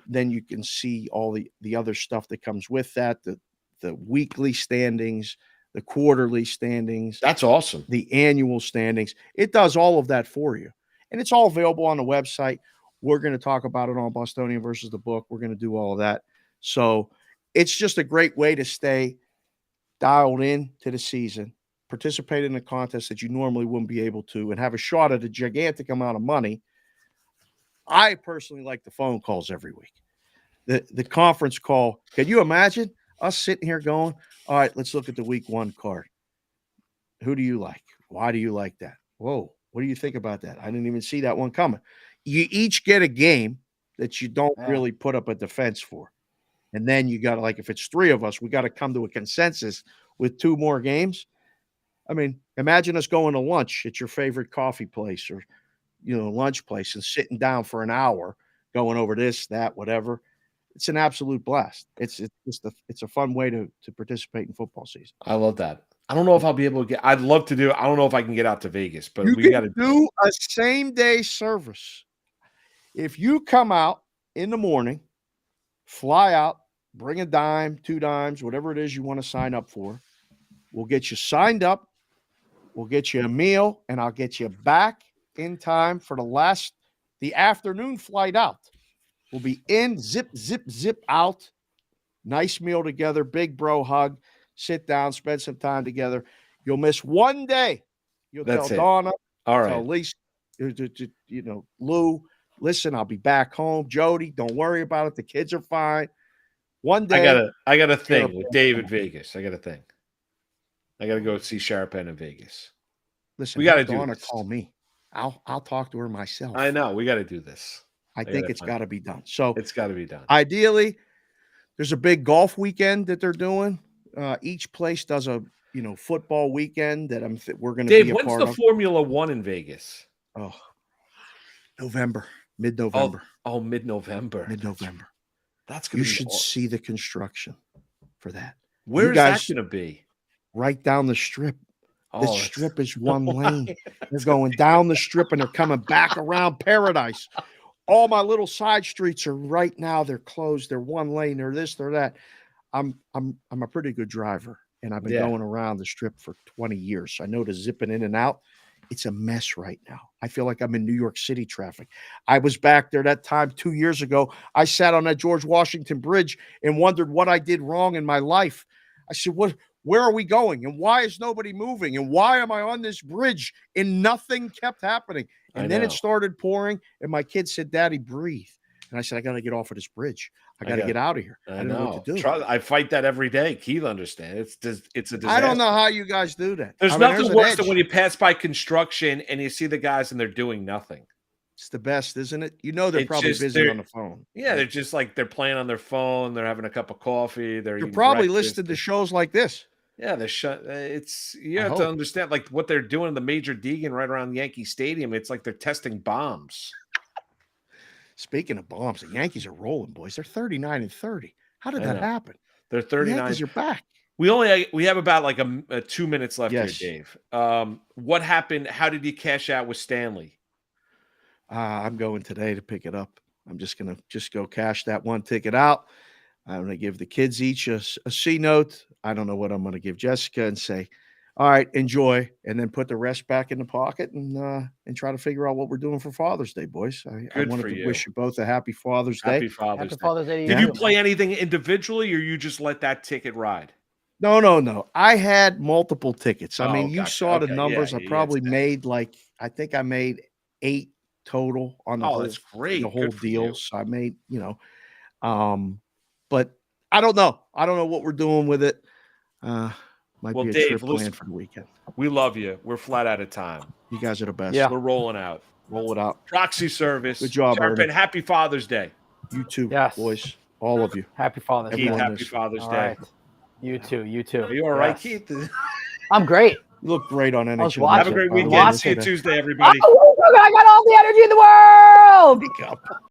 Then you can see all the other stuff that comes with that, the weekly standings, the quarterly standings. That's awesome. The annual standings. It does all of that for you. And it's all available on the website. We're going to talk about it on Bostonian versus the book. We're going to do all of that. So it's just a great way to stay dialed in to the season, participate in a contest that you normally wouldn't be able to, and have a shot at a gigantic amount of money. I personally like the phone calls every week. The conference call. Can you imagine us sitting here going, all right, let's look at the week 1 card. Who do you like? Why do you like that? Whoa, what do you think about that? I didn't even see that one coming. You each get a game that you don't really put up a defense for. And then you got to, like, if it's 3 of us, we got to come to a consensus with 2 more games. I mean, imagine us going to lunch at your favorite coffee place or, lunch place and sitting down for an hour, going over this, that, whatever. It's an absolute blast. It's a fun way to participate in football season. I love that. I don't know if I'll be able to get. I'd love to do it. I don't know if I can get out to Vegas, but You we got to do a same day service. If you come out in the morning, fly out, bring a dime, 2 dimes, whatever it is you want to sign up for. We'll get you signed up. We'll get you a meal, and I'll get you back in time for the afternoon flight out. We'll be in, zip, zip, zip out. Nice meal together, big bro hug. Sit down, spend some time together. You'll miss one day. You'll That's tell it. Donna, All right. tell Lisa, Lou, listen, I'll be back home. Jody, don't worry about it. The kids are fine. One day. I got a thing with Dave in Vegas. I got a thing. I got to go see Sharapan in Vegas. Listen, we got to do Donna this. call me. I'll talk to her myself. I know. We got to do this. I think it's got to be done. So it's got to be done. Ideally, there's a big golf weekend that they're doing. Each place does a football weekend that we're going to be a part of. Dave, when's the Formula One in Vegas? Oh, mid-November. Oh, mid-November. Mid-November. That's going You to be should see the construction for that. Where is that going to be? Right down the strip. The Oh, strip is one lane. They're going down the strip and they're coming back around Paradise. All my little side streets are right now. They're closed. They're one lane. They're this. They're that. I'm a pretty good driver, and I've been going around the strip for 20 years. So I know to zipping in and out. It's a mess right now. I feel like I'm in New York City traffic. I was back there that time 2 years ago. I sat on that George Washington Bridge and wondered what I did wrong in my life. I said, where are we going? And why is nobody moving? And why am I on this bridge? And nothing kept happening. And then it started pouring. And my kid said, Daddy, breathe. And I said, I got to get off of this bridge. I got to get out of here. I don't know what to do. I fight that every day. Keith understands. It's a disaster. I don't know how you guys do that. There's nothing worse than when you pass by construction and you see the guys and they're doing nothing. It's the best, isn't it? You know they're It's probably just busy on the phone. Yeah, they're just like they're playing on their phone. They're having a cup of coffee. They're You're eating probably breakfast. listening to shows like this. Yeah, they're shut. It's you I have to hope. understand like what they're doing in the Major Deegan right around Yankee Stadium. It's like they're testing bombs. Speaking of bombs, the Yankees are rolling, boys. They're 39-30. How did I that know. happen? They're The 39. Yankees are back. We have about like 2 minutes left Yes. here, Dave. What happened? How did you cash out with Stanley? I'm going today to pick it up. I'm just gonna go cash that one ticket out. I'm gonna give the kids each a C note. I don't know what I'm gonna give Jessica and say, all right, enjoy, and then put the rest back in the pocket and try to figure out what we're doing for Father's Day, boys. I Good wanted for to you. wish you both a happy Father's Day. Happy Father's Happy Day. Father's Day to Did you, you play anything individually, or you just let that ticket ride? No. I had multiple tickets. I Oh, mean, you gotcha. saw the Okay. numbers. Yeah, I yeah, probably it's- made I think I made 8 total on the Oh, whole, that's great. the whole Good for deal. you. So I made, but I don't know. I don't know what we're doing with it. Might Well, be a Dave, trip listen, planned for the weekend. we love you. We're flat out of time. You guys are the best. Yeah. We're rolling out. Roll it out. Proxy service. Good job, Sharapan, Ernie. happy Father's Day. You too, Yes. boys. All of you. Happy Father's Keith, Day. Everyone happy is- Father's All Day. right. You too. You too. Are you all right, Yes. Keith? I'm great. You look great on NHL. was watching. Have a great Network, by the weekend. way, See you today. Tuesday, everybody. Oh, I got all the energy in the world. Wake up.